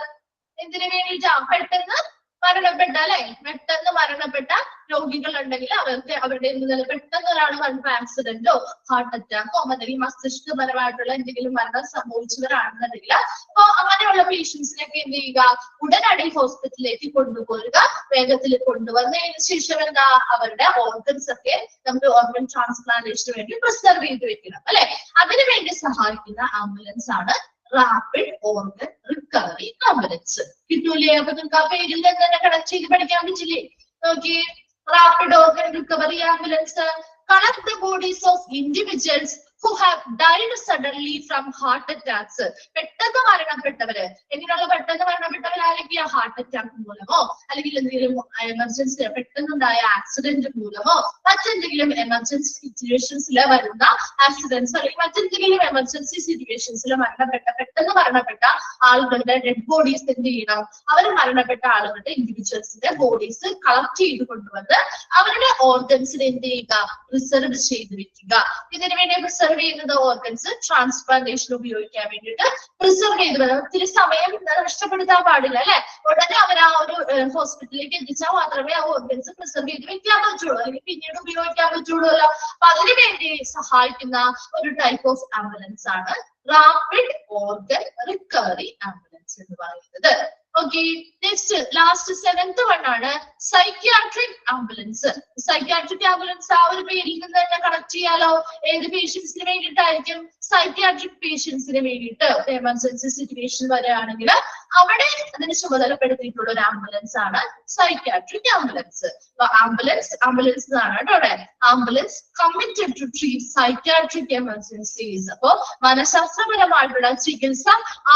എന്തിനു വേണ്ടിയിട്ടാ? പെട്ടെന്ന് മരണപ്പെട്ട അല്ലെ, പെട്ടെന്ന് മരണപ്പെട്ട രോഗികൾ ഉണ്ടെങ്കിൽ അവർക്ക് അവരുടെ പെട്ടെന്ന് ഒരാൾ വന്ന ആക്സിഡന്റോ ഹാർട്ട് അറ്റാക്കോ അല്ലെങ്കിൽ മസ്തിഷ്കപരമായിട്ടുള്ള എന്തെങ്കിലും മരണം സംഭവിച്ചവരാണെന്നുണ്ടെങ്കിൽ അപ്പൊ അങ്ങനെയുള്ള പേഷ്യൻസിനൊക്കെ എന്ത് ചെയ്യുക? ഉടനടി ഹോസ്പിറ്റലിലേക്ക് കൊണ്ടുപോരുക. വേഗത്തിൽ കൊണ്ടുവന്നതിന് ശേഷം എന്താ അവരുടെ ഓർഗൻസ് ഒക്കെ നമുക്ക് ഓർഗൻ ട്രാൻസ്പ്ലാന്റേഷന് വേണ്ടി പ്രിസർവ് ചെയ്ത് വെക്കണം അല്ലെ. അതിനു വേണ്ടി സഹായിക്കുന്ന ആംബുലൻസ് ആണ് റാപ്പിഡ് ഓർഗൻ റിക്കവറി ആംബുലൻസ്. കിട്ടൂലേ? അപ്പൊ നിങ്ങൾക്ക് ആ പേരിൽ തന്നെ കണക്ട് ചെയ്ത് പഠിക്കാൻ പറ്റില്ലേ? നോക്കി, rapid organ recovery ambulance collect the bodies of individuals who have died suddenly from heart attacks. പെട്ടെന്ന് മരണപ്പെട്ടവര്, എങ്ങനെയുള്ള പെട്ടെന്ന് മരണപ്പെട്ടവരായിരിക്കും? ഹാർട്ട് അറ്റാക്ക് മൂലമോ അല്ലെങ്കിൽ എന്തെങ്കിലും എമർജൻസി പെട്ടെന്നുണ്ടായ ആക്സിഡന്റ് മൂലമോ മറ്റെന്തെങ്കിലും എമർജൻസി സിറ്റുവേഷൻസിൽ വരുന്ന ആക്സിഡൻസ് അല്ലെങ്കിൽ മറ്റെന്തെങ്കിലും എമർജൻസി സിറ്റുവേഷൻസിൽ പെട്ടെന്ന് മരണപ്പെട്ട ആളുകളുടെ ഡെഡ് ബോഡീസ് എന്ത് ചെയ്യണം? അവർ മരണപ്പെട്ട ആളുകളുടെ ഇൻഡിവിജ്വൽസിന്റെ ബോഡീസ് കളക്ട് ചെയ്ത് കൊണ്ടുവന്ന് അവരുടെ ഓർഗൻസിന് എന്ത് ചെയ്യുക? പ്രിസർവ് ചെയ്ത് വെക്കുക. ഇതിനു വേണ്ടി പ്രിസർവ് ചെയ്യുന്നത് ഓർഗൻസ് ട്രാൻസ്പ്ലാന്റേഷൻ ഉപയോഗിക്കാൻ വേണ്ടിയിട്ട് പ്രിസർവ് ചെയ്ത് വരാം. ഒത്തിരി സമയം നഷ്ടപ്പെടുത്താൻ പാടില്ല അല്ലെ. ഉടനെ അവർ ആ ഒരു ഹോസ്പിറ്റലിലേക്ക് എത്തിച്ചാൽ മാത്രമേ ആ ഓർഗൻസ് പ്രിസർവ് ചെയ്ത് വെക്കാൻ പറ്റുള്ളൂ, അല്ലെങ്കിൽ പിന്നീട് ഉപയോഗിക്കാൻ പറ്റുള്ളൂല്ലോ. അപ്പൊ അതിനു വേണ്ടി സഹായിക്കുന്ന ഒരു ടൈപ്പ് ഓഫ് ആംബുലൻസ് ആണ് റാപ്പിഡ് ഓർഗൻ റിക്കവറി ആംബുലൻസ് എന്ന് പറയുന്നത്. Okay, next last seventh one ആണ് സൈക്യാട്രിക് ആംബുലൻസ്. സൈക്യാട്രിക് ആംബുലൻസ് ആ ഒരു പേരിൽ നിന്ന് തന്നെ കണക്ട് ചെയ്യാലോ. ഏത് പേഷ്യൻസിന് വേണ്ടിയിട്ടായിരിക്കും? സൈക്യാട്രിക് പേഷ്യൻസിന് വേണ്ടിയിട്ട് എമർജൻസി സിറ്റുവേഷൻ വരികയാണെങ്കിൽ അവിടെ അതിന് ചുമതലപ്പെടുത്തിയിട്ടുള്ള ഒരു ആംബുലൻസ് ആണ് സൈക്യാട്രിക് ആംബുലൻസ്. ആംബുലൻസ് ആണ് കേട്ടോ അവിടെ. Ambulance committed to treat psychiatric emergencies. അപ്പോ മനഃശാസ്ത്രപരമായിട്ടുള്ള ചികിത്സ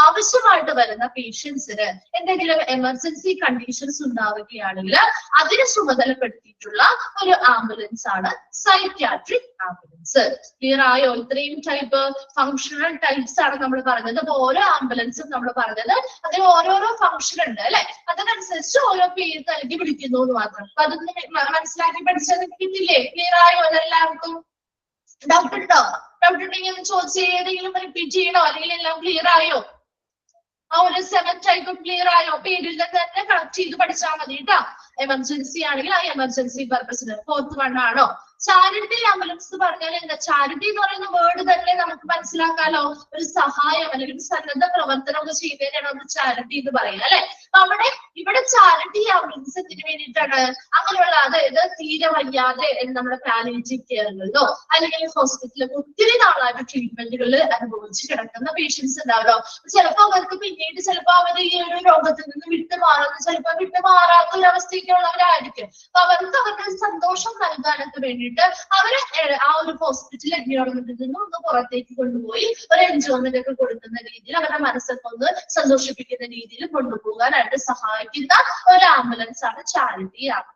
ആവശ്യമായിട്ട് വരുന്ന പേഷ്യൻസിന് എന്തെങ്കിലും എമർജൻസി കണ്ടീഷൻസ് ഉണ്ടാവുകയാണെങ്കിൽ അതിന് ചുമതലപ്പെടുത്തിയിട്ടുള്ള ഒരു ആംബുലൻസ് ആണ് സൈക്യാട്രിക് ആംബുലൻസ്. ക്ലിയർ ആയോ? ഇത്രയും ടൈപ്പ് ഫങ്ഷണൽ ടൈപ്സ് ആണ് നമ്മൾ പറഞ്ഞത്. അപ്പൊ ഓരോ ആംബുലൻസും നമ്മൾ പറഞ്ഞത് അതിന് ഓരോരോ ഫങ്ഷൻ ഉണ്ട് അല്ലെ. അതിനനുസരിച്ച് ഓരോ പേര് നൽകി വിളിക്കുന്നു എന്ന് മാത്രം. അപ്പൊ അതൊന്ന് മനസ്സിലാക്കി പഠിച്ചത് കിട്ടില്ലേ? ക്ലിയർ ആയോ എല്ലാവർക്കും? ഡൗട്ട് ഉണ്ടോ? ഡൗട്ട് ഉണ്ടെങ്കിൽ ഒന്ന് ചോദിച്ച് ഏതെങ്കിലും റിപ്പീറ്റ് ചെയ്യണോ അല്ലെങ്കിൽ എല്ലാം ക്ലിയർ ആയോ? ആ ഒരു 7 ടൈപ്പ് ക്ലിയർ ആയോ? പേരിൽ തന്നെ കണക്ട് ചെയ്ത് പഠിച്ചാൽ മതി കേട്ടോ. എമർജൻസി ആണെങ്കിൽ ആ എമർജൻസി പർപ്പസിന്. 4th വൺ ആണോ? ചാരിറ്റി ആംബുലൻസ് പറഞ്ഞാൽ എന്താ? ചാരിറ്റി എന്ന് പറയുന്ന വേർഡ് തന്നെ നമുക്ക് മനസ്സിലാക്കാലോ. ഒരു സഹായം അല്ലെങ്കിൽ ഒരു സന്നദ്ധ പ്രവർത്തനം ഒക്കെ ചെയ്യുന്നതിനാണ് നമ്മൾ ചാരിറ്റി എന്ന് പറയുക അല്ലെ. അവിടെ ഇവിടെ ചാരിറ്റി ആംബുലൻസ് എന്തിനു വേണ്ടിയിട്ടാണ്? അങ്ങനെയുള്ള അതായത് തീരെ വയ്യാതെ നമ്മുടെ പാലിയേറ്റീവ് കെയറുകളിലോ അല്ലെങ്കിൽ ഹോസ്പിറ്റലിൽ ഒത്തിരി നാളായിട്ട് ട്രീറ്റ്മെന്റുകളിൽ അനുഭവിച്ച് കിടക്കുന്ന പേഷ്യൻസ് ഉണ്ടാവല്ലോ. ചിലപ്പോ അവർക്ക് പിന്നീട് ചിലപ്പോ അവർ ഈ ഒരു രോഗത്തിൽ നിന്ന് വിട്ടുമാറുന്ന ചിലപ്പോൾ വിട്ടുമാറാത്ത ഒരു അവസ്ഥയ്ക്കുള്ളവരായിരിക്കും. അപ്പൊ അവർക്ക് അവരുടെ സന്തോഷം നൽകാനൊക്കെ വേണ്ടി അവരെ ആ ഒരു ഹോസ്പിറ്റൽ എൻവയോൺമെന്റിൽ നിന്ന് ഒന്ന് പുറത്തേക്ക് കൊണ്ടുപോയി ഒരു എൻജോയ്മെന്റ് ഒക്കെ കൊടുക്കുന്ന രീതിയിൽ അവരുടെ മനസ്സൊക്കെ ഒന്ന് സന്തോഷിപ്പിക്കുന്ന രീതിയിൽ കൊണ്ടുപോകാനായിട്ട് സഹായിക്കുന്ന ഒരു ആംബുലൻസ് ആണ് ചാരിറ്റി ആംബുലൻസ്.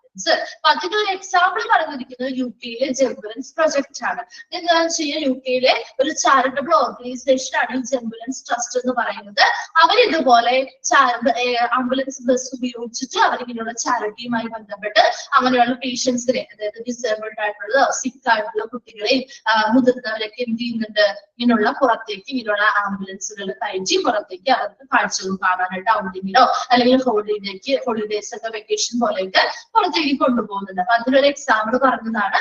അപ്പൊ അതിനൊരു എക്സാമ്പിൾ പറഞ്ഞിരിക്കുന്നത് UK-യിലെ ജംബുലൻസ് പ്രൊജക്ട് ആണ്. എന്താണെന്ന് വെച്ച് കഴിഞ്ഞാൽ UK-യിലെ ഒരു ചാരിറ്റബിൾ ഓർഗനൈസേഷൻ ആണ് ഈ ജംബുലൻസ് ട്രസ്റ്റ് എന്ന് പറയുന്നത്. അവരിതുപോലെ ആംബുലൻസ് ബസ് ഉപയോഗിച്ചിട്ട് അവരിങ്ങനെയുള്ള ചാരിറ്റിയുമായി ബന്ധപ്പെട്ട് അങ്ങനെയുള്ള പേഷ്യൻസിനെ, അതായത് ഡിസേബിൾഡ് ആയിട്ടുള്ള സിക്ക് ആയിട്ടുള്ള കുട്ടികളെയും മുതിർന്നവരൊക്കെ എന്ത് ചെയ്യുന്നുണ്ട്? ഇങ്ങനെയുള്ള പുറത്തേക്ക് ഇങ്ങനെയുള്ള ആംബുലൻസുകൾ കയറ്റി പുറത്തേക്ക് അവർക്ക് കാഴ്ചകൾ കാണാനായിട്ട് ഔട്ടിങ്ങിനോ അല്ലെങ്കിൽ ഹോളിഡേസ് ഒക്കെ വെക്കേഷൻ പോലെയൊക്കെ പുറത്തേക്ക് രീതിയിൽ കൊണ്ടുപോകുന്നുണ്ട്. അപ്പൊ അതിലൊരു എക്സാമ്പിൾ പറഞ്ഞതാണ്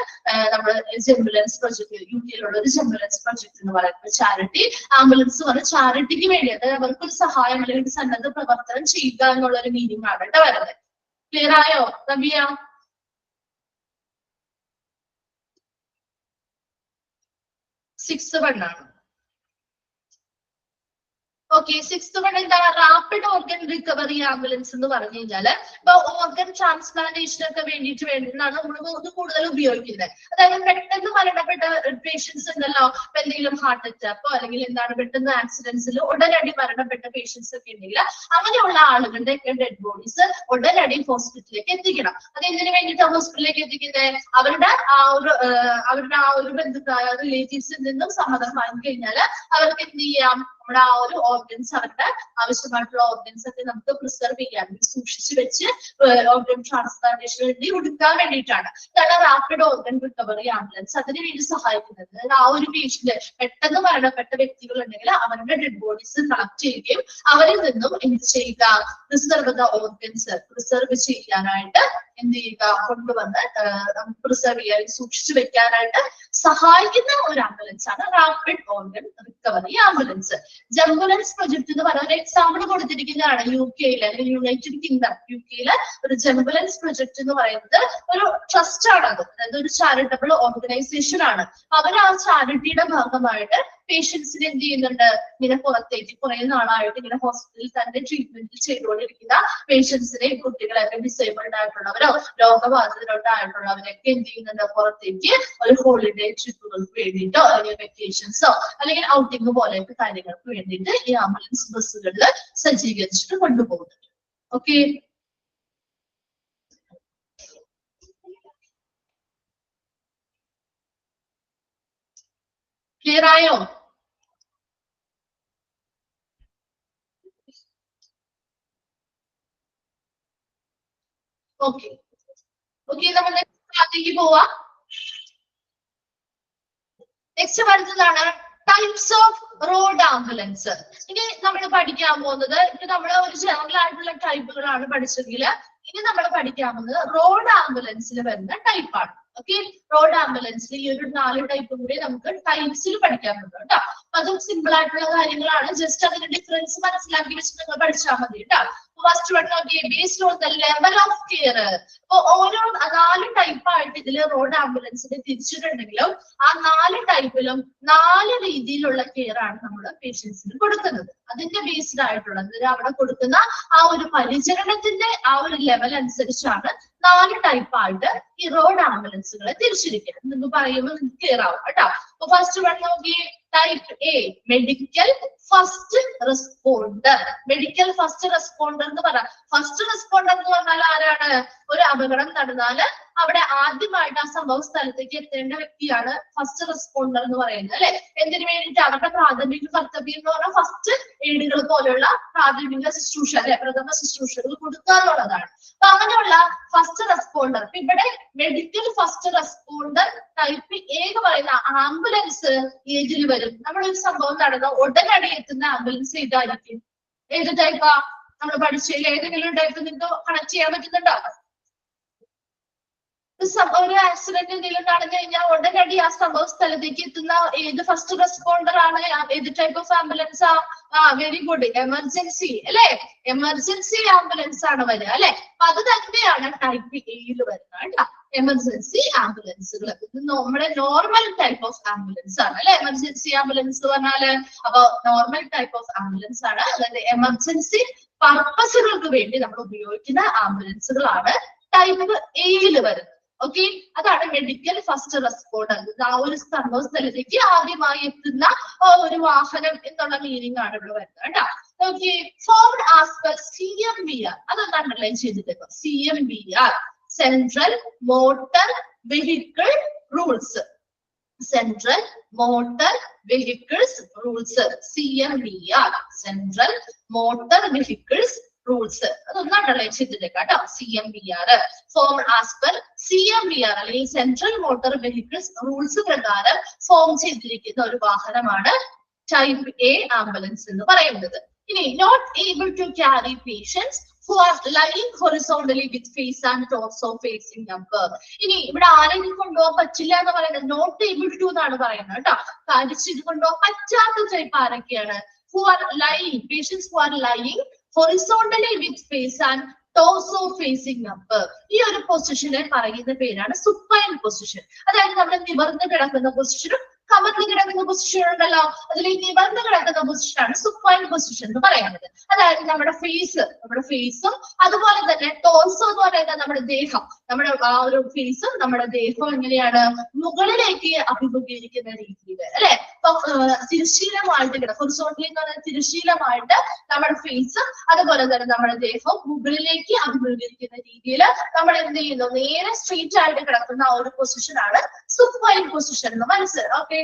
നമ്മുടെ ജംബുലൻസ് പ്രൊജക്ട്, UK-യിലുള്ള ഒരു ജംബുലൻസ് പ്രൊജക്ട് എന്ന് പറയുന്നത്. ചാരിറ്റി ആംബുലൻസ് പറഞ്ഞ ചാരിറ്റിക്ക് വേണ്ടി, അതായത് അവർക്കൊരു സഹായം അല്ലെങ്കിൽ സന്നദ്ധ പ്രവർത്തനം ചെയ്യുക എന്നുള്ള ഒരു മീനിങ് ആണ് കേട്ടോ വരുന്നത്. ക്ലിയർ ആയോ റബിയ? 6th വണ്ണാണ്. ഓക്കെ, 6th വൺ എന്താണ്? റാപ്പിഡ് ഓർഗൻ റിക്കവറി ആംബുലൻസ് എന്ന് പറഞ്ഞു കഴിഞ്ഞാല് ഇപ്പൊ ഓർഗൻ ട്രാൻസ്പ്ലാന്റേഷൻ ഒക്കെ വേണ്ടിയിട്ടാണ് നമ്മൾ ഇത് കൂടുതൽ ഉപയോഗിക്കുന്നത്. അതായത് പെട്ടെന്ന് മരണപ്പെട്ട പേഷ്യൻസ് ഉണ്ടല്ലോ, എന്തെങ്കിലും ഹാർട്ട് അറ്റാക്കോ അല്ലെങ്കിൽ എന്താണ് പെട്ടെന്ന് ആക്സിഡൻസിൽ ഉടനടി മരണപ്പെട്ട പേഷ്യൻസ് ഒക്കെ ഉണ്ടെങ്കിൽ അങ്ങനെയുള്ള ആളുകളുടെ ഒക്കെ ഡെഡ് ബോഡീസ് ഉടനടി ഹോസ്പിറ്റലിലേക്ക് എത്തിക്കണം. അത് എന്തിനു വേണ്ടിയിട്ടാണ് ഹോസ്പിറ്റലിലേക്ക് എത്തിക്കുന്നത്? അവരുടെ ആ ഒരു ബന്ധുക്കായ റിലേറ്റീവ്സിൽ നിന്നും സമ്മതം വാങ്ങി കഴിഞ്ഞാൽ അവർക്ക് എന്ത് ചെയ്യാം? നമ്മുടെ ആ ഒരു ഓർഗൻസ്, അവരുടെ ആവശ്യമായിട്ടുള്ള ഓർഗൻസ് ഒക്കെ നമുക്ക് പ്രിസർവ് ചെയ്യാൻ, സൂക്ഷിച്ചു വെച്ച് ഓർഗൻ ട്രാൻസ്പ്ലാന്റേഷന് വേണ്ടി കൊടുക്കാൻ വേണ്ടിയിട്ടാണ്. ഇതാണ് റാപ്പിഡ് ഓർഗൻ റിക്കവറി ആംബുലൻസ് അതിന് വേണ്ടി സഹായിക്കുന്നത്. അതായത് ആ ഒരു പേഷ്യന്റ് പെട്ടെന്ന് മരണപ്പെട്ട വ്യക്തികൾ ഉണ്ടെങ്കിൽ അവരുടെ ഡെഡ് ബോഡീസ് കളക്ട് ചെയ്യുകയും അവരിൽ നിന്നും എന്ത് ചെയ്യുക? പ്രിസർവ് ഓർഗൻസ് പ്രിസർവ് ചെയ്യാനായിട്ട് എന്ത് ചെയ്യുക? കൊണ്ടുവന്ന് പ്രിസർവ് ചെയ്യാൻ, സൂക്ഷിച്ചു വെക്കാനായിട്ട് സഹായിക്കുന്ന ഒരു ആംബുലൻസ് ആണ് rapid organ recovery ambulance. Jambulance project എന്ന് പറയുന്ന ഒരു എക്സാമ്പിൾ കൊടുത്തിരിക്കുന്നതാണ്. UK-യിലെ അല്ലെങ്കിൽ യുണൈറ്റഡ് കിങ്ഡം, UK-യിലെ ഒരു ജംബുലൻസ് പ്രൊജക്ട് എന്ന് പറയുന്നത് ഒരു ട്രസ്റ്റ് ആണ്. അതായത് ഒരു ചാരിറ്റബിൾ ഓർഗനൈസേഷൻ ആണ്. അവർ ആ ചാരിറ്റിയുടെ ഭാഗമായിട്ട് പേഷ്യൻസിന് എന്ത് ചെയ്യുന്നുണ്ട്? ഇങ്ങനെ പുറത്തേക്ക് കുറെ നാളായിട്ട് ഇങ്ങനെ ഹോസ്പിറ്റലിൽ തന്നെ ട്രീറ്റ്മെന്റ് ചെയ്തുകൊണ്ടിരിക്കുന്ന പേഷ്യൻസിനെ, കുട്ടികളൊക്കെ ഡിസേബിൾഡ് ആയിട്ടുള്ളവരോ രോഗബാധിതരായിട്ടുള്ളവരൊക്കെ എന്ത് ചെയ്യുന്നുണ്ട്? പുറത്തേക്ക് ഒരു ഹോളിഡേ ട്രിപ്പുകൾക്ക് വേണ്ടിയിട്ടോ അല്ലെങ്കിൽ വെക്കേഷൻസോ അല്ലെങ്കിൽ ഔട്ടിംഗ് പോലെയൊക്കെ കാര്യങ്ങൾക്ക് വേണ്ടിയിട്ട് ഈ ആംബുലൻസ് ബസ്സുകളിൽ സജ്ജീകരിച്ചിട്ട് കൊണ്ടുപോകുന്നുണ്ട്. ഓക്കെ, ക്ലിയർ ആയോ? ഓക്കെ ഓക്കെ, നമ്മൾ നെക്സ്റ്റ് പോവാം. നെക്സ്റ്റ് വരുന്നതാണ് ടൈപ്സ് ഓഫ് റോഡ് ആംബുലൻസ്. ഇനി നമ്മൾ പഠിക്കാൻ പോകുന്നത്, ഇനി നമ്മൾ ഒരു ജനറൽ ആയിട്ടുള്ള ടൈപ്പുകളാണ് പഠിച്ചെങ്കിൽ ഇനി നമ്മൾ പഠിക്കാൻ പോകുന്നത് റോഡ് ആംബുലൻസിൽ വരുന്ന ടൈപ്പാണ്. ഓക്കെ, റോഡ് ആംബുലൻസിൽ ഈ ഒരു 4 ടൈപ്പ് കൂടി നമുക്ക് ടൈപ്സിൽ പഠിക്കാൻ പറ്റും കേട്ടോ. അപ്പൊ അതും സിമ്പിൾ ആയിട്ടുള്ള കാര്യങ്ങളാണ്. ജസ്റ്റ് അതിന്റെ ഡിഫറൻസ് മനസ്സിലാക്കി വെച്ച് നിങ്ങൾ പഠിച്ചാൽ മതി കേട്ടോ. ഫസ്റ്റ് വൺ നോക്കിയേ, based on the level of care. അപ്പൊ ഓരോ 4 ടൈപ്പായിട്ട് ഇതിൽ റോഡ് ആംബുലൻസിനെ തിരിച്ചിട്ടുണ്ടെങ്കിലും ആ 4 ടൈപ്പിലും 4 രീതിയിലുള്ള കെയർ ആണ് നമ്മൾ പേഷ്യൻസിന് കൊടുക്കുന്നത്. അതിന്റെ ബേസ്ഡ് ആയിട്ടുള്ളത് അവിടെ കൊടുക്കുന്ന ആ ഒരു പരിചരണത്തിന്റെ ആ ഒരു ലെവൽ അനുസരിച്ചാണ് 4 ടൈപ്പായിട്ട് ഈ റോഡ് ആംബുലൻസുകളെ തിരിച്ചിരിക്കുന്നത്. നിങ്ങൾക്ക് പറയുമ്പോൾ നിങ്ങൾക്ക് ക്ലിയർ ആവും കേട്ടോ. അപ്പൊ ഫസ്റ്റ് വൺ നോക്കിയേ, type A, medical first responder. Medical first responder എന്ന് പറയാം. ഫസ്റ്റ് റെസ്പോണ്ടർ എന്ന് പറഞ്ഞാൽ ആരാണ്? ഒരു അപകടം നടന്നാല് അവിടെ ആദ്യമായിട്ട് ആ സംഭവ സ്ഥലത്തേക്ക് എത്തേണ്ട വ്യക്തിയാണ് ഫസ്റ്റ് റെസ്പോണ്ടർ എന്ന് പറയുന്നത് അല്ലെ. എന്തിനു വേണ്ടിയിട്ട്? അവരുടെ പ്രാഥമിക കർത്തവ്യം എന്ന് പറഞ്ഞാൽ ഫസ്റ്റ് എയ്ഡുകൾ പോലെയുള്ള പ്രാഥമിക ശുശ്രൂഷ അല്ലെ, പ്രഥമ ശുശ്രൂഷകൾ കൊടുക്കുക എന്നുള്ളതാണ്. അപ്പൊ അങ്ങനെയുള്ള ഫസ്റ്റ് റെസ്പോണ്ടർ. ഇവിടെ medical first responder type A എന്ന് പറയുന്ന ആംബുലൻസ് ഏതിൽ വരും? നമ്മളൊരു സംഭവം നടന്ന ഉടനടി എത്തുന്ന ആംബുലൻസ് ഏതായിരിക്കും? ഏത് ടൈപ്പാ? നമ്മൾ പഠിച്ചതിൽ ഏതെങ്കിലും ടൈപ്പ് നിങ്ങൾക്ക് കണക്ട് ചെയ്യാൻ പറ്റുന്നുണ്ടോ? ഒരു ആക്സിഡന്റ് എന്തെങ്കിലും നടന്നു കഴിഞ്ഞാൽ ഉടനടി ആ സംഭവ സ്ഥലത്തേക്ക് എത്തുന്ന ഏത് ഫസ്റ്റ് റെസ്പോണ്ടർ ആണ്? ഏത് type of ambulance? Very good, emergency അല്ലെ. എമർജൻസി ആംബുലൻസ് ആണ് വരിക അല്ലെ. അപ്പൊ അത് തന്നെയാണ് ടൈപ്പ് എയിൽ വരുന്നത് കേട്ടോ. എമർജൻസി ആംബുലൻസുകൾ നമ്മുടെ നോർമൽ ടൈപ്പ് ഓഫ് ആംബുലൻസ് ആണ് അല്ലെ. എമർജൻസി ആംബുലൻസ് പറഞ്ഞാല് അപ്പൊ നോർമൽ ടൈപ്പ് ഓഫ് ആംബുലൻസ് ആണ്. അതായത് എമർജൻസി പർപ്പസുകൾക്ക് വേണ്ടി നമ്മൾ ഉപയോഗിക്കുന്ന ആംബുലൻസുകളാണ് ടൈപ്പ് എയിൽ വരുന്നത്. ഓക്കെ, അതാണ് മെഡിക്കൽ ഫസ്റ്റ് റെസ്പോണ്ടർ. ആ ഒരു സംഭവ സ്ഥലത്തേക്ക് ആദ്യമായി എത്തുന്ന ഒരു വാഹനം എന്നുള്ള മീനിങ് ആണ് ഇവിടെ വരുന്നത് കേട്ടോ. Okay, formed as per CMVR. അതൊന്ന് അണ്ടർലൈൻ ചെയ്തിട്ടേക്കോ. CMVR, central motor vehicle rules. Central motor vehicles rules, CMVR, central motor vehicles rules. അതൊന്നും അണ്ടർലൈൻ ചെയ്തിട്ടേക്കാം കേട്ടോ. CMVR, form as per CMVR അല്ലെങ്കിൽ സെൻട്രൽ മോട്ടോർ വെഹിക്കിൾസ് റൂൾസ് പ്രകാരം ഫോം ചെയ്തിരിക്കുന്ന ഒരു വാഹനമാണ് ടൈപ്പ് എ ആംബുലൻസ് എന്ന് പറയുന്നത്. ഇനി not able to carry patients who are lying horizontally with face and torso facing upward. ഇനി ഇവിടെ ആരെങ്കിലും കൊണ്ടുപോകാൻ പറ്റില്ല എന്ന് പറയുന്നത് നോട്ട് ഏബിൾ ടു എന്നാണ് പറയുന്നത് കേട്ടോ. ഇത് കൊണ്ടുപോകാൻ പറ്റാത്ത ടൈപ്പ് ആരൊക്കെയാണ്? who are lying, patients who are lying horizontally with face and torso facing up. ഈ ഒരു പൊസിഷനെ പറയുന്ന പേരാണ് supine പൊസിഷൻ. അതായത് നമ്മൾ നിവർന്ന് കിടക്കുന്ന പൊസിഷനും കമർന്ന് കിടക്കുന്ന പൊസിഷൻ ഉണ്ടല്ലോ, അതിൽ ഈ നിവർന്ന് കിടക്കുന്ന പൊസിഷനാണ് supine പൊസിഷൻ എന്ന് പറയുന്നത്. അതായത് നമ്മുടെ ഫേസും അതുപോലെ തന്നെ ടോർസോ എന്ന് പറയുന്നത് നമ്മുടെ ദേഹം, നമ്മുടെ ആ ഒരു ഫേസും നമ്മുടെ ദേഹവും എങ്ങനെയാണ് മുകളിലേക്ക് അഭിമുഖീകരിക്കുന്ന രീതിയിൽ അല്ലെ. ഇപ്പൊ തിരശ്ശീലമായിട്ട് കിടക്കും, ഹൊറിസോണ്ടലി എന്ന് പറയുന്നത് തിരശ്ശീലമായിട്ട് നമ്മുടെ ഫേസും അതുപോലെ തന്നെ നമ്മുടെ ദേഹവും മുകളിലേക്ക് അഭിമുഖീകരിക്കുന്ന രീതിയിൽ നമ്മൾ എന്ത് ചെയ്യുന്നു, നേരെ സ്ട്രെയിറ്റ് ആയിട്ട് കിടക്കുന്ന ആ ഒരു പൊസിഷനാണ് supine പൊസിഷൻ എന്ന് മനസ്സിലായി.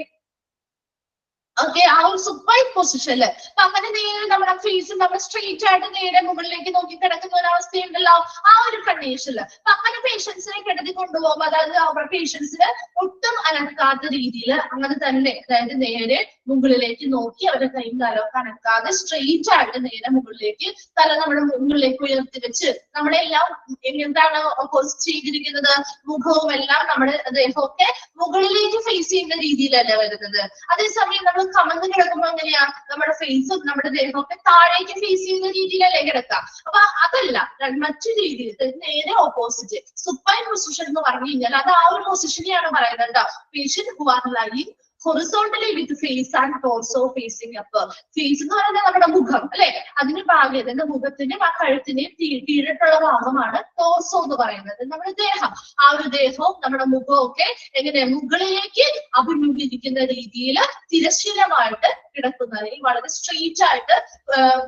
ഓക്കെ, ആ ഒരു supine പൊസിഷനില് അപ്പൊ അങ്ങനെ നേരെ നമ്മുടെ ഫേസ് നമ്മൾ സ്ട്രെയിറ്റ് ആയിട്ട് നേരെ മുകളിലേക്ക് നോക്കി കിടക്കുന്ന ഒരു അവസ്ഥയുണ്ടല്ലോ, ആ ഒരു കണ്ടീഷനില് അപ്പൊ അങ്ങനെ പേഷ്യൻസിനെ കിടത്തി കൊണ്ടുപോകും. അതായത് അവരുടെ പേഷ്യൻസിന് ഒട്ടും അനക്കാത്ത രീതിയിൽ അങ്ങനെ തന്നെ, അതായത് നേരെ മുകളിലേക്ക് നോക്കി അവരുടെ കൈയും കാലമൊക്കെ അനക്കാതെ സ്ട്രെയിറ്റ് ആയിട്ട് നേരെ മുകളിലേക്ക് തല നമ്മുടെ മുകളിലേക്ക് ഉയർത്തി വെച്ച് നമ്മുടെ എല്ലാം എന്താണ് ചെയ്തിരിക്കുന്നത്, മുഖവും എല്ലാം നമ്മുടെ ദേഹമൊക്കെ മുകളിലേക്ക് ഫേസ് ചെയ്യുന്ന രീതിയിലല്ല വരുന്നത്. അതേസമയം നമ്മൾ കമന്ന് കിടക്കുമ്പോൾ എങ്ങനെയാ, നമ്മുടെ ഫേസും നമ്മുടെ ദേഹമൊക്കെ താഴേക്ക് ഫേസ് ചെയ്യുന്ന രീതിയിലല്ലേ കിടക്കുക. അപ്പൊ അതല്ല, മറ്റു രീതിയിൽ നേരെ ഓപ്പോസിറ്റ് supine പൊസിഷൻ എന്ന് പറഞ്ഞു കഴിഞ്ഞാൽ അത് ആ ഒരു പൊസിഷനെയാണ് പറയുന്നത് കേട്ടോ. Patient who are lying horizontally with face and torso facing up. Face എന്ന് പറയുന്നത് നമ്മുടെ മുഖം അല്ലെ, അതിന് ഭാഗത്തിന്റെ മുഖത്തിന്റെയും ആ കഴുത്തിന്റെയും കീഴിട്ടുള്ള ഭാഗമാണ് ടോർസോ എന്ന് പറയുന്നത്, നമ്മുടെ ദേഹം. ആ ഒരു ദേഹവും നമ്മുടെ മുഖവും ഒക്കെ എങ്ങനെ മുകളിലേക്ക് അഭിമുഖീകരിക്കുന്ന രീതിയിൽ തിരശ്ചീനമായിട്ട് കിടക്കുന്ന, അല്ലെങ്കിൽ വളരെ സ്ട്രെയിറ്റ് ആയിട്ട്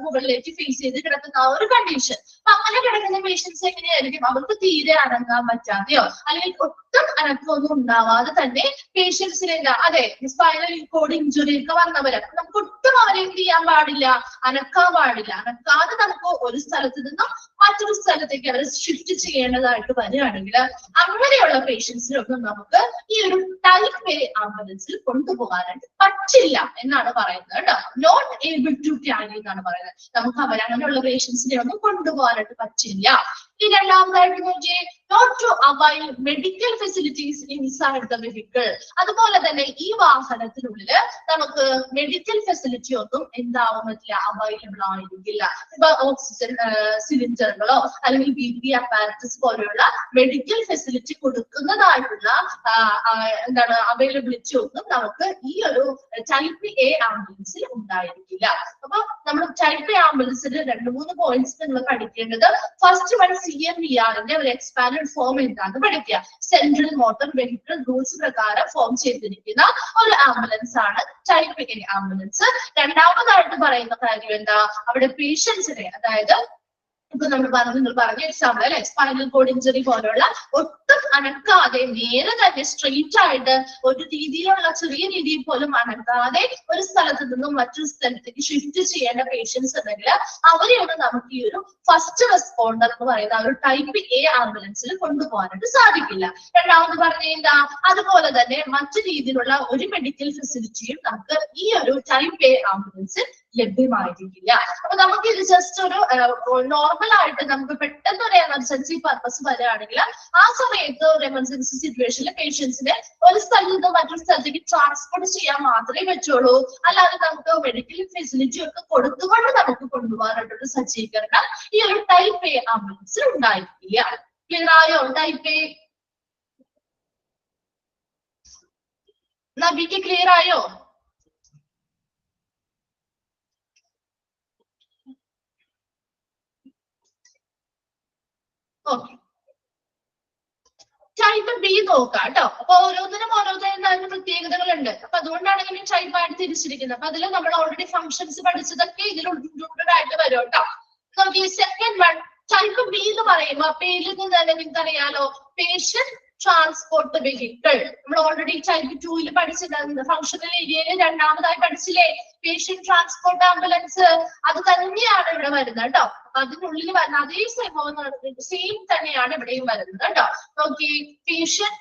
മുകളിലേക്ക് ഫേസ് ചെയ്ത് കിടക്കുന്ന ആ ഒരു കണ്ടീഷൻ. അപ്പൊ അങ്ങനെ കിടക്കുന്ന പേഷ്യൻസ് എങ്ങനെയായിരിക്കും, അവർക്ക് തീരെ അനങ്ങാൻ പറ്റാതെയോ അല്ലെങ്കിൽ ഒട്ടും അനക്കമൊന്നും ഉണ്ടാവാതെ തന്നെ പേഷ്യൻസിനെ അതെ സ്പൈനൽ കോഡ് ഇഞ്ചുറി ഒക്കെ വന്നവര് നമുക്ക് ഒട്ടും അവരെ എന്ത് ചെയ്യാൻ പാടില്ല, അനക്കാൻ പാടില്ല. അനക്കാതെ നമുക്ക് ഒരു സ്ഥലത്ത് നിന്നും മറ്റൊരു സ്ഥലത്തേക്ക് അവരെ ഷിഫ്റ്റ് ചെയ്യേണ്ടതായിട്ട് വരികയാണെങ്കിൽ അങ്ങനെയുള്ള പേഷ്യൻസിനൊന്നും നമുക്ക് ഈ ഒരു ടൈപ്പ് എ ആംബുലൻസിൽ കൊണ്ടുപോകാനായിട്ട് പറ്റില്ല എന്നാണ് പറയുന്നത് കേട്ടോ. നോട്ട് ഏബിൾ ടു ക്യാരി എന്നാണ് പറയുന്നത്. നമുക്ക് അവരങ്ങനെയുള്ള പേഷ്യൻസിനെ ഒന്നും കൊണ്ടുപോകാനായിട്ട് പറ്റില്ല. ഈ രണ്ടാമതായിട്ട് നോക്കിയേ, not to avail medical facilities inside the vehicle. അതുപോലെ തന്നെ ഈ വാഹനത്തിനുള്ളിൽ നമുക്ക് മെഡിക്കൽ ഫെസിലിറ്റി ഒന്നും എന്താവാൻ പറ്റില്ല, അവൈലബിൾ ആയിരിക്കില്ല. ഇപ്പൊ ഓക്സിജൻ സിലിണ്ടറുകളോ അല്ലെങ്കിൽ BP അപ്പാരറ്റസ് പോലെയുള്ള മെഡിക്കൽ ഫെസിലിറ്റി കൊടുക്കുന്നതായിട്ടുള്ള എന്താണ് അവൈലബിലിറ്റി ഒന്നും നമുക്ക് ഈ ഒരു ടൈപ്പ് എ ആംബുലൻസിൽ ഉണ്ടായിരിക്കില്ല. അപ്പൊ നമ്മൾ ടൈപ്പ് എ ആംബുലൻസിൽ 2-3 പോയിന്റ്സ് നിങ്ങൾ പഠിക്കേണ്ടത്, ഫസ്റ്റ് വൺ CMVRന്റെ ഒരു എക്സ്പാൻഡഡ് ഫോം എന്താണെന്ന് പഠിക്കുക. സെൻട്രൽ മോട്ടോർ വെഹിക്കിൾ റൂൾസ് പ്രകാരം ഫോം ചെയ്തിരിക്കുന്ന ഒരു ആംബുലൻസ് ആണ് ടൈപ്പ് എ ആംബുലൻസ്. രണ്ടാമതായിട്ട് പറയുന്ന കാര്യം എന്താ, അവിടെ പേഷ്യൻസിനെ, അതായത് ഇപ്പൊ നിങ്ങൾ പറഞ്ഞ എക്സാമ്പിൾ അല്ലെ, സ്പൈനൽ കോഡ് ഇഞ്ചറി പോലുള്ള ഒട്ടും അനക്കാതെ നേരെ തന്നെ സ്ട്രെയിറ്റ് ആയിട്ട് ഒരു രീതിയിലുള്ള ചെറിയ രീതിയിൽ പോലും അനക്കാതെ ഒരു സ്ഥലത്ത് നിന്നും മറ്റൊരു സ്ഥലത്തേക്ക് ഷിഫ്റ്റ് ചെയ്യേണ്ട പേഷ്യൻസ് ഉണ്ടെങ്കിൽ അവരെയൊന്നും നമുക്ക് ഈ ഒരു ഫസ്റ്റ് റെസ്പോണ്ടർ എന്ന് പറയുന്ന ഒരു ടൈപ്പ് എ ആംബുലൻസിൽ കൊണ്ടുപോകാനായിട്ട് സാധിക്കില്ല. രണ്ടാമത് പറഞ്ഞ എന്താ, അതുപോലെ തന്നെ മറ്റു രീതിയിലുള്ള ഒരു മെഡിക്കൽ ഫെസിലിറ്റിയും നമുക്ക് ഈ ഒരു ടൈപ്പ് എ ആംബുലൻസിൽ ലഭ്യമായിരിക്കില്ല. അപ്പൊ നമുക്ക് ഇത് ജസ്റ്റ് ഒരു നോർമൽ ആയിട്ട് നമുക്ക് പെട്ടെന്ന് ഒരു എമർജൻസി പർപ്പസ് വരികയാണെങ്കിൽ ആ സമയത്ത് ഒരു എമർജൻസി സിറ്റുവേഷനിൽ പേഷ്യൻസിനെ ഒരു സ്ഥലത്ത് നിന്ന് മറ്റൊരു സ്ഥലത്തേക്ക് ട്രാൻസ്പോർട്ട് ചെയ്യാൻ മാത്രമേ പറ്റുള്ളൂ. അല്ലാതെ നമുക്ക് മെഡിക്കൽ ഫെസിലിറ്റി ഒക്കെ കൊടുത്തുകൊണ്ട് നമുക്ക് കൊണ്ടുപോകാനായിട്ടൊരു സജ്ജീകരണം ഈ ഒരു ടൈപ്പ് എ ആംബുലൻസിൽ ഉണ്ടായിരിക്കില്ല. ക്ലിയർ ആയോ ടൈപ്പ് എ? നബിക്ക് ക്ലിയർ ആയോ? ടൈപ്പ് ബി നോക്കാം കേട്ടോ. അപ്പൊ ഓരോന്നിനും അതിന് പ്രത്യേകതകളുണ്ട്. അപ്പൊ അതുകൊണ്ടാണ് ഇങ്ങനെ ടൈപ്പ് ആയിട്ട് തിരിച്ചിരിക്കുന്നത്. അപ്പൊ അതിൽ നമ്മൾ ഓൾറെഡി ഫംഗ്ഷൻസ് പഠിച്ചതൊക്കെ ഇതിൽ ഇൻക്ലൂഡഡ് ആയിട്ട് വരും കേട്ടോ. നോക്കി സെക്കൻഡ് വൺ ടൈപ്പ് ബി എന്ന് പറയുമ്പോ പേരിൽ നിന്ന് തന്നെ നിങ്ങൾക്ക് അറിയാലോ, പേഷ്യന്റ് ട്രാൻസ്പോർട്ട് വെഹിക്കിൾ. നമ്മൾ ഓൾറെഡി ടൈപ്പ് 2 പഠിച്ചിട്ടുണ്ടായിരുന്നു. ഫംഗ്ഷണൽ ഏരിയയിൽ രണ്ടാമതായി പഠിച്ചില്ലേ പേഷ്യന്റ് ട്രാൻസ്പോർട്ട് ആംബുലൻസ്. അത് തന്നെയാണ് ഇവിടെ വരുന്നത് കേട്ടോ. അതിനുള്ളിൽ വരുന്ന അതേ സംഭവം സെയിം തന്നെയാണ് ഇവിടെയും വരുന്നത് കേട്ടോ. നോക്കി, പേഷ്യന്റ്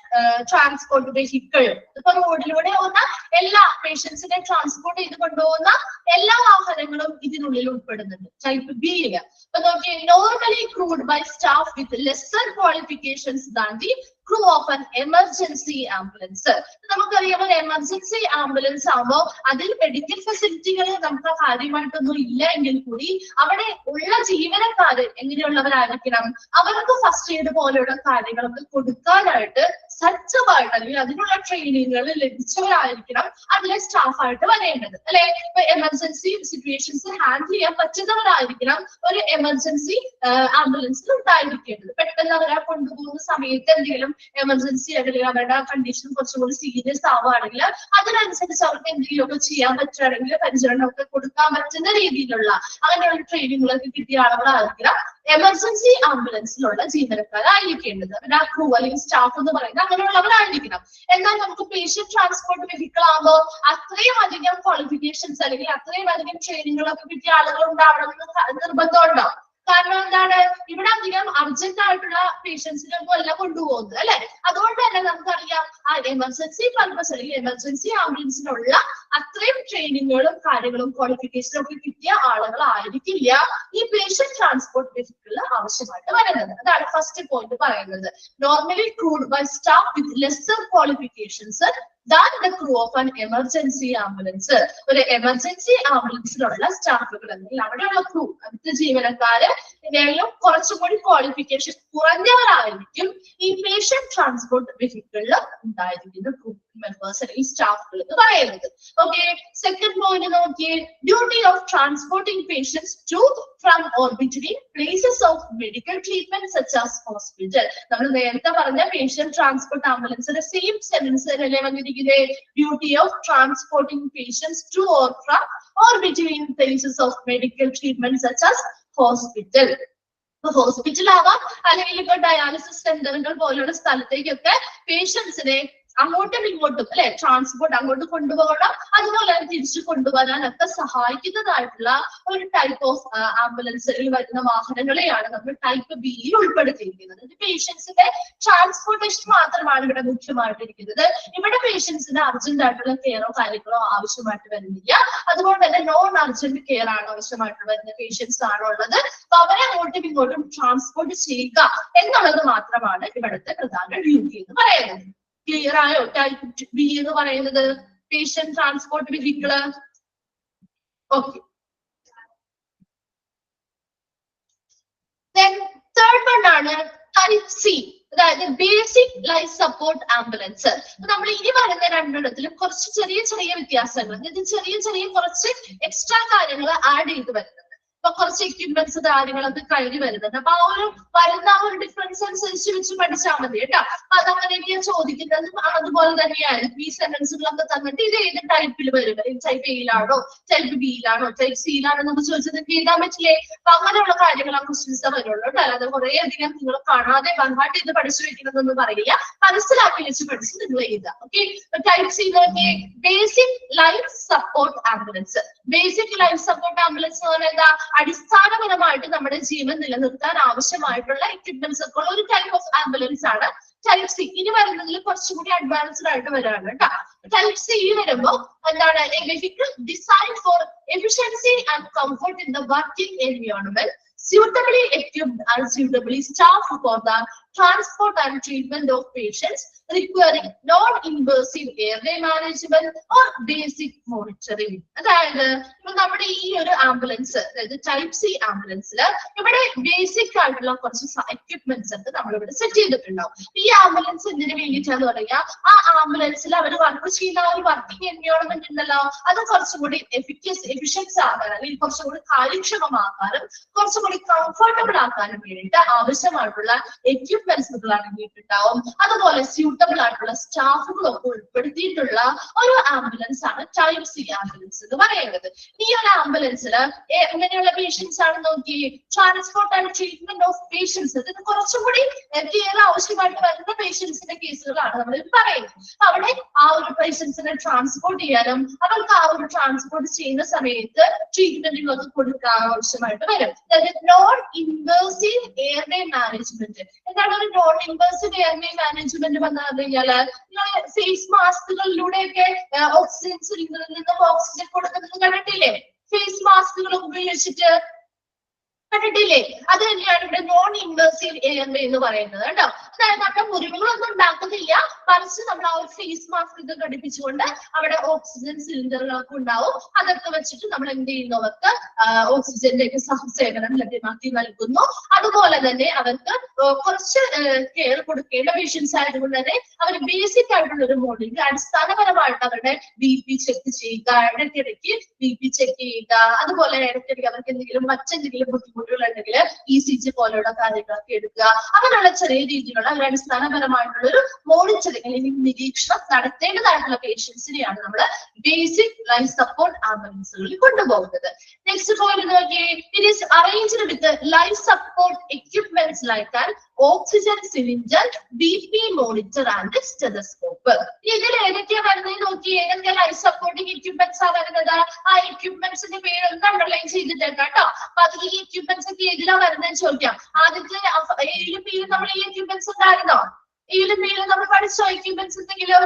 ട്രാൻസ്പോർട്ട് വെഹിക്കിൾ, ഇപ്പൊ റോഡിലൂടെ പോകുന്ന എല്ലാ പേഷ്യൻസിനെ ട്രാൻസ്പോർട്ട് ചെയ്ത് കൊണ്ടുപോകുന്ന എല്ലാ വാഹനങ്ങളും ഇതിനുള്ളിൽ ഉൾപ്പെടുന്നുണ്ട്. ടൈപ്പ് ബി യില് അപ്പൊ നോക്കി, normally crewed by staff with lesser qualifications than the crew of an emergency ambulance. നമുക്കറിയാം ഒരു എമർജൻസി ആംബുലൻസ് ആകുമ്പോൾ അതിൽ മെഡിക്കൽ ഫെസിലിറ്റികൾ നമുക്ക് കാര്യമായിട്ടൊന്നും ഇല്ല എങ്കിൽ കൂടി അവിടെ ഉള്ള ജീവനക്കാര് എങ്ങനെയുള്ളവരായിരിക്കണം, അവർക്ക് ഫസ്റ്റ് എയ്ഡ് പോലെയുള്ള കാര്യങ്ങളൊക്കെ കൊടുക്കാനായിട്ട് സജ്ജമായിട്ട് അല്ലെങ്കിൽ അതിനുള്ള ട്രെയിനിങ്ങുകൾ ലഭിച്ചവരായിരിക്കണം അതിലെ സ്റ്റാഫായിട്ട് വരേണ്ടത് അല്ലെ. ഇപ്പൊ എമർജൻസി സിറ്റുവേഷൻസ് ഹാൻഡിൽ ചെയ്യാൻ പറ്റുന്നവരായിരിക്കണം ഒരു എമർജൻസി ആംബുലൻസിൽ ഉണ്ടായിരിക്കേണ്ടത്. പെട്ടെന്ന് അവരെ കൊണ്ടുപോകുന്ന സമയത്ത് എന്തെങ്കിലും എമർജൻസി അല്ലെങ്കിൽ അവരുടെ കണ്ടീഷൻ കുറച്ചുകൂടി സീരിയസ് ആവുകയാണെങ്കിൽ അതിനനുസരിച്ച് അവർക്ക് എന്തെങ്കിലുമൊക്കെ ചെയ്യാൻ പറ്റുകയാണെങ്കിൽ പരിചരണമൊക്കെ കൊടുക്കാൻ പറ്റുന്ന രീതിയിലുള്ള അങ്ങനെയുള്ള ട്രെയിനിങ്ങുകളൊക്കെ കിട്ടിയ ആളുകളായിരിക്കണം എമർജൻസി ആംബുലൻസിലുള്ള ജീവനക്കാരായിരിക്കേണ്ടത്. അവരുടെ ക്രൂ അല്ലെങ്കിൽ സ്റ്റാഫ് എന്ന് പറയുന്നത് അങ്ങനെയുള്ളവരായിരിക്കണം. എന്നാൽ നമുക്ക് പേഷ്യന്റ് ട്രാൻസ്പോർട്ട് വെഹിക്കിൾ ആകുമ്പോൾ അത്രയും അധികം ക്വാളിഫിക്കേഷൻസ് അല്ലെങ്കിൽ അത്രയും അധികം ട്രെയിനിങ്ങുകളൊക്കെ കിട്ടിയ ആളുകൾ ഉണ്ടാവണം എന്ന് നിർബന്ധമുണ്ടോ? കാരണം എന്താണ്, ഇവിടെ അധികം അർജന്റ് ആയിട്ടുള്ള പേഷ്യൻസിനൊന്നും അല്ല കൊണ്ടുപോകുന്നത് അല്ലെ. അതുകൊണ്ട് തന്നെ നമുക്കറിയാം ആ എമർജൻസി പർപ്പസ് അല്ലെങ്കിൽ എമർജൻസി ആംബുലൻസിനുള്ള അത്രയും ട്രെയിനിങ്ങുകളും കാര്യങ്ങളും ക്വാളിഫിക്കേഷനും ഒക്കെ കിട്ടിയ ആളുകളായിരിക്കില്ല ഈ പേഷ്യന്റ് ട്രാൻസ്പോർട്ട് വെഹിക്കിളിൽ ആവശ്യമായിട്ട് വരുന്നത്. അതാണ് ഫസ്റ്റ് പോയിന്റ് പറയുന്നത്. Normally crewed by staff with lesser qualifications than the crew of an emergency ambulance. ഒരു എമർജൻസി ആംബുലൻസിലുള്ള സ്റ്റാഫുകൾ അല്ലെങ്കിൽ അവിടെയുള്ള ക്രൂ അടുത്ത ജീവനക്കാര് ഇതിലും കുറച്ചുകൂടി ക്വാളിഫിക്കേഷൻ കുറഞ്ഞവരായിരിക്കും ഈ പേഷ്യന്റ് ട്രാൻസ്പോർട്ട് വെഹിക്കിളിൽ ഉണ്ടായിരിക്കുന്ന ക്രൂ മെമ്പേഴ്സ് അല്ലെങ്കിൽ സ്റ്റാഫുകൾ എന്ന് പറയുന്നത്. ഓക്കെ, സെക്കൻഡ് പോയിന്റ് നോക്കിയേ, duty of transporting patients to from or between places of medical treatment such as hospital. നമ്മൾ നേരത്തെ പറഞ്ഞ പേഷ്യന്റ് ട്രാൻസ്പോർട്ട് ആംബുലൻസിന്റെ സെയിം സെന്റൻസ് അല്ലേ വന്നിരിക്കുന്നത്. Duty of transporting patients to or from or between places of medical treatment such as hospital. Hospital ആവാം അല്ലെങ്കിൽ ഇപ്പൊ dialysis സെന്ററുകൾ പോലുള്ള സ്ഥലത്തേക്കൊക്കെ പേഷ്യൻസിനെ അങ്ങോട്ടും ഇങ്ങോട്ടും അല്ലെ ട്രാൻസ്പോർട്ട് അങ്ങോട്ട് കൊണ്ടുപോകണം, അതുപോലെ തിരിച്ചു കൊണ്ടുവരാനൊക്കെ സഹായിക്കുന്നതായിട്ടുള്ള ഒരു ടൈപ്പ് ഓഫ് ആംബുലൻസിൽ വരുന്ന വാഹനങ്ങളെയാണ് നമ്മൾ ടൈപ്പ് ബിയിൽ ഉൾപ്പെടുത്തിയിരിക്കുന്നത്. പേഷ്യൻസിന്റെ ട്രാൻസ്പോർട്ടേഷൻ മാത്രമാണ് ഇവിടെ മുഖ്യമായിട്ടിരിക്കുന്നത്. ഇവിടെ പേഷ്യൻസിന് അർജന്റ് ആയിട്ടുള്ള കെയറോ കാര്യങ്ങളോ ആവശ്യമായിട്ട് വരുന്നില്ല. അതുകൊണ്ട് തന്നെ നോൺ അർജന്റ് കെയർ ആണ് ആവശ്യമായിട്ട് വരുന്ന പേഷ്യൻസ് ആണുള്ളത്. അപ്പൊ അവരെ അങ്ങോട്ടും ഇങ്ങോട്ടും ട്രാൻസ്പോർട്ട് ചെയ്യുക എന്നുള്ളത് മാത്രമാണ് ഇവിടുത്തെ പ്രധാന ഡ്യൂട്ടി എന്ന് പറയുന്നത്. ക്ലിയർ ആയോ? ടൈപ്പ് ബി എന്ന് പറയുന്നത് patient transport vehicle. Okay, third one ആണ് ടൈപ്പ് സി, അതായത് ബേസിക് ലൈഫ് സപ്പോർട്ട് ആംബുലൻസ്. നമ്മൾ ഇനി പറയുന്ന രണ്ടിടത്തിലും കുറച്ച് ചെറിയ ചെറിയ വ്യത്യാസങ്ങൾ, അതായത് ചെറിയ ചെറിയ കുറച്ച് എക്സ്ട്രാ കാര്യങ്ങൾ ആഡ് ചെയ്ത് വരുന്നുണ്ട്. ഇപ്പൊ കുറച്ച് എക്യുപ്മെന്റ്സ് കാര്യങ്ങളൊക്കെ കയറി വരുന്നുണ്ട്. അപ്പൊ ആ ഒരു വരുന്ന ഒരു ഡിഫറൻസ് അനുസരിച്ച് വെച്ച് പഠിച്ചാൽ മതി കേട്ടോ. അതങ്ങനെയൊക്കെയാണ് ചോദിക്കുന്നത്. അതുപോലെ തന്നെയായിരിക്കും ഈ സെന്റൻസുകളൊക്കെ തന്നിട്ട് ഇത് ഏത് ടൈപ്പിൽ വരും, ടൈപ്പ് എയിലാണോ ടൈപ്പ് ബിയിലാണോ ടൈപ്പ് സിയിലാണോ നമുക്ക് ചോദിച്ചത് എഴുതാൻ പറ്റില്ലേ. അപ്പൊ അങ്ങനെയുള്ള കാര്യങ്ങൾ ക്വസ്റ്റ്യൻസ് വരുള്ളൂ കേട്ടോ. അല്ലാതെ കുറെ അധികം നിങ്ങൾ കാണാതെ ബൺഹാർട്ട് ചെയ്ത് പഠിച്ചു വെക്കണമെന്നൊന്നും പറയില്ല, മനസ്സിലാക്കി വെച്ച് പഠിച്ച് നിങ്ങൾ എഴുതാം. ഓക്കെ, ടൈപ്പ് സി നോക്കിയേ, basic life support ambulance. Basic life support ambulance എന്ന് പറഞ്ഞാൽ എന്താ, അടിസ്ഥാനപരമായിട്ട് നമ്മുടെ ജീവൻ നിലനിർത്താൻ ആവശ്യമായിട്ടുള്ള എക്യുപ്മെന്റ്സ് ഒക്കെ ഉള്ള ഒരു ടൈപ്പ് ഓഫ് ആംബുലൻസ് ആണ് ടൈപ്പ് സി. ഇനി വരുന്നതിൽ കുറച്ചുകൂടി അഡ്വാൻസ്ഡ് ആയിട്ട് വരാണ് കേട്ടോ. ടൈപ്പ് സി വരുമ്പോ എന്താണ്, A vehicle design for efficiency and comfort in the working environment, suitably equipped and suitably staffed for the transport and treatment of patients requiring non-invasive airway management or basic monitoring. അതായത് ഇപ്പൊ നമ്മുടെ ഈ ഒരു ambulance, അതായത് type C ആംബുലൻസിൽ ഇവിടെ basic ആയിട്ടുള്ള കുറച്ച് എക്യുപ്മെന്റ്സ് ഒക്കെ നമ്മളിവിടെ സെറ്റ് ചെയ്തിട്ടുണ്ടാവും. ഈ ആംബുലൻസ് എന്തിനു വേണ്ടിയിട്ടാന്ന് പറയാ, ആ ആംബുലൻസിൽ അവർ വർക്ക് ചെയ്യുന്ന ഒരു വർക്കിംഗ് എൻവയോൺമെന്റ് ഉണ്ടല്ലോ, അത് കുറച്ചുകൂടി എഫിഷ്യൻസ് ആകാൻ അല്ലെങ്കിൽ കുറച്ചുകൂടി കാര്യക്ഷമമാക്കാനും കുറച്ചുകൂടി കംഫർട്ടബിൾ ആക്കാനും വേണ്ടിയിട്ട് ആവശ്യമായിട്ടുള്ള എക്യുപ്മെന്റ്സുകൾ അടങ്ങിയിട്ടുണ്ടാവും. അതുപോലെ സ്യൂട്ടബിൾ ആയിട്ടുള്ള സ്റ്റാഫുകളൊക്കെ ഉൾപ്പെടുത്തിയിട്ടുള്ള ഒരു ആംബുലൻസ് ആണ് ടൈപ്പ് സി ആംബുലൻസ് എന്ന് പറയുന്നത്. ഈ ഒരു ആംബുലൻസിൽ എങ്ങനെയുള്ള പേഷ്യൻസ് ആണ് നോക്കി, transport and treatment of patients, ഇത് കുറച്ചും കൂടി കെയർ ആവശ്യമായിട്ട് വരുന്ന പേഷ്യൻസിന്റെ കേസുകളാണ് നമ്മൾ പറയുന്നത്. അവിടെ ആ ഒരു പേഷ്യൻസിനെ ട്രാൻസ്പോർട്ട് ചെയ്യാനും അവർക്ക് ആ ഒരു ട്രാൻസ്പോർട്ട് ചെയ്യുന്ന സമയത്ത് ട്രീറ്റ്മെന്റുകളൊക്കെ കൊടുക്കാൻ ആവശ്യമായിട്ട് വരും. അതായത് നോൺ ഇൻവേസീവ് എയർവേ മാനേജ്മെന്റ്. എന്താണ് ഒരു നോൺ ഇൻവേസീവ് എയർവേ മാനേജ്മെന്റ് എന്ന് പറഞ്ഞു കഴിഞ്ഞാല് ഫേസ് മാസ്കുകളിലൂടെയൊക്കെ ഓക്സിജൻ സിലിണ്ടറിൽ നിന്നും ഓക്സിജൻ കൊടുക്കുന്നത് കണ്ടിട്ടില്ലേ? ഫേസ് മാസ്കുകൾ ഉപയോഗിച്ചിട്ട് കണ്ടിട്ടില്ലേ? അത് തന്നെയാണ് ഇവിടെ നോൺ ഇൻവേസീവ് എയർവേ എന്ന് പറയുന്നത് കേട്ടോ. അതായത് നമ്മുടെ മുറിവുകളൊന്നും ഉണ്ടാക്കുന്നില്ല, മറിച്ച് നമ്മൾ ആ ഒരു ഫേസ് മാസ്ക് ഇത് ഘടിപ്പിച്ചുകൊണ്ട് അവിടെ ഓക്സിജൻ സിലിണ്ടറുകളൊക്കെ ഉണ്ടാവും. അതൊക്കെ വെച്ചിട്ട് നമ്മൾ എന്ത് ചെയ്യുന്നു, അവർക്ക് ഓക്സിജന്റെ ഒക്കെ സേവനം ലഭ്യമാക്കി നൽകുന്നു. അതുപോലെ തന്നെ അവർക്ക് കുറച്ച് കെയർ കൊടുക്കേണ്ട പേഷ്യൻസ് ആയതുകൊണ്ട് തന്നെ അവർ ബേസിക് ആയിട്ടുള്ള ഒരു മോഡലിംഗ്, അടിസ്ഥാനപരമായിട്ട് അവരുടെ BP ചെക്ക് ചെയ്യുക, ഇടയ്ക്കിടയ്ക്ക് BP ചെക്ക് ചെയ്യുക, അതുപോലെ ഇടയ്ക്കിടയ്ക്ക് അവർക്ക് എന്തെങ്കിലും മറ്റെന്തെങ്കിലും ബുദ്ധിമുട്ടുകളുണ്ടെങ്കിൽ ECG പോലെയുള്ള കാര്യങ്ങളൊക്കെ എടുക്കുക. അങ്ങനെയുള്ള ചെറിയ രീതിയിലുള്ള ഒരു അടിസ്ഥാനപരമായിട്ടുള്ള ഒരു മോണിറ്ററിംഗ് അല്ലെങ്കിൽ നിരീക്ഷണം നടത്തേണ്ടതായിട്ടുള്ള പേഷ്യൻസിനെയാണ് നമ്മൾ ബേസിക് ലൈഫ് സപ്പോർട്ട് ആംബുലൻസുകളിൽ കൊണ്ടുപോകുന്നത്. നെക്സ്റ്റ് പോയിന്റ് നോക്കിയേ, it is arranged with life support equipments like an oxygen cylinder, BP monitor and stethoscope. ഇതിൽ ഏതൊക്കെയാ വരുന്നത് നോക്കി, ഏതൊക്കെ ലൈഫ് സപ്പോർട്ടിംഗ് എക്യുപ്മെന്റ്സ് ആ വരുന്നത്? ആ എക്യുപ്മെന്റ്സിന്റെ പേര് ഒന്ന് അണ്ടർലൈൻ ചെയ്തിട്ടുണ്ട് കേട്ടോ. അപ്പൊ അതിൽ ഈ എക്യുപ്മെന്റ്സ് ഒക്കെ ഏതിലാ വരുന്നതെന്ന് ചോദിക്കാം. ആദ്യത്തെ പേര് നമ്മൾ ഈ എക്യുപ്മെന്റ്സ് ഉണ്ടായിരുന്നോ? ഈ പേര് നമ്മൾ പഠിച്ചോ എക്യുപ്മെന്റ്സ് എന്തെങ്കിലും?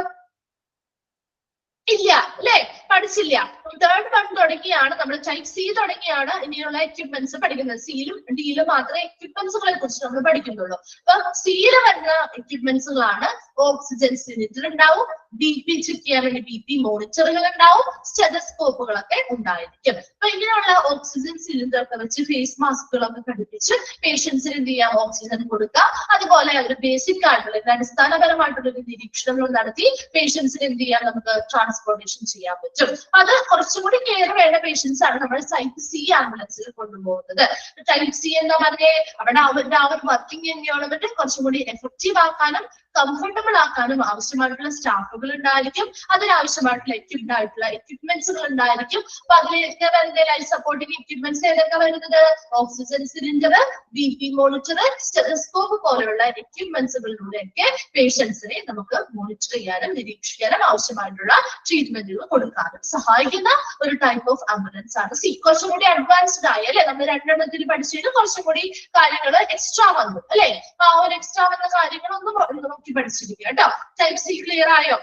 ഇല്ല അല്ലെ, പഠിച്ചില്ല. തേർഡ് വൺ തുടങ്ങിയാണ് നമ്മൾ ടൈപ്പ് സി തുടങ്ങിയാണ് ഇനിയുള്ള എക്യുപ്മെന്റ്സ് പഠിക്കുന്നത്. സിയിലും ഡിയിലും മാത്രമേ എക്യുപ്മെന്റ്സുകളെ കുറിച്ച് നമ്മൾ പഠിക്കുന്നുള്ളൂ. അപ്പൊ സിയിൽ വരുന്ന എക്യുപ്മെന്റ്സുകളാണ് ഓക്സിജൻ സിലിണ്ടർ ഉണ്ടാവും, BP ചെക്ക് ചെയ്യാൻ വേണ്ടി BP മോണിറ്ററുകൾ ഉണ്ടാവും, സ്റ്റെതസ്കോപ്പുകളൊക്കെ ഉണ്ടായിരിക്കും. അപ്പൊ ഇങ്ങനെയുള്ള ഓക്സിജൻ സിലിണ്ടർ ഒക്കെ വെച്ച് ഫേസ് മാസ്കുകളൊക്കെ ഘടിപ്പിച്ച് പേഷ്യൻസിന് എന്ത് ചെയ്യാം, ഓക്സിജൻ കൊടുക്കുക. അതുപോലെ അവർ ബേസിക് ആയിട്ടുള്ള അടിസ്ഥാനപരമായിട്ടുള്ള ഒരു നിരീക്ഷണങ്ങൾ നടത്തി പേഷ്യൻസിന് എന്ത് ചെയ്യാം, നമുക്ക് ട്രാൻസ്പോർട്ടേഷൻ ചെയ്യാൻ പറ്റും. അത് കുറച്ചുകൂടി കെയർ വേണ്ട പേഷ്യൻസ് ആണ് നമ്മൾ ടൈപ്പ് സി ആംബുലൻസിൽ കൊണ്ടുപോകുന്നത്. ടൈപ്പ് സി എന്ന് പറഞ്ഞാൽ അവിടെ അവരുടെ ആ ഒരു വർക്കിംഗ് എൻവയോൺമെന്റ് കുറച്ചും കൂടി എഫക്റ്റീവ് ആക്കാനും കംഫർട്ടബിൾ ആക്കാനും ആവശ്യമായിട്ടുള്ള സ്റ്റാഫുകൾ ഉണ്ടായിരിക്കും, അതിനാവശ്യമായിട്ടുള്ള എക്യുപ്ഡ് ആയിട്ടുള്ള എക്യുപ്മെന്റ്സുകൾ ഉണ്ടായിരിക്കും. അപ്പൊ അതിലേക്ക് വരുന്ന ലൈഫ് സപ്പോർട്ടിംഗ് എക്യുപ്മെന്റ്സ് ഏതൊക്കെ വരുന്നത്? Oxygen cylinder, BP monitor, stethoscope പോലെയുള്ള എക്യുപ്മെന്റ്സുകളിലൂടെയൊക്കെ പേഷ്യൻസിനെ നമുക്ക് മോണിറ്റർ ചെയ്യാനും നിരീക്ഷിക്കാനും ആവശ്യമായിട്ടുള്ള ട്രീറ്റ്മെന്റുകൾ കൊടുക്കാനും സഹായിക്കുന്ന ഒരു ടൈപ്പ് ഓഫ് ആംബുലൻസ് ആണ് സി. കുറച്ചും കൂടി അഡ്വാൻസ്ഡ് ആയി അല്ലെ, നമ്മൾ രണ്ടെണ്ണത്തിൽ പഠിച്ചതിന് കുറച്ചും കൂടി കാര്യങ്ങൾ എക്സ്ട്രാ വന്നു അല്ലെ. ആ ഒരു എക്സ്ട്രാ വന്ന കാര്യങ്ങളൊന്നും നോക്കി പഠിച്ചിരിക്കുക കേട്ടോ. ടൈപ്പ് സി ക്ലിയർ ആയോ?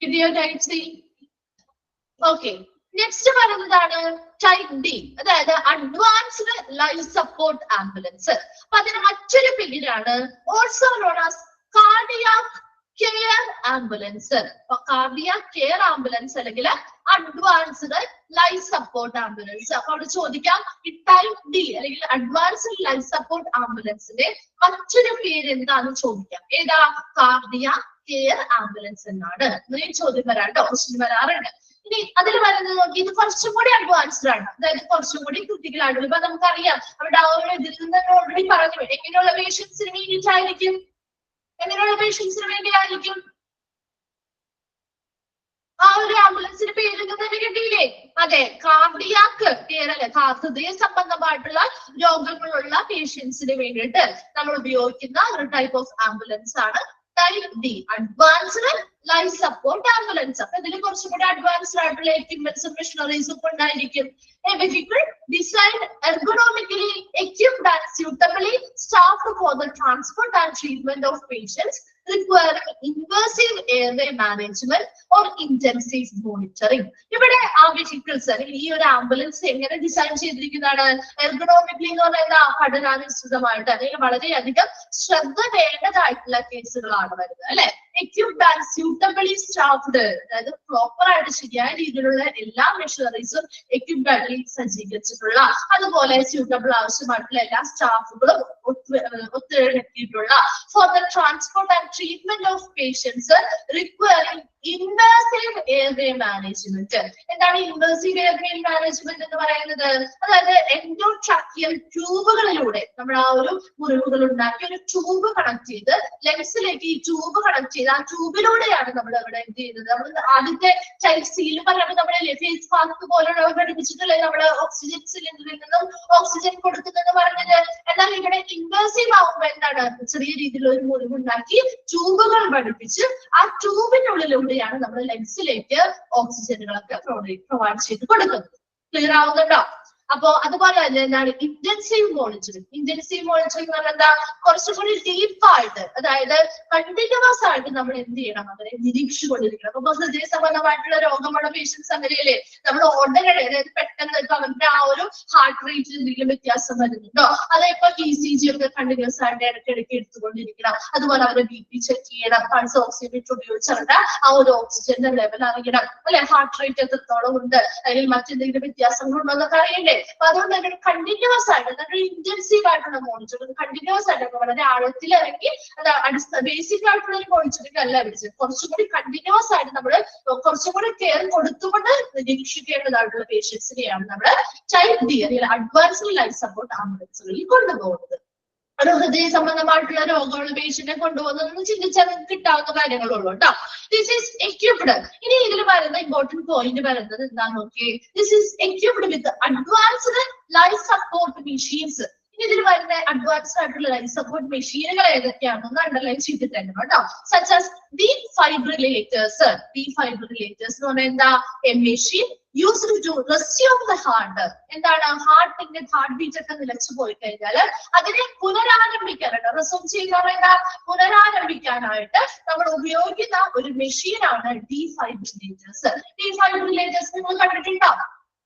കിട്ടിയോ ടൈപ്പ് സി? ഓക്കെ, നെക്സ്റ്റ് പറയുന്നതാണ് ടൈപ്പ് ഡി, അതായത് അഡ്വാൻസ്ഡ് ലൈഫ് സപ്പോർട്ട് ആംബുലൻസ്. അപ്പൊ അതിന് മറ്റൊരു പേരാണ് also known as cardiac care ambulance. അപ്പൊ കാർഡിയാക് കെയർ ആംബുലൻസ് അല്ലെങ്കിൽ അഡ്വാൻസ്ഡ് ലൈഫ് സപ്പോർട്ട് ആംബുലൻസ്. അപ്പൊ അവിടെ ചോദിക്കാം ഈ ടൈപ്പ് ഡി അല്ലെങ്കിൽ അഡ്വാൻസ്ഡ് ലൈഫ് സപ്പോർട്ട് ആംബുലൻസിന്റെ മറ്റൊരു പേര് എന്താണെന്ന് ചോദിക്കാം. ഏതാ? കാർഡിയാക് കെയർ ആംബുലൻസ് എന്നാണ്. ഈ ചോദ്യം വരാട്ടോ, ക്വസ്റ്റ്യൻ വരാറുണ്ട്. ഇനി അതിൽ വരുന്നത് നോക്കി, ഇത് കുറച്ചും കൂടി അഡ്വാൻസ്ഡ് ആണ്, അതായത് കുറച്ചും കൂടി ക്രിട്ടിക്കൽ ആയിട്ടുള്ള. ഇപ്പൊ നമുക്കറിയാം അവിടെ ആ ഒരു ഇതിൽ നിന്ന് ഓൾറെഡി പറഞ്ഞു എങ്ങനെയുള്ള പേഷ്യൻസിന് വേണ്ടിയിട്ടായിരിക്കും, എങ്ങനെയുള്ള പേഷ്യൻസിന് വേണ്ടിയായിരിക്കും ആ ഒരു ആംബുലൻസിന്റെ പേര് തന്നെ കിട്ടിയില്ലേ? അതെ, കാർഡിയാക് കെയർ അല്ലെ, ഹൃദയ സംബന്ധമായിട്ടുള്ള രോഗങ്ങളുള്ള പേഷ്യൻസിന് വേണ്ടിയിട്ട് നമ്മൾ ഉപയോഗിക്കുന്ന ഒരു ടൈപ്പ് ഓഫ് ആംബുലൻസ് ആണ് type D, advanced life support ambulance. അപ്പൊ ഇതിൽ കുറച്ചും കൂടി അഡ്വാൻസ്ഡ് ആയിട്ടുള്ള എക്യുപ്മെന്റ്സും മെഷീനറീസും ഒക്കെ ഉണ്ടായിരിക്കും. A vehicle designed ergonomically equipped and suitably staffed for the transport and treatment of patients requiring invasive airway management or intensive monitoring. ഇവിടെ ആ വെഹിക്കിൾസ് ഈ ഒരു ആംബുലൻസ് എങ്ങനെ ഡിസൈൻ ചെയ്തിരിക്കുന്നതാണ്? എർഗണോമിക്കലി എന്ന് പറയുന്ന പഠനാനുസൃതമായിട്ട് അല്ലെങ്കിൽ വളരെയധികം ശ്രദ്ധ വേണ്ടതായിട്ടുള്ള കേസുകളാണ് വരുന്നത് അല്ലെ. equipped and suitably staffed, അതായത് പ്രോപ്പർ ആയിട്ട് ശരിയായ രീതിയിലുള്ള എല്ലാ മെഷീനറീസും equipped ആയിട്ട് സജ്ജീകരിച്ചിട്ടുള്ള, അതുപോലെ സ്യൂട്ടബിൾ ആവശ്യമായിട്ടുള്ള എല്ലാ സ്റ്റാഫുകളും ഒത്തിണക്കിയിട്ടുള്ള for the transport and treatment of patients requiring invasive airway management. എന്താണ് ഇൻവേഴ്സീവ് എയർവേ മാനേജ്മെന്റ് എന്ന് പറയുന്നത്? അതായത് എൻഡോട്രാക്കിയൽ ട്യൂബുകളിലൂടെ നമ്മൾ ആ ഒരു മുറിവുകൾ ഉണ്ടാക്കി ഒരു ട്യൂബ് കണക്ട് ചെയ്ത് ലെൻസിലേക്ക് ഈ ട്യൂബ് കണക്ട് ചെയ്ത് ആ ട്യൂബിലൂടെയാണ് നമ്മൾ അവിടെ എന്ത് ചെയ്യുന്നത്? നമ്മൾ ആദ്യത്തെ ചൈൽഡ് സീൽ പറയുമ്പോൾ നമ്മളെ ഫേസ് മാസ്ക് പോലുള്ള പഠിപ്പിച്ചിട്ടുള്ളത് നമ്മള് ഓക്സിജൻ സിലിണ്ടറിൽ നിന്നും ഓക്സിജൻ കൊടുക്കുന്നെന്ന് പറഞ്ഞത്. എന്നാൽ ഇവിടെ ഇൻവേഴ്സീവ് ആകുമ്പോൾ എന്താണ്? ചെറിയ രീതിയിൽ ഒരു മുറിവുണ്ടാക്കി ട്യൂബുകൾ പഠിപ്പിച്ച് ആ ട്യൂബിനുള്ളിലൂടെയാണ് നമ്മൾ ലെൻസിലേക്ക് ഓക്സിജനുകളൊക്കെ പ്രൊവൈഡ് ചെയ്ത് കൊടുക്കുന്നത്. ക്ലിയർ ആവുന്നുണ്ടോ? അപ്പോ അതുപോലെ തന്നെ എന്താണ് ഇന്റൻസീവ് മോണിറ്ററിംഗ്? ഇന്റൻസീവ് മോണിറ്ററിംഗ് എന്ന് പറഞ്ഞാൽ എന്താ? കുറച്ചുകൂടി ഡീപ്പായിട്ട്, അതായത് കണ്ടിന്യൂസ് ആയിട്ട് നമ്മൾ എന്ത് ചെയ്യണം? അവരെ നിരീക്ഷിച്ചുകൊണ്ടിരിക്കണം. അപ്പൊ ഹൃദയ സംബന്ധമായിട്ടുള്ള രോഗമുള്ള പേഷ്യൻസ് അങ്ങനെയല്ലേ? നമ്മൾ ഉടനടി, അതായത് പെട്ടെന്ന് ഇപ്പൊ അവരുടെ ആ ഒരു ഹാർട്ട് റേറ്റിൽ എന്തെങ്കിലും വ്യത്യാസം വരുന്നുണ്ടോ? അതിപ്പോ ECG ഒക്കെ കണ്ടിന്യൂസ് ആയിട്ട് ഇടയ്ക്കിടയ്ക്ക് എടുത്തുകൊണ്ടിരിക്കണം. അതുപോലെ അവരുടെ BP ചെക്ക് ചെയ്യണം, പൾസ് ഓക്സിമീറ്റർ ഉപയോഗിച്ച് അവരുടെ ആ ഒരു ഓക്സിജന്റെ ലെവൽ അറിയണം, അല്ലെ? ഹാർട്ട് റേറ്റ് എത്രത്തോളം ഉണ്ട്, അല്ലെങ്കിൽ മറ്റെന്തെങ്കിലും വ്യത്യാസങ്ങളുണ്ടോ എന്നൊക്കെ അറിയണ്ടേ? അപ്പൊ അതുകൊണ്ട് തന്നെ കണ്ടിന്യൂസ് ആയിട്ട് നല്ല ഇന്റൻസീവ് ആയിട്ടുള്ള മോണിറ്ററിംഗ്, കണ്ടിന്യൂസ് ആയിട്ട് വളരെ ആഴത്തിൽ ഇറങ്ങി ബേസിക് ആയിട്ടുള്ള ഒരു മോണിറ്ററിംഗ് അല്ല വിളിച്ചത്. കുറച്ചുകൂടി കണ്ടിന്യൂസ് ആയിട്ട് നമ്മൾ കുറച്ചുകൂടി കെയർ കൊടുത്തുകൊണ്ട് നിരീക്ഷിക്കേണ്ടതായിട്ടുള്ള പേഷ്യൻസിനെയാണ് നമ്മൾ ടൈപ്പ് D അല്ലെങ്കിൽ അഡ്വാൻസ്ഡ് ലൈഫ് സപ്പോർട്ട് ആംബുലൻസുകളിൽ കൊണ്ടുപോകുന്നത്. അത് ഹൃദയ സംബന്ധമായിട്ടുള്ള രോഗമുള്ള പേഷ്യന്റിനെ കൊണ്ടുപോകുന്നതെന്ന് ചിന്തിച്ചാൽ നിങ്ങൾക്ക് കിട്ടാവുന്ന കാര്യങ്ങളുള്ളൂ കേട്ടോ. This is equipped. ഇനി ഇതിൽ വരുന്ന ഇമ്പോർട്ടന്റ് പോയിന്റ് വരുന്നത് എന്താന്ന് നോക്കി. This is equipped with advanced life support machines. ഇനി ഇതിൽ വരുന്ന അഡ്വാൻസ്ഡ് ആയിട്ടുള്ള ലൈഫ് സപ്പോർട്ട് മെഷീനുകൾ ഏതൊക്കെയാണെന്ന് അണ്ടർലൈൻ ചെയ്തിട്ടുണ്ട് കേട്ടോ. Such as ഡിഫൈബ്രിലേറ്റേഴ്സ്. ഡിഫൈബ്രിലേറ്റേഴ്സ് എന്ന് പറഞ്ഞാൽ എന്താ? A machine used to resume the heart. എന്താണ്? ഹാർട്ടിന്റെ ഹാർട്ട് ബീറ്റ് ഒക്കെ നിലച്ചു പോയി കഴിഞ്ഞാൽ അതിനെ പുനരാരംഭിക്കാനായിട്ട്, റിസൂം ചെയ്യുന്ന പുനരാരംഭിക്കാനായിട്ട് നമ്മൾ ഉപയോഗിക്കുന്ന ഒരു മെഷീനാണ് ഡിഫൈബ്രിലേറ്റേഴ്സ്. ഡിഫൈബ്രിലേറ്റേഴ്സ് നിങ്ങൾ കണ്ടിട്ടുണ്ടോ?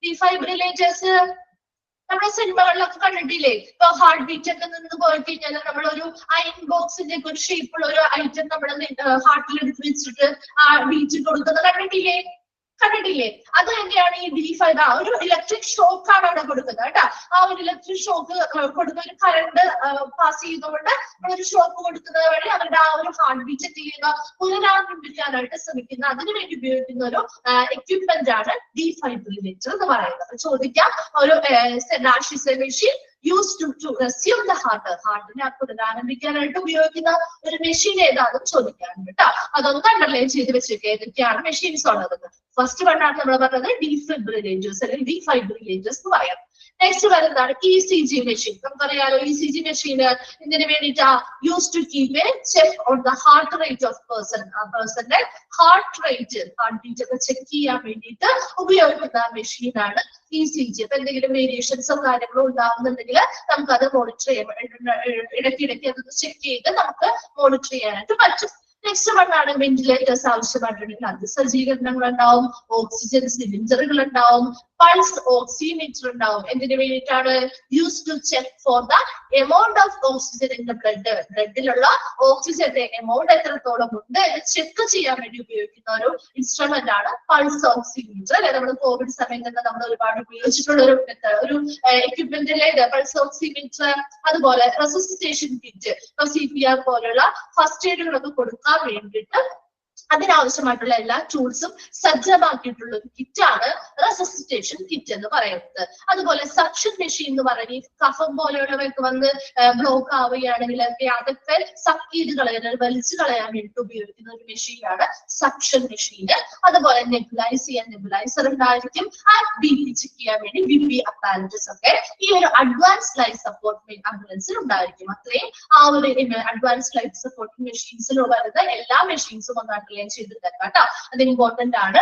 ഡിഫൈബ്രിലേറ്റേഴ്സ് നമ്മുടെ സിനിമകളിലൊക്കെ കണ്ടിട്ടില്ലേ? ഇപ്പൊ ഹാർട്ട് ബീറ്റ് ഒക്കെ നിന്ന് പോയി കഴിഞ്ഞാൽ നമ്മളൊരു അയൺ ബോക്സിന്റെ ഒക്കെ ഒരു ഷേപ്പുള്ള ഒരു ഐറ്റം നമ്മുടെ ഹാർട്ടിൽ എടുത്ത് വെച്ചിട്ട് ആ ബീറ്റ് കൊടുക്കുന്നത് കണ്ടിട്ടില്ലേ? അത് തന്നെയാണ് ഈ ഡിഫൈബ്. ആ ഒരു ഇലക്ട്രിക് ഷോക്ക് ആണ് അവിടെ കൊടുക്കുന്നത് കേട്ടോ. ആ ഒരു ഇലക്ട്രിക് ഷോക്ക് കൊടുക്കുന്ന ഒരു കറണ്ട് പാസ് ചെയ്തുകൊണ്ട് ഒരു ഷോക്ക് കൊടുക്കുന്നത് വഴി അവരുടെ ആ ഒരു ഹാർട്ട് ബീറ്റ് ചെയ്യുക പുനരാരംഭിക്കാനായിട്ട് ശ്രമിക്കുന്ന അതിനു വേണ്ടി ഉപയോഗിക്കുന്ന ഒരു എക്യുപ്മെന്റ് ആണ് ഡിഫൈബ്രിലേറ്റർ എന്ന് പറയുന്നത്. ചോദിക്കാം, ഒരു machine used to resume the heart. ഹാർട്ടിനെ പുനരാരംഭിക്കാനായിട്ട് ഉപയോഗിക്കുന്ന ഒരു മെഷീൻ ഏതാണെന്ന് ചോദിക്കാറുണ്ട് കേട്ടോ. അതൊന്ന് അണ്ടർലൈൻ ചെയ്ത് വെച്ചേക്ക് ഏതൊക്കെയാണ് മെഷീൻസ് ഉള്ളത്. ഫസ്റ്റ് വണ്ണാണ് നമ്മൾ പറഞ്ഞത് ഡിഫൈബ്രിലേറ്റേഴ്സ് അല്ലെങ്കിൽ ഡിഫൈബ്രിലേറ്റേഴ്സ് എന്ന് പറയാം. നെക്സ്റ്റ് വരുന്നതാണ് ECG മെഷീൻ. നമുക്കറിയാലോ ECG മെഷീൻ ഇതിന് വേണ്ടിയിട്ട് use to keep a check on the heart rate of person. ആ പേഴ്സന്റെ ഹാർട്ട് റേറ്റ്, ഹാർട്ട് ബീറ്റ് ഒക്കെ ചെക്ക് ചെയ്യാൻ വേണ്ടിയിട്ട് ഉപയോഗിക്കുന്ന മെഷീനാണ് ECG. അപ്പൊ എന്തെങ്കിലും വേരിയേഷൻസോ കാര്യങ്ങളോ ഉണ്ടാവുന്നുണ്ടെങ്കിൽ നമുക്ക് അത് മോണിറ്റർ ചെയ്യാൻ, ഇടയ്ക്കിടയ്ക്ക് അത് ചെക്ക് ചെയ്ത് നമുക്ക് മോണിറ്റർ ചെയ്യാനായിട്ട് പറ്റും. നെക്സ്റ്റ് വണ്ണാണ് വെന്റിലേറ്റേഴ്സ് ആവശ്യമായിട്ടുണ്ടെങ്കിൽ അത് സജ്ജീകരണങ്ങൾ ഉണ്ടാവും, ഓക്സിജൻ സിലിണ്ടറുകൾ ഉണ്ടാവും, പൾസ് ഓക്സിമീറ്റർ ഉണ്ടാവും. എന്തിനു വേണ്ടിയിട്ടാണ്? Use to check for the amount of oxygen in the blood. ബ്ലഡിലുള്ള ഓക്സിജന്റെ എമൗണ്ട് എത്രത്തോളം ഉണ്ട് ചെക്ക് ചെയ്യാൻ വേണ്ടി ഉപയോഗിക്കുന്ന ഒരു ഇൻസ്ട്രുമെന്റ് ആണ് പൾസ് ഓക്സിമീറ്റർ. അല്ലെ, നമ്മൾ കോവിഡ് സമയത്ത് നമ്മൾ ഒരുപാട് ഉപയോഗിച്ചിട്ടുള്ള ഒരു എക്യുപ്മെന്റ് അല്ലേ പൾസ് ഓക്സിമീറ്റർ. അതുപോലെ റെസിസ്റ്റേഷൻ കിറ്റ്, CPR പോലുള്ള ഫസ്റ്റ് എയ്ഡുകളൊക്കെ കൊടുക്കാൻ വേണ്ടിയിട്ട് അതിനാവശ്യമായിട്ടുള്ള എല്ലാ ടൂൾസും സജ്ജമാക്കിയിട്ടുള്ള ഒരു കിറ്റാണ് റെസിസ്റ്റേഷൻ കിറ്റ് എന്ന് പറയുന്നത്. അതുപോലെ സക്ഷൻ മെഷീൻ എന്ന് പറയുന്നത് ഈ കഫം പോലെയുള്ളവയൊക്കെ വന്ന് ബ്ലോക്ക് ആവുകയാണെങ്കിൽ അതൊക്കെ സക്ക് ചെയ്ത് കളയാൻ, വലിച്ചു കളയാൻ വേണ്ടിയിട്ട് ഉപയോഗിക്കുന്ന ഒരു മെഷീനാണ് സക്ഷൻ മെഷീൻ. അതുപോലെ നെബുലൈസ് ചെയ്യാൻ നെബുലൈസർ ഉണ്ടായിരിക്കും. BP ചെക്ക് ചെയ്യാൻ വേണ്ടി BP അപ്പാരറ്റസ് ഒക്കെ ഈ ഒരു അഡ്വാൻസ് ലൈഫ് സപ്പോർട്ട് ആംബുലൻസിൽ ഉണ്ടായിരിക്കും. അത്രയും ആ ഒരു അഡ്വാൻസ് ലൈഫ് സപ്പോർട്ട് മെഷീൻസിൽ വരുന്ന എല്ലാ മെഷീൻസും ഒന്നായിട്ട് ചെയ്തിട്ടുണ്ട് കേട്ടോ. അത് ഇമ്പോർട്ടന്റ് ആണ്.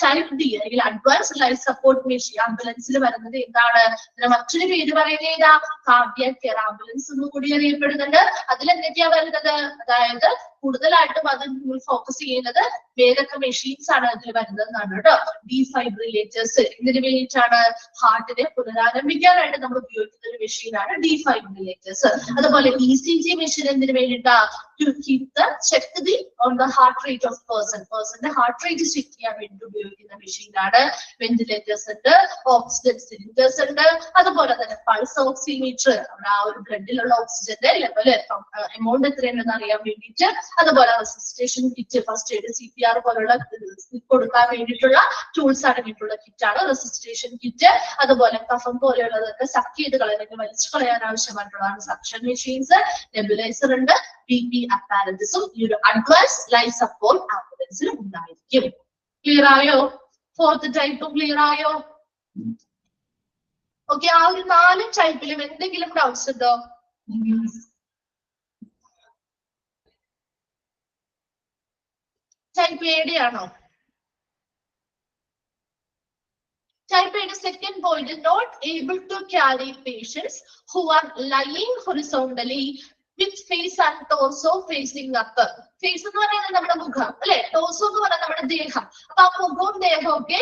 ടൈപ്പ് D അല്ലെങ്കിൽ അഡ്വാൻസ് ലൈഫ് സപ്പോർട്ട് മെഷീൻ ആംബുലൻസിൽ വരുന്നത് എന്താണ്? മറ്റൊരു പേര് പറയുന്നത് ഏതാ? കാർഡിയാക് കെയർ ആംബുലൻസ് എന്ന് കൂടി അറിയപ്പെടുന്നുണ്ട്. അതിൽ എന്തൊക്കെയാ വരുന്നത്? അതായത് കൂടുതലായിട്ടും അത് ഫോക്കസ് ചെയ്യുന്നത് ഏതൊക്കെ മെഷീൻസ് ആണ് അതിൽ വരുന്നതെന്നാണ് കേട്ടോ. ഡിഫൈബ്രിലേറ്റേഴ്സ് ഇതിന് വേണ്ടിയിട്ടാണ് ഹാർട്ടിനെ പുനരാരംഭിക്കാനായിട്ട് നമ്മൾ ഉപയോഗിക്കുന്ന ഒരു മെഷീനാണ് ഡിഫൈബ്രിലേറ്റേഴ്സ്. അതുപോലെ ECG മെഷീൻ എന്തിനു വേണ്ടിയിട്ടാ? To keep the check the on the heart rate rate of പേഴ്സന്റെ ഹാർട്ട് റേറ്റ് ചെക്ക് ചെയ്യാൻ വേണ്ടി ഉപയോഗിക്കുന്ന മെഷീനാണ്. വെന്റിലേറ്റേഴ്സ് ഉണ്ട്, ഓക്സിജൻ സിലിണ്ടേഴ്സ് ഉണ്ട്, അതുപോലെ തന്നെ പൾസ് ഓക്സിമീറ്റർ, നമ്മുടെ ആ ഒരു ബ്ലഡിലുള്ള ഓക്സിജന്റെ ലെവൽ എമൗണ്ട് എത്രയുണ്ടെന്ന് അറിയാൻ വേണ്ടിയിട്ട്, അതുപോലെ റെസിസ്റ്റേഷൻ കിറ്റ്, ഫസ്റ്റ് എയ്ഡ് CPR പോലുള്ള കൊടുക്കാൻ വേണ്ടിയിട്ടുള്ള ടൂൾസ് അടങ്ങിയിട്ടുള്ള കിറ്റാണ് റെസിസ്റ്റേഷൻ കിറ്റ്. അതുപോലെ കഫം പോലെയുള്ളതൊക്കെ സക്ക് ചെയ്ത് കളയാനൊക്കെ വലിച്ചു കളയാൻ ആവശ്യമായിട്ടുള്ളതാണ് സക്ഷൻ മെഷീൻസ്. നെബുലൈസർ ഉണ്ട്, BP അപ്പാരറ്റസും ഈ ഒരു അഡ്വാൻസ് ലൈഫ് സപ്പോർട്ട് ആംബുലൻസിൽ ഉണ്ടായിരിക്കും. ക്ലിയർ ആയോ? ഫോർത്ത് ടൈപ്പ് ക്ലിയർ ആയോ? ഓക്കെ, ആ ഒരു 4 ടൈപ്പിലും എന്തെങ്കിലും ഡൗട്ട്സ് ഉണ്ടോ? ടൈപ്പ് എയുടെ ആണോ? Type A, second point, not able to carry patients who are lying horizontally with face and torso facing up. Face എന്ന് പറയുന്നത് നമ്മുടെ മുഖം അല്ലെ, ടോസോ എന്ന് പറയുന്നത് നമ്മുടെ ദേഹം. അപ്പൊ ആ മുഖവും ദേഹവും ഒക്കെ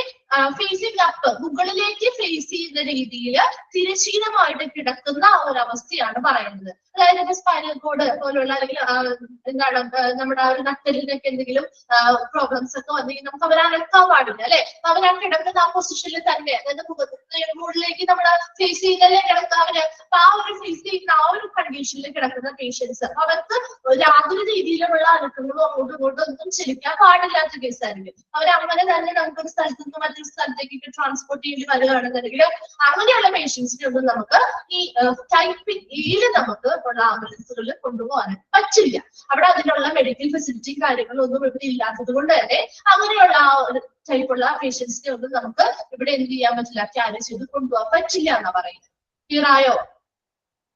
ഫേസിങ് അപ്പ്, മുകളിലേക്ക് ഫേസ് ചെയ്യുന്ന രീതിയിൽ തിരശ്ചീനമായിട്ട് കിടക്കുന്ന ആ ഒരു അവസ്ഥയാണ് പറയുന്നത്. അതായത് സ്പൈനൽ കോഡ് പോലുള്ള അല്ലെങ്കിൽ എന്താണ് നമ്മുടെ ആ ഒരു നട്ടലിനൊക്കെ എന്തെങ്കിലും പ്രോബ്ലംസ് ഒക്കെ വന്നെങ്കിൽ നമുക്ക് അവരെ അനക്കാൻ പാടില്ല അല്ലെ. അവരാ കിടക്കുന്ന ആ പൊസിഷനിൽ തന്നെ, അതായത് മുകളിലേക്ക് നമ്മുടെ ഫേസ് ചെയ്യുന്നതിലെ കിടക്കുക അവര്. അപ്പൊ ആ ഒരു ഫേസ് ചെയ്യുന്ന ആ ഒരു കണ്ടീഷനിൽ കിടക്കുന്ന പേഷ്യൻസ് അവർക്ക് യാതൊരു രീതിയിലുള്ള അനക്കങ്ങളും അങ്ങോട്ടും ഇങ്ങോട്ടും ഒന്നും ചലിക്കാൻ പാടില്ലാത്ത കേസായിരിക്കും. അവരങ്ങനെ തന്നെ നമുക്കൊരു സ്ഥലത്ത് നിന്ന് മറ്റൊരു സ്ഥലത്തേക്ക് ട്രാൻസ്പോർട്ട് ചെയ്യേണ്ടി വരികയാണെന്നുണ്ടെങ്കിൽ അങ്ങനെയുള്ള പേഷ്യൻസിനെ ഒന്നും നമുക്ക് ഈ ടൈപ്പ് എയിൽ നമുക്ക് ഉള്ള ആംബുലൻസുകളിൽ കൊണ്ടുപോകാൻ പറ്റില്ല. അവിടെ അതിനുള്ള മെഡിക്കൽ ഫെസിലിറ്റിയും കാര്യങ്ങളും ഒന്നും ഇവിടെ ഇല്ലാത്തത് കൊണ്ട് തന്നെ അങ്ങനെയുള്ള ആ ഒരു ടൈപ്പുള്ള പേഷ്യൻസിനെ ഒന്നും നമുക്ക് ഇവിടെ എന്ത് ചെയ്യാൻ പറ്റില്ല, ക്യാരി ചെയ്ത് കൊണ്ടുപോകാൻ പറ്റില്ല എന്നാ പറയുന്നത്. ക്ലിയർ ആയോ?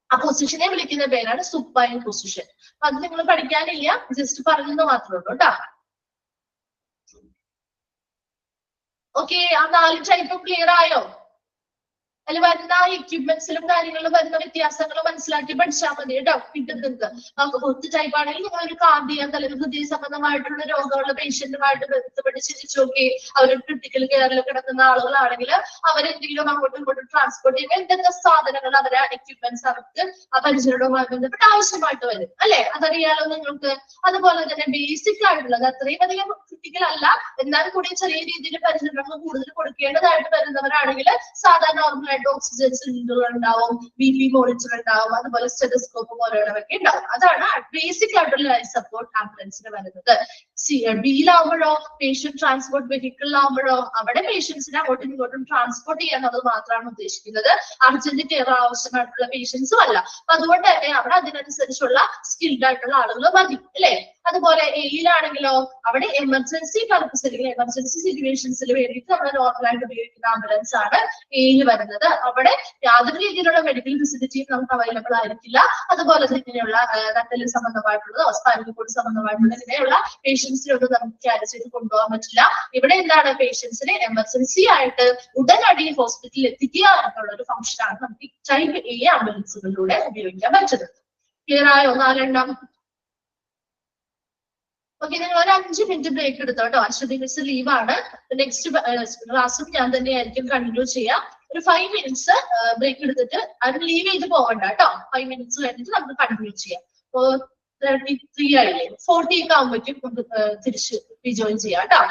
ആ പൊസിഷനെ വിളിക്കുന്ന പേരാണ് സുപ്പൈൻ പൊസിഷൻ. അപ്പൊ അത് നിങ്ങൾ പഠിക്കാനില്ല, ജസ്റ്റ് പറഞ്ഞെന്ന് മാത്രമേ ഉള്ളൂ കേട്ടോ. ഓക്കെ, ആ 4 ടൈപ്പ് ക്ലിയർ ആയോ? അതിൽ വരുന്ന എക്യുപ്മെന്റ്സിലും കാര്യങ്ങളിലും വരുന്ന വ്യത്യാസങ്ങൾ മനസ്സിലാക്കി പഠിച്ചാൽ മതി കേട്ടോ. കിട്ടുന്നത് ഫുഡ് ടൈപ്പ് ആണെങ്കിൽ നിങ്ങൾ ഒരു കാർഡിയ അല്ലെങ്കിൽ ഹൃദയ സംബന്ധമായിട്ടുള്ള രോഗമുള്ള പേഷ്യന്റുമായിട്ട് ബന്ധപ്പെട്ട് ചിന്തിച്ചു നോക്കി. അവർ ക്രിട്ടിക്കൽ കെയറിൽ കിടക്കുന്ന ആളുകളാണെങ്കിൽ അവരെന്തെങ്കിലും അങ്ങോട്ടും ഇങ്ങോട്ടും ട്രാൻസ്പോർട്ട് ചെയ്യുമ്പോൾ എന്തൊക്കെ സാധനങ്ങൾ അവരെ എക്യുപ്മെന്റ്സ് അവർക്ക് ആ പരിചരണവുമായി ബന്ധപ്പെട്ട് ആവശ്യമായിട്ട് വരും അല്ലെ. അതറിയാലോ നിങ്ങൾക്ക്. അതുപോലെ തന്നെ ബേസിക് ആയിട്ടുള്ളത് അത്രയും അധികം ക്രിട്ടിക്കൽ അല്ല, എന്നാൽ കൂടി ചെറിയ രീതിയിൽ പരിചരണങ്ങൾ കൂടുതൽ കൊടുക്കേണ്ടതായിട്ട് വരുന്നവരാണെങ്കിൽ സാധാരണ നോർമൽ ഓക്സിജൻ സിലിണ്ടർ ഉണ്ടാവും, BP മോണിറ്റർ ഉണ്ടാവും, അതുപോലെ സ്റ്റെതസ്കോപ്പ് പോലെയുള്ളവയൊക്കെ ഉണ്ടാവും. അതാണ് ബേസിക് ആയിട്ടുള്ള ലൈഫ് സപ്പോർട്ട് ആംബുലൻസിന് വരുന്നത്. ബിയിലാവുമ്പോഴോ പേഷ്യന്റ് ട്രാൻസ്പോർട്ട് വെഹിക്കിളിലാവുമ്പോഴോ അവിടെ പേഷ്യൻസിനെ അങ്ങോട്ടും ഇങ്ങോട്ടും ട്രാൻസ്പോർട്ട് ചെയ്യാന്നുള്ളത് മാത്രമാണ് ഉദ്ദേശിക്കുന്നത്. അർജന്റ് കെയർ ആവശ്യമായിട്ടുള്ള പേഷ്യൻസും അല്ല. അപ്പൊ അതുകൊണ്ട് തന്നെ അവിടെ അതിനനുസരിച്ചുള്ള സ്കിൽഡ് ആയിട്ടുള്ള ആളുകൾ മതി അല്ലെ. അതുപോലെ എയിലാണെങ്കിലോ അവിടെ എമർജൻസി പർപ്പസ് അല്ലെങ്കിൽ എമർജൻസി സിറ്റുവേഷൻസിൽ വേണ്ടിയിട്ട് നമ്മൾ നോർമലായിട്ട് ഉപയോഗിക്കുന്ന ആംബുലൻസ് ആണ് എയിൽ വരുന്നത്. അവിടെ യാതൊരു രീതിയിലുള്ള മെഡിക്കൽ ഫെസിലിറ്റിയും നമുക്ക് അവൈലബിൾ ആയിരിക്കില്ല. അതുപോലെ തന്നെയുള്ള നട്ടല് സംബന്ധമായിട്ടുള്ളതോ സ്പൈനൽ കോഡ് സംബന്ധമായിട്ടുള്ള ഇങ്ങനെയുള്ള പേഷ്യൻസിനൊന്നും നമുക്ക് ക്യാരി ചെയ്ത് കൊണ്ടുപോകാൻ പറ്റില്ല. ഇവിടെ എന്താണ്, പേഷ്യൻസിനെ എമർജൻസി ആയിട്ട് ഉടനടി ഹോസ്പിറ്റലിൽ എത്തിക്കുക എന്നുള്ള ഒരു ഫംഗ്ഷനാണ് നമുക്ക് ടൈപ്പ് എ ആംബുലൻസുകളിലൂടെ ഉപയോഗിക്കാൻ പറ്റുന്നത്. ക്ലിയർ ആയോ? 4 ഓക്കെ, നിങ്ങൾ ഒരു 5 മിനിറ്റ് ബ്രേക്ക് എടുത്തോ കേട്ടോ. അശ്വതി മിസ് ലീവാണ്. നെക്സ്റ്റ് ക്ലാസ്സും ഞാൻ തന്നെ ആയിരിക്കും കണ്ടിന്യൂ ചെയ്യാം. ഒരു 5 മിനിറ്റ്സ് ബ്രേക്ക് എടുത്തിട്ട് അത് ലീവ് ചെയ്ത് പോകണ്ട കേട്ടോ. 5 മിനിറ്റ്സ് കഴിഞ്ഞിട്ട് നമുക്ക് കണ്ടിന്യൂ ചെയ്യാം. ഇപ്പോ 33 ആയില്ലേ, 40 ഒക്കെ ആകുമ്പോഴേക്കും നമുക്ക് തിരിച്ച് റീജോയിൻ ചെയ്യാം കേട്ടോ.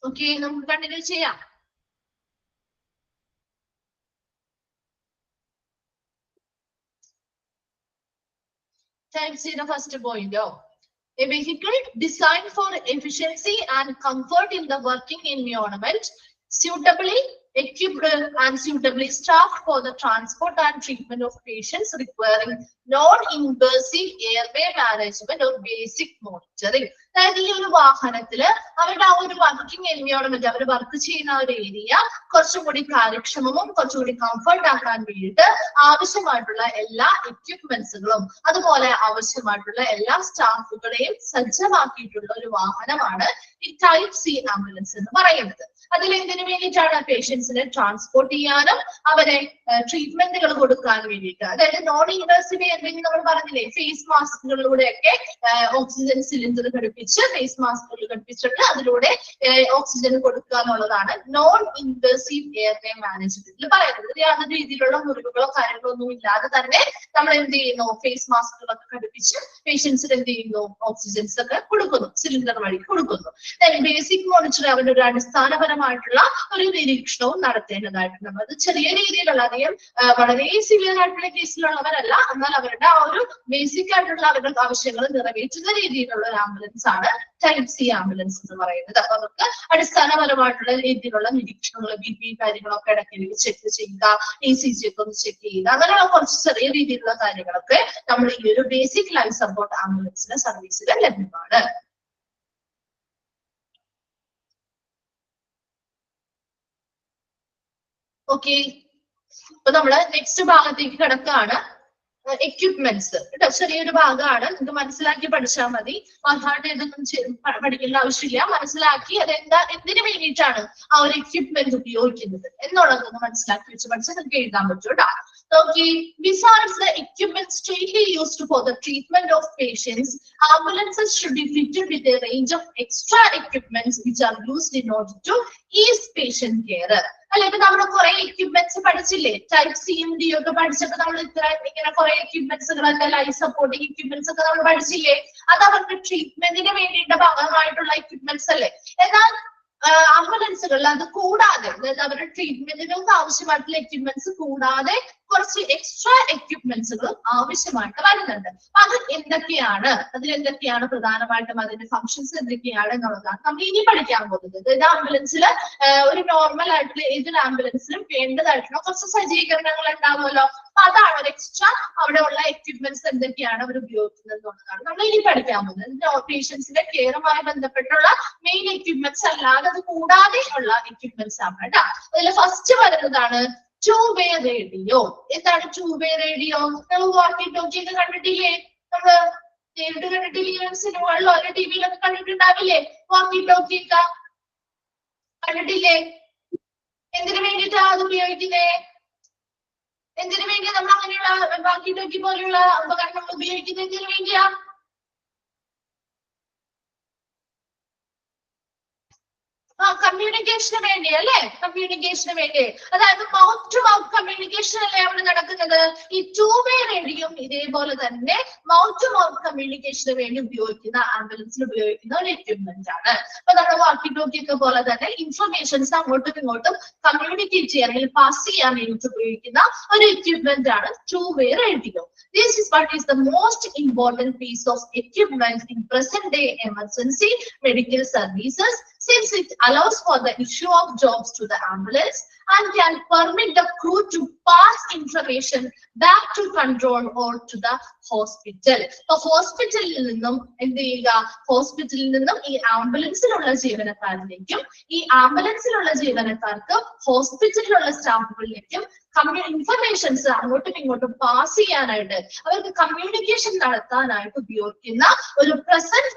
ഓക്കെ, നമുക്ക് കണ്ടിന്യൂ ചെയ്യാം. Type C the first point. A vehicle designed for efficiency and comfort in the working environment, suitably equipped and suitably staffed for the transport and treatment of patients requiring non-invasive airway management or basic monitoring. അതായത് ഈ ഒരു വാഹനത്തില് അവരുടെ ആ ഒരു working environment, അവർ work ചെയ്യുന്ന ഒരു area കുറച്ചും കൂടി കാര്യക്ഷമവും കുറച്ചും കൂടി കംഫർട്ട് ആക്കാൻ വേണ്ടിയിട്ട് ആവശ്യമായിട്ടുള്ള എല്ലാ എക്യുപ്മെന്റ്സുകളും അതുപോലെ ആവശ്യമായിട്ടുള്ള എല്ലാ സ്റ്റാഫുകളെയും സജ്ജമാക്കിയിട്ടുള്ള ഒരു വാഹനമാണ് ഈ ടൈപ്പ് സി ആംബുലൻസ് എന്ന് പറയുന്നത്. അതിൽ എന്തിനു വേണ്ടിയിട്ടാണ്? പേഷ്യൻസിനെ ട്രാൻസ്പോർട്ട് ചെയ്യാനും അവരെ ട്രീറ്റ്മെന്റുകൾ കൊടുക്കാൻ വേണ്ടിയിട്ട്. അതായത് നോൺ ഇൻവേസീവ് എന്തെങ്കിലും നമ്മൾ പറഞ്ഞില്ലേ, ഫേസ് മാസ്കുകളിലൂടെയൊക്കെ ഓക്സിജൻ സിലിണ്ടർ ഘടിപ്പിച്ച് ഫേസ് മാസ്കുകൾ ഘടിപ്പിച്ചിട്ട് അതിലൂടെ ഓക്സിജൻ കൊടുക്കുക എന്നുള്ളതാണ് നോൺ ഇൻവേസീവ് എയർവേ മാനേജ്മെന്റിൽ പറയുന്നത്. യാതൊരു രീതിയിലുള്ള മുറിവുകളോ കാര്യങ്ങളോ ഒന്നും ഇല്ലാതെ തന്നെ നമ്മൾ എന്ത് ചെയ്യുന്നു? ഫേസ് മാസ്കുകളൊക്കെ ഘടിപ്പിച്ച് പേഷ്യൻസിന് എന്ത് ചെയ്യുന്നു? ഓക്സിജൻസ് ഒക്കെ കൊടുക്കുന്നു, സിലിണ്ടർ വഴി കൊടുക്കുന്നു. ബേസിക് മോണിറ്റർ അവരുടെ ഒരു അടിസ്ഥാനപരമായിട്ടുള്ള ഒരു നിരീക്ഷണവും നടത്തേണ്ടതായിട്ടുണ്ട്. അത് ചെറിയ രീതിയിലുള്ള, അധികം വളരെ സിവിയർ ആയിട്ടുള്ള കേസിലുള്ളവരല്ല, എന്നാൽ അവരുടെ ആ ഒരു ബേസിക് ആയിട്ടുള്ള അവരുടെ ആവശ്യങ്ങൾ നിറവേറ്റുന്ന രീതിയിലുള്ള ഒരു ആംബുലൻസ് ആണ് ടൈപ്പ് സി ആംബുലൻസ് എന്ന് പറയുന്നത്. അപ്പൊ അവർക്ക് അടിസ്ഥാനപരമായിട്ടുള്ള രീതിയിലുള്ള നിരീക്ഷണങ്ങൾ, BP കാര്യങ്ങളൊക്കെ ഇടയ്ക്കിടയ്ക്ക് ചെക്ക് ചെയ്യുക, ECG ഒക്കെ ഒന്ന് ചെക്ക് ചെയ്യുക, അങ്ങനെയുള്ള കുറച്ച് ചെറിയ രീതിയിലുള്ള കാര്യങ്ങളൊക്കെ നമ്മൾ ഈ ഒരു ബേസിക് ലൈഫ് സപ്പോർട്ട് ആംബുലൻസിന്റെ സർവീസിൽ ലഭ്യമാണ്. ഓക്കെ, അപ്പൊ നമ്മള് നെക്സ്റ്റ് ഭാഗത്തേക്ക് കിടക്കുകയാണ്. എക്യുപ്മെന്റ്സ് കേട്ടോ, ചെറിയൊരു ഭാഗമാണ്, നിങ്ങൾക്ക് മനസ്സിലാക്കി പഠിച്ചാൽ മതി. ആദ്യമായിട്ട് ഇതൊന്നും പഠിക്കേണ്ട ആവശ്യമില്ല. മനസ്സിലാക്കി അതെന്താ, എന്തിനു വേണ്ടിയിട്ടാണ് ആ ഒരു എക്യുപ്മെന്റ് ഉപയോഗിക്കുന്നത് എന്നുള്ളതൊന്ന് മനസ്സിലാക്കി വെച്ച് പഠിച്ചാൽ നിങ്ങൾക്ക് എഴുതാൻ പറ്റും കേട്ടോ. Okay, besides the equipment strictly used for the treatment of patients, ambulances should be fitted with a range of extra equipments which are used in order to ease patient care. അല്ലെ, ഇപ്പൊ നമ്മൾ കുറെ എക്യുപ്മെന്റ്സ് പഠിച്ചില്ലേ? Type സിയും D ഒക്കെ പഠിച്ചപ്പോ നമ്മൾ ഇങ്ങനെ കുറെ എക്യുപ്മെന്റ്സുകളൊക്കെ, ലൈഫ് സപ്പോർട്ടിംഗ് എക്യുപ്മെന്റ്സ് ഒക്കെ നമ്മൾ പഠിച്ചില്ലേ? അത് അവർക്ക് ട്രീറ്റ്മെന്റിന് വേണ്ടിയിട്ട് ഭാഗമായിട്ടുള്ള എക്യുപ്മെന്റ്സ് അല്ലേ? എന്നാൽ ആംബുലൻസുകളിൽ അത് കൂടാതെ, അതായത് അവരുടെ ട്രീറ്റ്മെന്റിനൊക്കെ ആവശ്യമായിട്ടുള്ള എക്യുപ്മെന്റ്സ് കൂടാതെ കുറച്ച് എക്സ്ട്രാ എക്യുപ്മെന്റ്സുകൾ ആവശ്യമായിട്ട് വരുന്നുണ്ട്. അത് എന്തൊക്കെയാണ്, അതിലെന്തൊക്കെയാണ് പ്രധാനമായിട്ടും അതിന്റെ ഫങ്ഷൻസ് എന്തൊക്കെയാണ് എന്നുള്ളതാണ് നമ്മൾ ഇനി പഠിക്കാൻ പോകുന്നത്. അതായത് ആംബുലൻസിൽ ഒരു നോർമൽ ആയിട്ടുള്ള ഏതൊരു ആംബുലൻസിലും വേണ്ടതായിട്ടുള്ള കുറച്ച് സജ്ജീകരണങ്ങൾ ഉണ്ടാവുമല്ലോ. അപ്പൊ അതാണ് ഒരു എക്സ്ട്രാ അവിടെ ഉള്ള എക്യുപ്മെന്റ്സ് എന്തൊക്കെയാണ് അവർ ഉപയോഗിക്കുന്നത് എന്നുള്ളതാണ് നമ്മൾ ഇനി പഠിക്കാൻ പോകുന്നത്. പേഷ്യൻസിന്റെ കെയറുമായി ബന്ധപ്പെട്ടുള്ള മെയിൻ എക്യുപ്മെന്റ്സ് അല്ലാതെ അത് കൂടാതെ ഉള്ള എക്യുപ്മെന്റ്സ് ആണ് കേട്ടോ. അതിൽ ഫസ്റ്റ് വരുന്നതാണ് ടൂ-വേ റേഡിയോ. എന്താണ് ടൂ-വേ റേഡിയോ? നമ്മൾ വാക്കി ടോക്കി ഒക്കെ കണ്ടിട്ടില്ലേ? നമ്മള് നേരിട്ട് കണ്ടിട്ടില്ലേ? സിനിമകളിലോ അല്ലെ ടിവിയിലൊക്കെ കണ്ടിട്ടുണ്ടാവില്ലേ? വാക്കി ടോക്കി ഒക്കെ കണ്ടിട്ടില്ലേ? എന്തിനു വേണ്ടിയിട്ടാ അത് ഉപയോഗിക്കുന്നേ? എന്തിനു വേണ്ടിയാ നമ്മൾ അങ്ങനെയുള്ള വാക്കി ടോക്കി പോലെയുള്ള ഉപകരണങ്ങൾ ഉപയോഗിക്കുന്നത്? എന്തിനു വേണ്ടിയാ? കമ്മ്യൂണിക്കേഷന് വേണ്ടി അല്ലേ? കമ്മ്യൂണിക്കേഷന് വേണ്ടി, അതായത് മൗത്ത് ടു മൗത്ത് കമ്മ്യൂണിക്കേഷൻ അല്ലേ അവിടെ നടക്കുന്നത്. ഈ ടൂ-വേ റേഡിയോ ഇതേപോലെ തന്നെ മൗത്ത് ടു മൗത്ത് കമ്മ്യൂണിക്കേഷന് വേണ്ടി ഉപയോഗിക്കുന്ന, ആംബുലൻസിൽ ഉപയോഗിക്കുന്ന ഒരു എക്യുപ്മെന്റ് ആണ്. അപ്പൊ നമ്മുടെ വാക്കി ടോക്കി ഒക്കെ പോലെ തന്നെ ഇൻഫർമേഷൻസ് അങ്ങോട്ടും ഇങ്ങോട്ടും കമ്മ്യൂണിക്കേറ്റ് ചെയ്യാൻ അല്ലെങ്കിൽ പാസ് ചെയ്യാൻ വേണ്ടിയിട്ട് ഉപയോഗിക്കുന്ന ഒരു എക്യുപ്മെന്റ് ആണ് ടൂ-വേ radio. This is what is the most important piece of equipment in present day emergency medical services, since it allows for the issue of jobs to the ambulance and can permit the crew to pass information back to control or to the hospital. So hospitalil ninnum endu cheyyuka, hospitalil ninnum ee ambulanceലുള്ള ജീവനക്കാരിലേക്കും ഈ ആംബുലൻസിലുള്ള ജീവനക്കാർക്ക് ഹോസ്പിറ്റലിലുള്ള സ്റ്റാഫുകളിലേക്കും informations അങ്ങോട്ടും ഇങ്ങോട്ടും pass ചെയ്യാനായിട്ട്, അവർക്ക് communication നടത്താനായിട്ട് ഉപയോഗിക്കുന്ന ഒരു present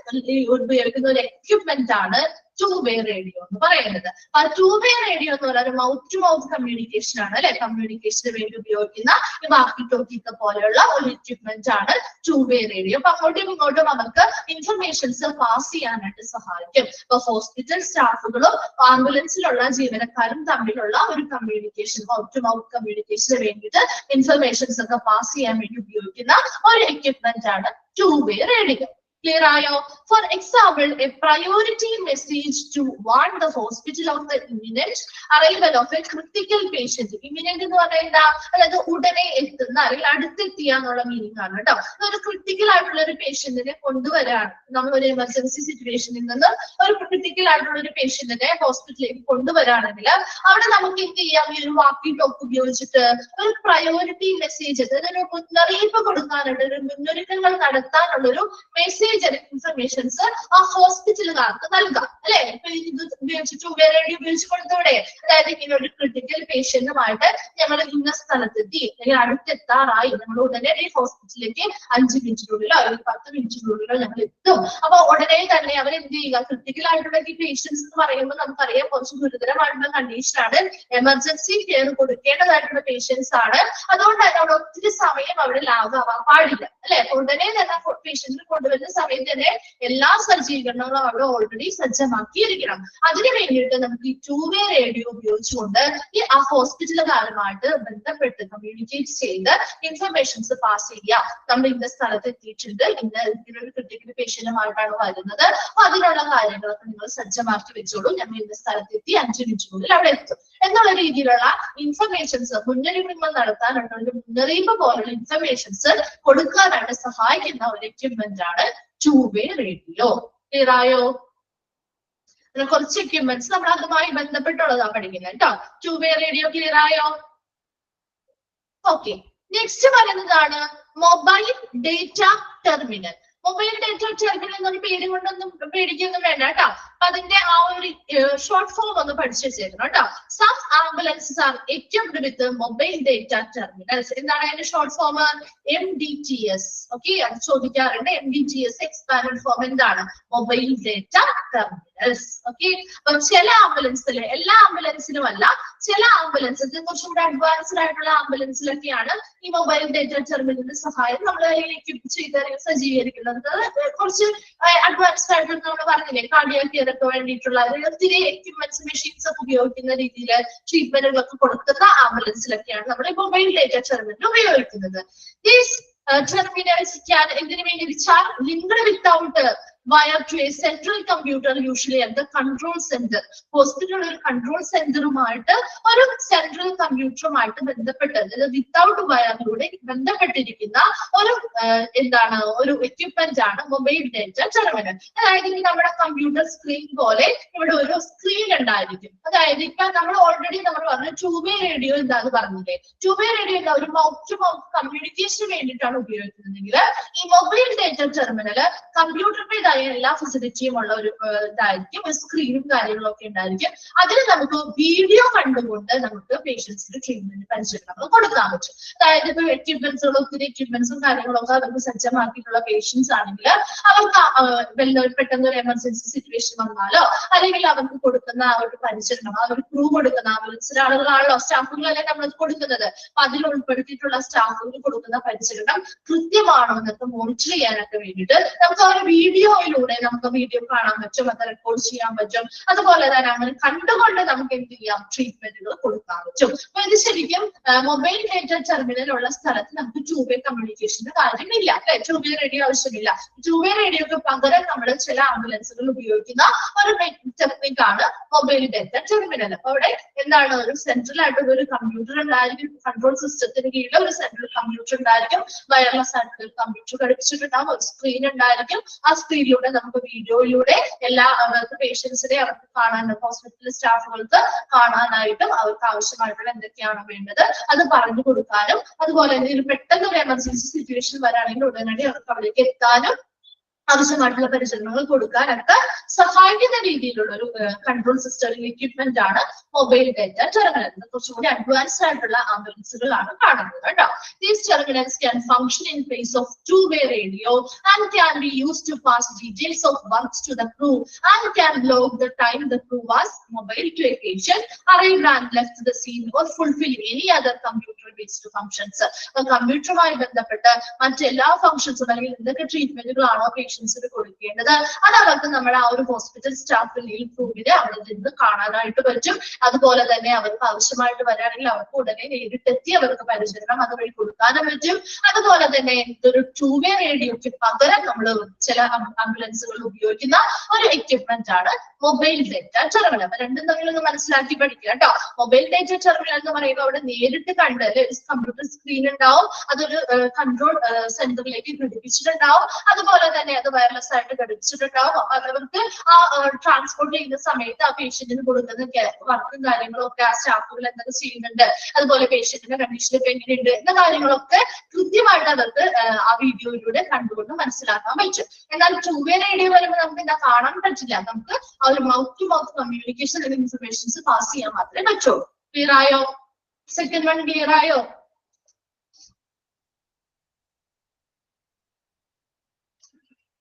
ഉപയോഗിക്കുന്ന ഒരു എക്യുപ്മെന്റ് ആണ് 2-way റേഡിയോ എന്ന് പറയുന്നത്. ആ 2-way റേഡിയോ എന്ന് പറയുന്നത് മൗത്ത് ടു മൗത്ത് കമ്മ്യൂണിക്കേഷൻ ആണ് അല്ലെ. കമ്മ്യൂണിക്കേഷന് വേണ്ടി ഉപയോഗിക്കുന്ന ഈ വാക്കി ടോക്കിയൊക്കെ പോലെയുള്ള ഒരു എക്യുപ്മെന്റ് ആണ് 2-way റേഡിയോ. അപ്പൊ അങ്ങോട്ടും ഇങ്ങോട്ടും അവർക്ക് ഇൻഫർമേഷൻസ് പാസ് ചെയ്യാനായിട്ട് സഹായിക്കും. ഇപ്പൊ ഹോസ്പിറ്റൽ സ്റ്റാഫുകളും ആംബുലൻസിലുള്ള ജീവനക്കാരും തമ്മിലുള്ള ഒരു കമ്മ്യൂണിക്കേഷൻ, മൗത്ത് ടു മൗത്ത് കമ്മ്യൂണിക്കേഷന് വേണ്ടിയിട്ട് ഇൻഫർമേഷൻസ് ഒക്കെ പാസ് ചെയ്യാൻ വേണ്ടി ഉപയോഗിക്കുന്ന ഒരു എക്യുപ്മെന്റ് ആണ് 2-way റേഡിയോ. Clear ആയോ? For example, a priority message to warn the hospital of the imminent arrival of a critical patient. Imminent എന്ന് പറഞ്ഞാൽ എന്താ? അതായത് ഉടനെ എത്തുന്ന അല്ലെങ്കിൽ അടുത്തെത്തിയ എന്നുള്ള മീനിങ് ആണ് കേട്ടോ. ഒരു ക്രിട്ടിക്കൽ ആയിട്ടുള്ള ഒരു പേഷ്യന്റിനെ കൊണ്ടുവരാണ്. നമ്മൾ ഒരു എമർജൻസി സിറ്റുവേഷനിൽ നിന്ന് ഒരു ക്രിട്ടിക്കൽ ആയിട്ടുള്ള ഒരു പേഷ്യന്റിനെ ഹോസ്പിറ്റലിലേക്ക് കൊണ്ടുവരാണെങ്കിൽ അവിടെ നമുക്ക് എന്ത് ചെയ്യാം? ഈ ഒരു വാക്കി ടോക്ക് ഉപയോഗിച്ചിട്ട് ഒരു പ്രയോറിറ്റി മെസ്സേജ്, അതായത് ഒരു മുന്നറിയിപ്പ് കൊടുക്കാനുള്ള, ഒരു മുന്നൊരുക്കങ്ങൾ നടത്താനുള്ള ഒരു മെസ്സേജ് ഇൻഫർമേഷൻസ് ആ ഹോസ്പിറ്റലുകാർക്ക് നൽകാം അല്ലെ. ഇപ്പൊ ഇത് ഉപയോഗിച്ച് 2-way റേഡിയോ ഉപയോഗിച്ച് കൊടുത്തൂടെ? അതായത് ഇങ്ങനെ ഒരു ക്രിട്ടിക്കൽ പേഷ്യന്റുമായിട്ട് ഞങ്ങൾ ഇന്ന സ്ഥലത്തെത്തി അല്ലെങ്കിൽ അടുത്തെത്താറായി, നമ്മൾ ഉടനെ ഈ ഹോസ്പിറ്റലിലേക്ക് 5 മിനിറ്റിനുള്ളിലോ അല്ലെങ്കിൽ 10 മിനിറ്റിനുള്ളിലോ ഞങ്ങൾ എത്തും. അപ്പൊ ഉടനെ തന്നെ അവർ എന്ത് ചെയ്യുക? ക്രിട്ടിക്കൽ ആയിട്ടുള്ള ഈ പേഷ്യൻസ് എന്ന് പറയുമ്പോൾ നമുക്കറിയാം കുറച്ച് ഗുരുതരമായിട്ടുള്ള കണ്ടീഷനാണ്, എമർജൻസി കെയർ കൊടുക്കേണ്ടതായിട്ടുള്ള പേഷ്യൻസ് ആണ്. അതുകൊണ്ട് തന്നെ അവിടെ ഒത്തിരി സമയം അവിടെ ലാഗാവാൻ പാടില്ല അല്ലെ. ഉടനെ തന്നെ പേഷ്യന്റിനെ കൊണ്ടുവരുന്ന സമയത്ത് തന്നെ എല്ലാ സജ്ജീകരണങ്ങളും അവിടെ ഓൾറെഡി സജ്ജമാക്കിയിരിക്കണം. അതിനു വേണ്ടിയിട്ട് നമുക്ക് ഈ 2-way റേഡിയോ ഉപയോഗിച്ചുകൊണ്ട് ഈ ആ ഹോസ്പിറ്റലുകാരുമായിട്ട് ബന്ധപ്പെട്ട് കമ്മ്യൂണിക്കേറ്റ് ചെയ്ത് ഇൻഫർമേഷൻസ് പാസ് ചെയ്യുക. നമ്മൾ ഇന്ന സ്ഥലത്ത് എത്തിയിട്ടുണ്ട്, ഇങ്ങനൊരു ക്രിട്ടിക്കൽ പേഷ്യന്റുമായിട്ടാണ് വരുന്നത്, അപ്പൊ അതിനുള്ള കാര്യങ്ങളൊക്കെ നിങ്ങൾ സജ്ജമാക്കി വെച്ചോളൂ, ഞങ്ങൾ ഇന്ന സ്ഥലത്തെത്തി 5 മിനിറ്റിനുള്ളിൽ അവിടെ എത്തും എന്നുള്ള രീതിയിലുള്ള ഇൻഫർമേഷൻസ്, മുന്നറിയിപ്പുകൾ നടത്താനുള്ള ഒരു മുന്നറിയിപ്പ് പോലുള്ള ഇൻഫർമേഷൻസ് കൊടുക്കാനായിട്ട് സഹായിക്കുന്ന ഒരു എക്യുപ്മെന്റ് ആണ് 2-way റേഡിയോ. ക്ലിയർ ആയോ? കുറച്ച് എക്യുപ്മെന്റ്സ് നമ്മൾ അതുമായി ബന്ധപ്പെട്ടുള്ളതാണ് പഠിക്കുന്നത് കേട്ടോ. 2-way റേഡിയോ ക്ലിയർ ആയോ? ഓക്കെ, നെക്സ്റ്റ് പറയുന്നതാണ് mobile data terminal. Mobile data terminal എന്നൊരു പേര് കൊണ്ടൊന്നും പേടിക്കൊന്നും വേണ്ട കേട്ടോ. അതിന്റെ ആ ഒരു ഷോർട്ട് ഫോം ഒന്ന് പഠിച്ചു വെച്ചേക്കണം കേട്ടോ. Some ambulances are equipped with mobile data terminals. എന്താണ് അതിന്റെ ഷോർട്ട് ഫോം? MDTS. ഓക്കെ, അത് ചോദിക്കാറുണ്ട്. MDTS എക്സ്പാൻഡഡ് ഫോം എന്താണ്? Mobile data terminals. ഓക്കെ, അപ്പൊ ചില ആംബുലൻസിൽ, എല്ലാ ആംബുലൻസിലും അല്ല, ചില ആംബുലൻസിൽ, കുറച്ചുകൂടെ അഡ്വാൻസ്ഡ് ആയിട്ടുള്ള ആംബുലൻസിലൊക്കെയാണ് ഈ മൊബൈൽ ഡേറ്റ ടെർമിനലിന്റെ സഹായം നമ്മൾ എക്യുപ്പ് ചെയ്ത് സജ്ജീകരിക്കുന്നത്. കുറച്ച് അഡ്വാൻസ്ഡ് ആയിട്ടുള്ള നമ്മൾ പറഞ്ഞില്ലേ, കാർഡിയാക് കെയർ ഒക്കെ വേണ്ടിയിട്ടുള്ള ഒത്തിരി എക്യുപ്മെന്റ്സ്, മെഷീൻസ് ഒക്കെ ഉപയോഗിക്കുന്ന രീതിയിൽ ട്രീറ്റ്മെന്റുകളൊക്കെ കൊടുക്കുന്ന ആംബുലൻസിലൊക്കെയാണ് നമ്മൾ മൊബൈൽ ഡേറ്റ ടെർമിനൽ ഉപയോഗിക്കുന്നത്. ദീസ് terminals can എന്തിനു വേണ്ടി വെച്ചാൽ linked without wire to a central computer, usually at the control center. ഹോസ്പിറ്റലിൽ ഒരു കൺട്രോൾ സെന്ററുമായിട്ട്, ഒരു സെൻട്രൽ കമ്പ്യൂട്ടറുമായിട്ട് ബന്ധപ്പെട്ട് വിത്തൗട്ട് വയറിലൂടെ ബന്ധപ്പെട്ടിരിക്കുന്ന ഒരു എന്താണ്, ഒരു എക്യുപ്മെന്റ് ആണ് മൊബൈൽ ഡേറ്റ ടെർമിനൽ. അതായത് നമ്മുടെ കമ്പ്യൂട്ടർ സ്ക്രീൻ പോലെ ഇവിടെ ഒരു സ്ക്രീൻ ഉണ്ടായിരിക്കും. അതായത് ഇപ്പൊ നമ്മൾ ഓൾറെഡി നമ്മൾ പറഞ്ഞു 2-way റേഡിയോ എന്താന്ന് പറഞ്ഞില്ലേ. 2-way റേഡിയോ എന്താ? ഒരു മൗത്ത് ടു മൗത്ത് കമ്മ്യൂണിക്കേഷന് വേണ്ടിയിട്ടാണ് ഉപയോഗിക്കുന്നതെങ്കിൽ ഈ മൊബൈൽ ഡേറ്റ ടെർമിനൽ കമ്പ്യൂട്ടറിന്റേതായ എല്ലാ ഫെസിലിറ്റിയും ഉള്ള ഒരു ഇതായിരിക്കും, ഒരു സ്ക്രീനും കാര്യങ്ങളും ഒക്കെ ഉണ്ടായിരിക്കും. അതിൽ നമുക്ക് വീഡിയോ കണ്ടുകൊണ്ട് നമുക്ക് പേഷ്യൻസിന് ട്രീറ്റ്മെന്റ് പരിചരണം കൊടുക്കാൻ പറ്റും. അതായത് ഇപ്പൊ എക്യുപ്മെന്റ്സുകൾ, ഒത്തിരി എക്യുപ്മെന്റ്സും കാര്യങ്ങളൊക്കെ അവർക്ക് സജ്ജമാക്കിയിട്ടുള്ള പേഷ്യൻസ് ആണെങ്കിൽ അവർക്ക് പെട്ടെന്ന് ഒരു എമർജൻസി സിറ്റുവേഷൻ വന്നാലോ അല്ലെങ്കിൽ അവർക്ക് കൊടുക്കുന്ന ആ ഒരു പരിചരണം, ആ ഒരു ക്രൂ കൊടുക്കുന്ന ആംബുലൻസിലെ ആളുകളാണല്ലോ, സ്റ്റാഫുകളല്ലേ നമ്മൾ കൊടുക്കുന്നത്. അപ്പൊ അതിൽ ഉൾപ്പെടുത്തിയിട്ടുള്ള സ്റ്റാഫുകൾ കൊടുക്കുന്ന പരിചരണം കൃത്യമാണോ എന്നൊക്കെ മോണിറ്റർ ചെയ്യാനൊക്കെ വേണ്ടിയിട്ട് നമുക്ക് ആ ഒരു വീഡിയോയിലൂടെ നമുക്ക് വീഡിയോ കാണാൻ പറ്റും, അത് റെക്കോർഡ് ചെയ്യാൻ പറ്റും. അതുപോലെ തന്നെ അങ്ങനെ കണ്ടുകൊണ്ട് നമുക്ക് എന്ത് ചെയ്യാം, ട്രീറ്റ്മെന്റുകൾ കൊടുക്കാൻ പറ്റും. അപ്പൊ ഇത് ശരിക്കും മൊബൈൽ ഡേറ്റ ടെർമിനൽ ഉള്ള സ്ഥലത്ത് നമുക്ക് 2-way കമ്മ്യൂണിക്കേഷന്റെ കാര്യമില്ല അല്ലെ. 2-way റേഡിയോ ആവശ്യമില്ല. 2-way റേഡിയോക്ക് പകരം നമ്മൾ ചില ആംബുലൻസുകൾ ഉപയോഗിക്കുന്ന ഒരു ടെക്നിക്കാണ് മൊബൈൽ ഡേറ്റ ടെർമിനൽ. അപ്പൊ അവിടെ എന്താണ്, ഒരു സെൻട്രൽ ആയിട്ടുള്ള ഒരു കമ്പ്യൂട്ടർ ഉണ്ടായിരിക്കും, കൺട്രോൾ സിസ്റ്റത്തിന് കീഴിൽ ഒരു സെൻട്രൽ കമ്പ്യൂട്ടർ ഉണ്ടായിരിക്കും, വയർലെസ് ആയിട്ടുള്ള കമ്പ്യൂട്ടർ ഘടിപ്പിച്ചിട്ടുണ്ടാകും, ഒരു സ്ക്രീൻ ഉണ്ടായിരിക്കും. ആ സ്ക്രീനിലൂടെ നമുക്ക് വീഡിയോയിലൂടെ എല്ലാ പേഷ്യൻസിനെ അവർക്ക് കാണാൻ, ഹോസ്പിറ്റൽ സ്റ്റാഫുകൾക്ക് കാണാനായിട്ടും അവർക്ക് ആവശ്യമായിട്ടുള്ള എന്തൊക്കെയാണ് വേണ്ടത് അത് പറഞ്ഞു കൊടുക്കാനും, അതുപോലെ എന്തെങ്കിലും പെട്ടെന്ന് ഒരു എമർജൻസി സിറ്റുവേഷൻ വരാണെങ്കിൽ ഉടനടി അവർക്ക് അവിടേക്ക് എത്താനും ആവശ്യമായിട്ടുള്ള പരിചരണങ്ങൾ കൊടുക്കാനൊക്കെ സഹായിക്കുന്ന രീതിയിലുള്ള ഒരു കൺട്രോൾ സിസ്റ്റം എക്യുപ്മെന്റ് ആണ് മൊബൈൽ ഡേറ്റ ടെർമിനൽ. കുറച്ചുകൂടി അഡ്വാൻസ്ഡ് ആയിട്ടുള്ള ആംബുലൻസുകളാണ് കാണുന്നത് കേട്ടോ. These terminals can function in place of two-way radio and can be used to pass details of works to the crew and can log the time the crew was mobile to a patient, arrived and left the scene or fulfill any other computer-based functions. കമ്പ്യൂട്ടറുമായി ബന്ധപ്പെട്ട് മറ്റെല്ലാ ഫംഗ്ഷൻസും അല്ലെങ്കിൽ എന്തൊക്കെ ട്രീറ്റ്മെന്റുകളാണോ പേഷ്യൻസിന് കൊടുക്കേണ്ടത് അത് അവർക്ക് നമ്മുടെ ആ ഒരു ഹോസ്പിറ്റൽ സ്റ്റാഫ് അല്ലെങ്കിൽ ക്രൂവിനെ അവിടെ നിന്ന് കാണാനായിട്ട് പറ്റും. അതുപോലെ തന്നെ അവർക്ക് ആവശ്യമായിട്ട് വരാണെങ്കിൽ അവർക്ക് ഉടനെ നേരിട്ടെത്തി അവർക്ക് പരിചരണം അതുവഴി കൊടുക്കാനും പറ്റും. അതുപോലെ തന്നെ ഒരു ടൂ-വേ റേഡിയോയ്ക്ക് പകരം നമ്മൾ ചില ആംബുലൻസുകൾ ഉപയോഗിക്കുന്ന ഒരു എക്യുപ്മെന്റ് ആണ് മൊബൈൽ ഡേറ്റ ടെർമിനൽ. അപ്പൊ രണ്ടും തമ്മിലൊന്ന് മനസ്സിലാക്കി പഠിക്കുക കേട്ടോ. മൊബൈൽ ഡേറ്റ ടെർമിനൽ എന്ന് പറയുമ്പോൾ അവിടെ നേരിട്ട് കണ്ട് കമ്പ്യൂട്ടർ സ്ക്രീൻ ഉണ്ടാവും, അതൊരു കൺട്രോൾ സെന്ററിലേക്ക് ഘടിപ്പിച്ചിട്ടുണ്ടാവും, അതുപോലെ തന്നെ അത് വയർലെസ് ആയിട്ട് ഘടിപ്പിച്ചിട്ടുണ്ടാവും. അപ്പൊ അതവർക്ക് ആ ട്രാൻസ്പോർട്ട് ചെയ്യുന്ന സമയത്ത് ആ പേഷ്യന്റിന് കൊടുക്കുന്ന വർക്കും കാര്യങ്ങളും ഒക്കെ ആ സ്റ്റാഫുകൾ എന്തൊക്കെ ചെയ്യുന്നുണ്ട്, അതുപോലെ പേഷ്യന്റിന്റെ കണ്ടീഷൻ ഒക്കെ എങ്ങനെയുണ്ട് എന്ന കാര്യങ്ങളൊക്കെ കൃത്യമായിട്ട് അവർക്ക് ആ വീഡിയോയിലൂടെ കണ്ടുകൊണ്ട് മനസ്സിലാക്കാൻ പറ്റും. എന്നാൽ ടൂ-വേ റേഡിയോ വരുമ്പോൾ നമുക്ക് എന്താ കാണാൻ പറ്റില്ല, നമുക്ക് ആ ഒരു mouth to mouth communication informations pass ചെയ്യാൻ മാത്രമേ പറ്റൂ. ക്ലിയർ ആയോ? സെക്കൻഡ് വൺ ക്ലിയർ ആയോ?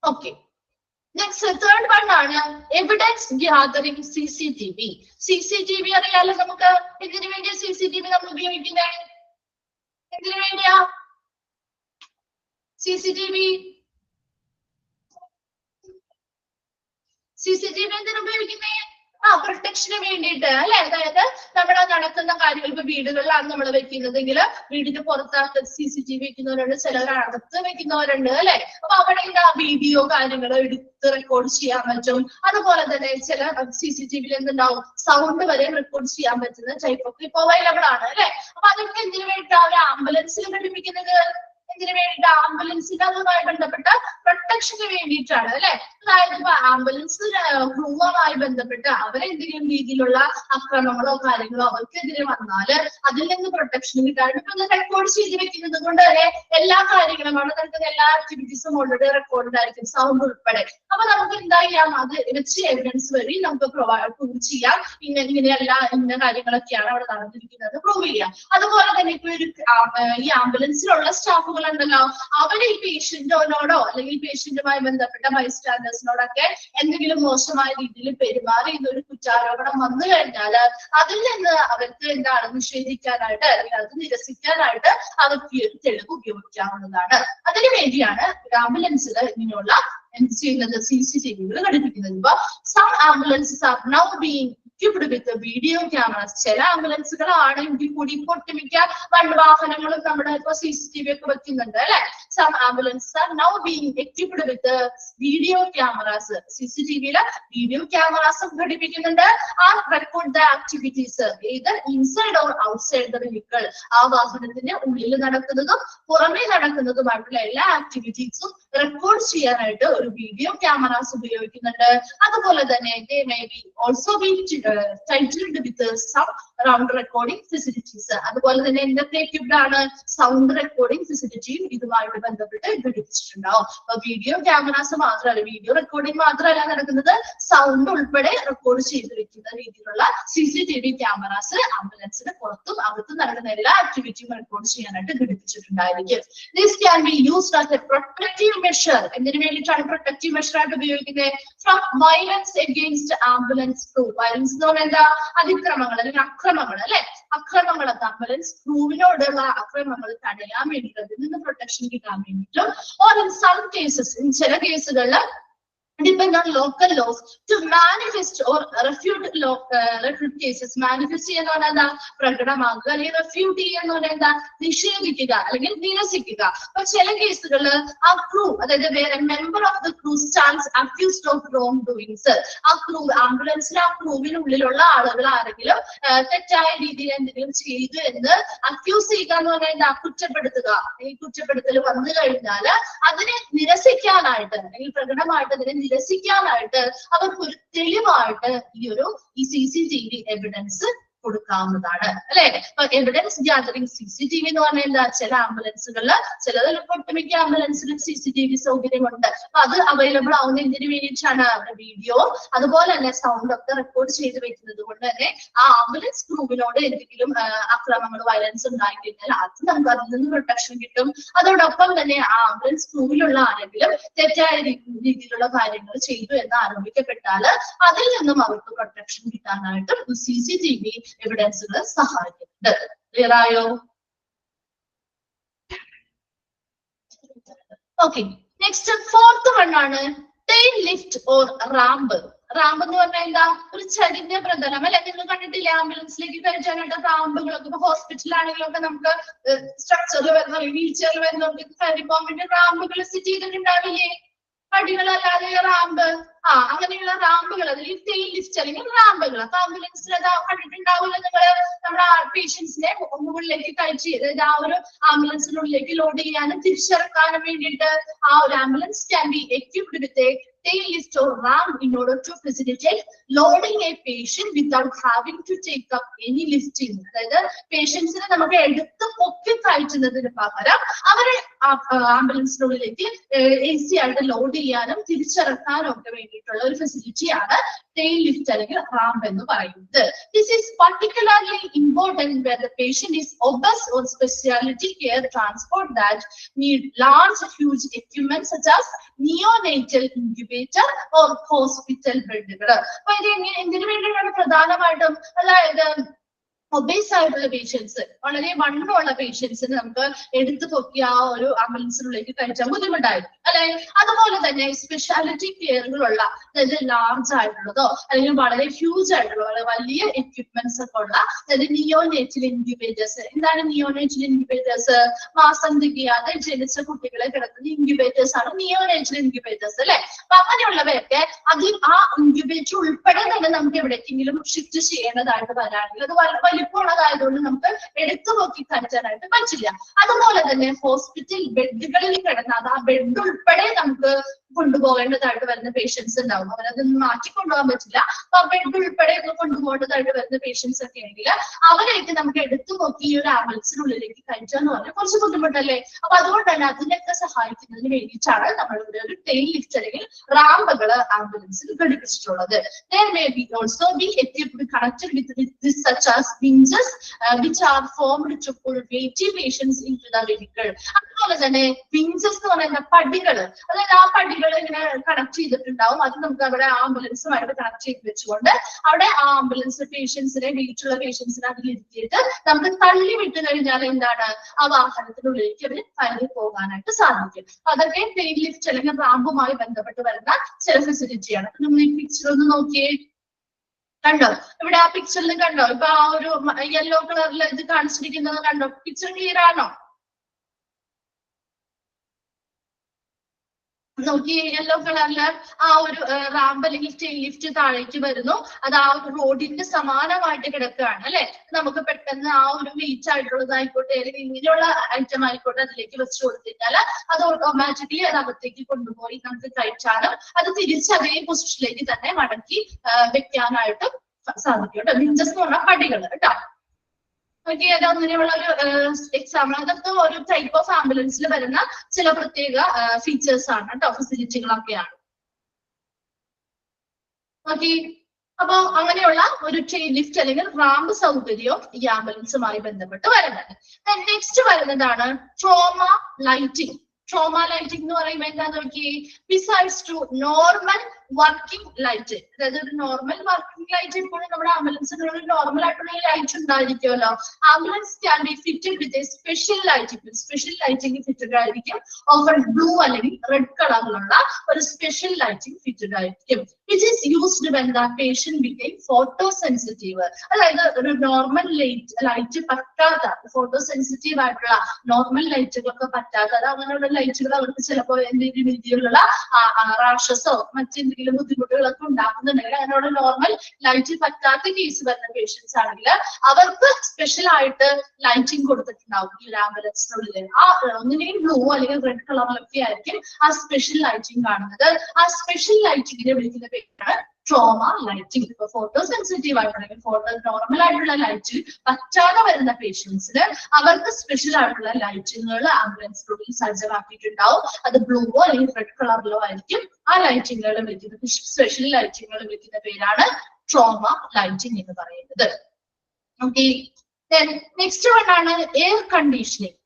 ഓക്കെ. നെക്സ്റ്റ് തേർഡ് വൺ ആണ് എവിഡൻസ് ഗ്യാതറിംഗ് CCTV. CCTV അറിയാലോ നമുക്ക്. എന്തിനു വേണ്ടിയാ CCTV നമ്മൾ ഉപയോഗിക്കുന്നത്? എന്തിനു വേണ്ടിയാ CCTV എന്തിനു ഉപയോഗിക്കുന്നേ? പ്രൊട്ടക്ഷന് വേണ്ടിയിട്ട് അല്ലെ. അതായത് നമ്മുടെ നടക്കുന്ന കാര്യങ്ങൾ ഇപ്പൊ വീടുകളിലാണ് നമ്മൾ വെക്കുന്നതെങ്കിൽ വീടിന്റെ പുറത്താക്ക് CCTV വെക്കുന്നവരുണ്ട്, ചിലർ അകത്ത് വെക്കുന്നവരുണ്ട് അല്ലെ. അപ്പൊ അവിടെ വീഡിയോ കാര്യങ്ങൾ എടുത്ത് റെക്കോർഡ് ചെയ്യാൻ പറ്റും. അതുപോലെ തന്നെ ചില CCTV എന്തുണ്ടാവും, സൗണ്ട് വരെ റെക്കോർഡ് ചെയ്യാൻ പറ്റുന്ന ടൈപ്പ് ഒക്കെ ഇപ്പൊ അവൈലബിൾ ആണ് അല്ലെ. അപ്പൊ അതൊക്കെ എന്തിനു വേണ്ടിയിട്ടാ ഒരു ആംബുലൻസിൽ ഘടിപ്പിക്കുന്നത്? എന്തിനു വേണ്ടിയിട്ട്? ആംബുലൻസിന്റെ അതുമായി ബന്ധപ്പെട്ട പ്രൊട്ടക്ഷന് വേണ്ടിയിട്ടാണ് അല്ലെ. അതായത് ഇപ്പൊ ആംബുലൻസ് ക്രൂവുമായി ബന്ധപ്പെട്ട് അവരെന്തെങ്കിലും രീതിയിലുള്ള അക്രമങ്ങളോ കാര്യങ്ങളോ അവർക്കെതിരെ വന്നാല് അതിൽ നിന്ന് പ്രൊട്ടക്ഷൻ കിട്ടാൻ ഇപ്പൊ റെക്കോർഡ് ചെയ്ത് വെക്കുന്നത് കൊണ്ട് തന്നെ എല്ലാ കാര്യങ്ങളും അവിടെ നടക്കുന്ന എല്ലാ ആക്ടിവിറ്റീസും ഓൾറെഡി റെക്കോർഡ് ആയിരിക്കും, സൗണ്ട് ഉൾപ്പെടെ. അപ്പൊ നമുക്ക് എന്താ ചെയ്യാം, അത് വെച്ച് എവിഡൻസ് വഴി നമുക്ക് പ്രൂവ് ചെയ്യാം. ഇങ്ങനെയല്ല ഇന്ന കാര്യങ്ങളൊക്കെയാണ് അവിടെ നടന്നിരിക്കുന്നത് പ്രൂവ് ചെയ്യാം. അതുപോലെ തന്നെ ഇപ്പൊ ഒരു ഈ ആംബുലൻസിലുള്ള സ്റ്റാഫുകൾ ഉണ്ടല്ലോ, അവര് ഈ പേഷ്യന്റിനോടോ അല്ലെങ്കിൽ പേഷ്യന്റുമായി ബന്ധപ്പെട്ട ബൈസ്റ്റാൻഡേഴ്സിനോടൊക്കെ എന്തെങ്കിലും മോശമായ രീതിയിൽ പെരുമാറി ഇതൊരു കുറ്റാരോപണം വന്നു കഴിഞ്ഞാൽ അതിൽ നിന്ന് അവർക്ക് എന്താണ് നിഷേധിക്കാനായിട്ട് അല്ലെങ്കിൽ അത് നിരസിക്കാനായിട്ട് അവർക്ക് ഒരു തെളിവ് ഉപയോഗിക്കാവുന്നതാണ്. അതിനു വേണ്ടിയാണ് ആംബുലൻസിൽ ഇങ്ങനെയുള്ള എന്ത് ചെയ്യുന്നത്, CCTV ഘടിപ്പിക്കുന്നത്. ഇപ്പൊ some ambulances are now being equipped with video cameras. ചില ആംബുലൻസുകളാണെങ്കിൽ കൂടി ഇപ്പൊ ഒട്ടുമിക്ക വാഹനങ്ങളും നമ്മുടെ ഇപ്പൊ CCTV ഒക്കെ വെക്കുന്നുണ്ട് അല്ലെ. Some ambulances are now being equipped with video cameras. CCTV-യില് വീഡിയോ ക്യാമറാസ് ഘടിപ്പിക്കുന്നുണ്ട്. ആ record the activities either inside or outside the vehicle. ആ വാഹനത്തിന്റെ ഉള്ളിൽ നടക്കുന്നതും പുറമേ നടക്കുന്നതുമായിട്ടുള്ള എല്ലാ ആക്ടിവിറ്റീസും റെക്കോർഡ് ചെയ്യാനായിട്ട് ഒരു വീഡിയോ ക്യാമറാസ് ഉപയോഗിക്കുന്നുണ്ട്. അതുപോലെ തന്നെ they may be also be titled with some sound recording facilities. അതുപോലെ തന്നെ എന്തൊക്കെ equipped ആണ്, സൗണ്ട് റെക്കോർഡിംഗ് ഫെസിലിറ്റിയും ഇതുമായിട്ട് ബന്ധപ്പെട്ട് ഘടിപ്പിച്ചിട്ടുണ്ടാവും. അപ്പൊ വീഡിയോ ക്യാമറാസ് മാത്രമല്ല, വീഡിയോ റെക്കോർഡിംഗ് മാത്രമല്ല നടക്കുന്നത്, സൗണ്ട് ഉൾപ്പെടെ റെക്കോർഡ് ചെയ്ത് വെക്കുന്ന രീതിയിലുള്ള CCTV ക്യാമറാസ് ആംബുലൻസിന് പുറത്തും അകത്തും നടക്കുന്ന എല്ലാ ആക്ടിവിറ്റിയും റെക്കോർഡ് ചെയ്യാനായിട്ട് ഘടിപ്പിച്ചിട്ടുണ്ടായിരിക്കും. This can be used as a protective measure. എന്തിനു വേണ്ടിയിട്ടാണ് പ്രൊട്ടക്റ്റീവ് മെഷർ ആയിട്ട് ഉപയോഗിക്കുന്നത്? From violence against ambulance crew. Violence എന്ന് പറഞ്ഞാൽ എന്താ? അതിക്രമങ്ങൾ അല്ലെങ്കിൽ അക്രമങ്ങൾ അല്ലെ. അക്രമങ്ങളൊക്കെ ആംബുലൻസ് ക്രൂവിനോടുള്ള അക്രമങ്ങൾ തടയാൻ വേണ്ടിയിട്ട് അതിൽ നിന്ന് പ്രൊട്ടക്ഷൻ കിട്ടാൻ വേണ്ടിയിട്ടും or in some cases, ചില കേസുകളിൽ depend on local laws to manifest or refute cases. Manifest ചെയ്യുന്ന എന്താ? പ്രകടമാക്കുക. അല്ലെങ്കിൽ refute ചെയ്യുന്ന എന്താ? നിഷേധിക്കുക അല്ലെങ്കിൽ നിരസിക്കുക. അപ്പൊ ചില കേസുകളിൽ ആ ക്രൂ, അതായത് member of the crew stands accused of wrong doings. ആ ക്രൂ ആംബുലൻസിലെ ആ ക്രൂവിനുള്ളിലുള്ള ആളുകൾ ആരെങ്കിലും തെറ്റായ രീതിയിൽ എന്തെങ്കിലും ചെയ്തു എന്ന് അക്യൂസ് ചെയ്യുക എന്ന് പറഞ്ഞാൽ എന്താ? കുറ്റപ്പെടുത്തുക. ഈ കുറ്റപ്പെടുത്തൽ വന്നു കഴിഞ്ഞാൽ അതിനെ നിരസിക്കാനായിട്ട് അല്ലെങ്കിൽ പ്രകടമായിട്ട് അതിനെ നിരസിക്കാനായിട്ട് അവർക്ക് ഒരു തെളിവായിട്ട് ഈ CCTV എവിഡൻസ് കൊടുക്കാവുന്നതാണ് അല്ലെ. അപ്പൊ എവിഡൻസ് ഗ്യാതറിംഗ് CCTV എന്ന് പറഞ്ഞാൽ എന്താ, ചില ആംബുലൻസുകളിൽ ചിലതിൽ ഒട്ടുമിക്ക ആംബുലൻസിലും CCTV സൗകര്യമുണ്ട്. അപ്പൊ അത് അവൈലബിൾ ആവുന്ന എന്തിനു വേണ്ടിയിട്ടാണ്, അവരുടെ വീഡിയോ അതുപോലെ തന്നെ സൗണ്ട് ഒക്കെ റെക്കോർഡ് ചെയ്ത് വെക്കുന്നത് കൊണ്ട് തന്നെ ആ ആംബുലൻസ് ക്രൂവിനോട് എന്തെങ്കിലും ആക്രമണങ്ങൾ വയലൻസ് ഉണ്ടായി കഴിഞ്ഞാൽ അത് നമുക്ക് അതിൽ നിന്ന് പ്രൊട്ടക്ഷൻ കിട്ടും. അതോടൊപ്പം തന്നെ ആ ആംബുലൻസ് ക്രൂവിലുള്ള ആരെങ്കിലും തെറ്റായ രീതിയിലുള്ള കാര്യങ്ങൾ ചെയ്തു എന്ന് ആരോപിക്കപ്പെട്ടാൽ അതിൽ നിന്നും അവർക്ക് പ്രൊട്ടക്ഷൻ കിട്ടാനായിട്ട് CCTV എവിഡൻസുകൾ സഹായിക്കുന്നുണ്ട്. ക്ലിയർ ആയോ? ഓക്കെ, നെക്സ്റ്റ് ഫോർത്ത് വൺ ആണ് tail lift or ramp. Ramp എന്ന് പറഞ്ഞാൽ എന്താ, ഒരു ചരിഞ്ഞ പ്രതലം അല്ലെ. നിങ്ങൾ കണ്ടിട്ടില്ലേ ആംബുലൻസിലേക്ക് കയറ്റാനായിട്ട് റാമ്പുകളൊക്കെ, ഇപ്പൊ ഹോസ്പിറ്റലാണെങ്കിലൊക്കെ നമുക്ക് സ്ട്രക്ചറിൽ വരുന്ന വീൽ ചെയറിൽ വരുന്നവർക്ക് കയറി പോകാൻ വേണ്ടി റാമ്പുകൾ സെറ്റ് ചെയ്തിട്ടുണ്ടാവില്ലേ, പടികളല്ലാതെ റാമ്പ്. അങ്ങനെയുള്ള റാമ്പുകൾ, അതിൽ ടെയിൽ ലിഫ്റ്റ് അല്ലെങ്കിൽ റാമ്പുകൾ. അപ്പൊ ആംബുലൻസിൽ അത് കണ്ടിട്ടുണ്ടാവില്ല നിങ്ങള്, നമ്മുടെ പേഷ്യൻസിനെ മുകളിലേക്ക് കയറ്റി, അതായത് ആ ഒരു ആംബുലൻസിനുള്ളിലേക്ക് ലോഡ് ചെയ്യാനും തിരിച്ചിറക്കാനും വേണ്ടിയിട്ട് ആ ഒരു ambulance can B equipped with a tail lift or ramp in order to facilitate loading a patient without having to take up any lifting. അതായത് പേഷ്യൻസിനെ നമുക്ക് എടുത്ത് പൊക്കി കയറ്റുന്നതിന് പകരം അവരെ ആംബുലൻസിനുള്ളിലേക്ക് ഈസി ആയിട്ട് ലോഡ് ചെയ്യാനും തിരിച്ചിറക്കാനും ഒക്കെ വേണ്ടിയിട്ടുള്ള ഒരു ഫെസിലിറ്റിയാണ് ടെയിൽ ലിഫ്റ്റ് അല്ലെങ്കിൽ റാമ്പ് എന്ന് പറയുന്നത്. This is particularly important where the patient is obese or specialty care transport that need large huge equipment such as neonatal incubator or hospital ബെഡുകൾ. അപ്പൊ ഇത് എന്തിനു വേണ്ടിയിട്ടാണ് പ്രധാനമായിട്ടും, അതായത് ഒബേസ് ആയിട്ടുള്ള പേഷ്യൻസ്, വളരെ വണ്ണമുള്ള പേഷ്യൻസിന് നമുക്ക് എടുത്തു പൊക്കി ആ ഒരു ആംബുലൻസിനുള്ളിലേക്ക് കയറ്റാൻ ബുദ്ധിമുട്ടായിരിക്കും അല്ലെ. അതുപോലെ തന്നെ സ്പെഷ്യാലിറ്റി കെയറുകളുള്ള, അതായത് ലാർജ് ആയിട്ടുള്ളതോ അല്ലെങ്കിൽ വളരെ ഹ്യൂജ് ആയിട്ടുള്ള വളരെ വലിയ എക്യുപ്മെന്റ്സ് ഒക്കെ ഉള്ള, അതായത് നിയോനേറ്റൽ ഇൻക്യുബേറ്റേഴ്സ്. എന്താണ് നിയോനേറ്റൽ ഇൻക്യുബേറ്റേഴ്സ്? മാസം തികയാതെ ജനിച്ച കുട്ടികളെ കിടക്കുന്ന ഇൻക്യുബേറ്റേഴ്സ് ആണ് നിയോനേറ്റൽ ഇൻക്യുബേറ്റേഴ്സ് അല്ലെ. അപ്പൊ അങ്ങനെയുള്ളവയൊക്കെ അതിൽ ആ ഇൻക്യുബേറ്റർ ഉൾപ്പെടെ തന്നെ നമുക്ക് എവിടേക്കെങ്കിലും ഷിഫ്റ്റ് ചെയ്യേണ്ടതായിട്ട് വരാണെങ്കിൽ അത് വലിപ്പമുള്ളതായതുകൊണ്ട് നമുക്ക് എടുത്തു നോക്കി കയറ്റാനായിട്ട് പറ്റില്ല. അതുപോലെ തന്നെ ഹോസ്പിറ്റൽ ബെഡുകളിൽ കിടന്ന അത് ആ ബെഡ് ഉൾപ്പെടെ നമുക്ക് കൊണ്ടുപോകേണ്ടതായിട്ട് വരുന്ന പേഷ്യൻസ് ഉണ്ടാവും. അവരതൊന്നും മാറ്റി കൊണ്ടുപോകാൻ പറ്റില്ല. അപ്പൊ ബെഡ് ഉൾപ്പെടെ ഒക്കെ കൊണ്ടുപോകേണ്ടതായിട്ട് വരുന്ന പേഷ്യൻസ് ഒക്കെ ആണെങ്കിൽ അവരെയൊക്കെ നമുക്ക് എടുത്തു നോക്കി ഈ ഒരു ആംബുലൻസിനുള്ളിലേക്ക് കയറ്റാന്ന് പറഞ്ഞാൽ കുറച്ച് ബുദ്ധിമുട്ടല്ലേ. അപ്പൊ അതുകൊണ്ട് തന്നെ അതിനൊക്കെ സഹായിക്കുന്നതിന് വേണ്ടിയിട്ടാണ് നമ്മളിവിടെ ഒരു ടെയിൽ ലിഫ്റ്റ് അല്ലെങ്കിൽ റാമ്പുകൾ ആംബുലൻസിൽ ഘടിപ്പിച്ചിട്ടുള്ളത്. There may be also be equipped connected with this such as hinges which are formed to pull weighty patients into the vehicle. അതുപോലെ തന്നെ hinges എന്ന് പറയുന്ന പടികൾ, അതായത് ആ പടികൾ ഇങ്ങനെ കണക്ട് ചെയ്തിട്ടുണ്ടാവും. അത് നമുക്ക് അവിടെ ആംബുലൻസുമായിട്ട് കണക്ട് ചെയ്ത് വെച്ചുകൊണ്ട് അവിടെ ആ ആംബുലൻസ് പേഷ്യൻസിനെ, വീട്ടിലുള്ള പേഷ്യൻസിനെ അതിലിരുത്തിയിട്ട് നമുക്ക് തള്ളി വിട്ടു കഴിഞ്ഞാൽ എന്താണ്, ആ വാഹനത്തിനുള്ളിലേക്ക് അവർ കയറി പോകാനായിട്ട് സാധിക്കും. അതൊക്കെ ടെയിൽ ലിഫ്റ്റ് അല്ലെങ്കിൽ റാമ്പുമായി ബന്ധപ്പെട്ട് വരുന്ന ചില ഫെസിലിറ്റിയാണ്. നമ്മൾ ഈ പിക്ചർ ഒന്ന് നോക്കിയേ, കണ്ടോ? ഇവിടെ ആ പിക്ചറിൽ കണ്ടോ, ഇപ്പൊ ആ ഒരു യെല്ലോ കളറിൽ ഇത് കാണിച്ചിരിക്കുന്നത് കണ്ടോ? പിക്ചർ ക്ലിയർ ആണോ? നോക്കി, യെല്ലോ കളറില് ആ ഒരു റാമ്പ് അല്ലെങ്കിൽ ടെയിൽ ലിഫ്റ്റ് താഴേക്ക് വരുന്നു. അത് ആ ഒരു റോഡിന്റെ സമാനമായിട്ട് കിടക്കുകയാണ് അല്ലെ. നമുക്ക് പെട്ടെന്ന് ആ ഒരു വെയിറ്റ് ആയിട്ടുള്ളതായിക്കോട്ടെ അല്ലെങ്കിൽ ഇങ്ങനെയുള്ള ഐറ്റം ആയിക്കോട്ടെ അതിലേക്ക് വെച്ച് കൊടുത്തിട്ടാൽ അത് ഓട്ടോമാറ്റിക്കലി അത് അകത്തേക്ക് കൊണ്ടുപോയി നമുക്ക് കഴിച്ചാലും അത് തിരിച്ച് അതേ പൊസിഷനിലേക്ക് തന്നെ മടക്കി വെക്കാനായിട്ട് സാധിക്കും കേട്ടോ. ഹിഞ്ചസ് എന്ന് പറഞ്ഞാൽ പടികൾ കേട്ടോ. അങ്ങനെയുള്ള ഒരു എക്സാമ്പിൾ, അതൊക്കെ ഒരു ടൈപ്പ് ഓഫ് ആംബുലൻസിൽ വരുന്ന ചില പ്രത്യേക ഫീച്ചേഴ്സ് ആണ് കേട്ടോ, ഫെസിലിറ്റികളൊക്കെയാണ്. ഓക്കെ, അപ്പൊ അങ്ങനെയുള്ള ഒരു ടെയിൽ ലിഫ്റ്റ് അല്ലെങ്കിൽ റാമ്പ് സൗകര്യവും ഈ ആംബുലൻസുമായി ബന്ധപ്പെട്ട് വരുന്നുണ്ട്. നെക്സ്റ്റ് വരുന്നതാണ് ട്രോമ ലൈറ്റിംഗ്. ട്രോമ ലൈറ്റിംഗ് എന്ന് പറയുമ്പോൾ എന്താ നോക്കി, besides to normal working light, അതായത് ഒരു നോർമൽ വർക്കിംഗ് ലൈറ്റ് ഇപ്പോഴും നമ്മുടെ ആംബുലൻസിനുള്ള നോർമൽ ആയിട്ടുള്ള ലൈറ്റ് ഉണ്ടായിരിക്കുമല്ലോ. Ambulance can be fitted with a special lighting, special lighting fitted ആയിരിക്കും. ഓവർ ബ്ലൂ അല്ലെങ്കിൽ റെഡ് കളറിലുള്ള ഒരു സ്പെഷ്യൽ ലൈറ്റിംഗ് ഫിറ്റഡ് ആയിരിക്കും. Which is used when the patient became photo sensitive. അതായത് ഒരു നോർമൽ ലൈറ്റ് പറ്റാത്ത, ഫോട്ടോ സെൻസിറ്റീവ് ആയിട്ടുള്ള നോർമൽ ലൈറ്റുകളൊക്കെ പറ്റാത്തത്, അങ്ങനെയുള്ള ലൈറ്റുകൾ അവർക്ക് ചിലപ്പോൾ എന്തെങ്കിലും രീതിയിലുള്ള റാഷസോ മറ്റെന്തെങ്കിലും ബുദ്ധിമുട്ടുകളൊക്കെ ഉണ്ടാക്കുന്നുണ്ടെങ്കിൽ, അങ്ങനെയുള്ള നോർമൽ ലൈറ്റ് പറ്റാത്ത കേസ് വരുന്ന പേഷ്യൻസ് ആണെങ്കിൽ അവർക്ക് സ്പെഷ്യൽ ആയിട്ട് ലൈറ്റിംഗ് കൊടുത്തിട്ടുണ്ടാവും ഈ ആംബുലൻസിനുള്ളിൽ. ആ ഒന്നിനെയും ബ്ലൂ അല്ലെങ്കിൽ റെഡ് കളറിലൊക്കെ ആയിരിക്കും ആ സ്പെഷ്യൽ ലൈറ്റിംഗ് കാണുന്നത്. ആ സ്പെഷ്യൽ ലൈറ്റിങ്ങിനെ വിളിക്കുന്ന പേരാണ് ട്രോമ ലൈറ്റിംഗ്. ഇപ്പൊ ഫോട്ടോ സെൻസിറ്റീവ് ആയിട്ടുണ്ടെങ്കിൽ നോർമൽ ആയിട്ടുള്ള ലൈറ്റിൽ പറ്റാതെ വരുന്ന പേഷ്യൻസിന് അവർക്ക് സ്പെഷ്യൽ ആയിട്ടുള്ള ലൈറ്റിങ്ങുകൾ ആംബുലൻസിനുള്ളിൽ സജ്ജമാക്കിയിട്ടുണ്ടാവും. അത് ബ്ലൂവോ അല്ലെങ്കിൽ റെഡ് കളറിലോ ആയിരിക്കും. ആ ലൈറ്റിങ്ങുകൾ വിളിക്കുന്ന സ്പെഷ്യൽ ലൈറ്റിങ്ങുകൾ വിളിക്കുന്ന പേരാണ് ട്രോമ ലൈറ്റിംഗ് എന്ന് പറയുന്നത്. ഓക്കെ, നെക്സ്റ്റ് വൺ ആണ് എയർ കണ്ടീഷനിങ്.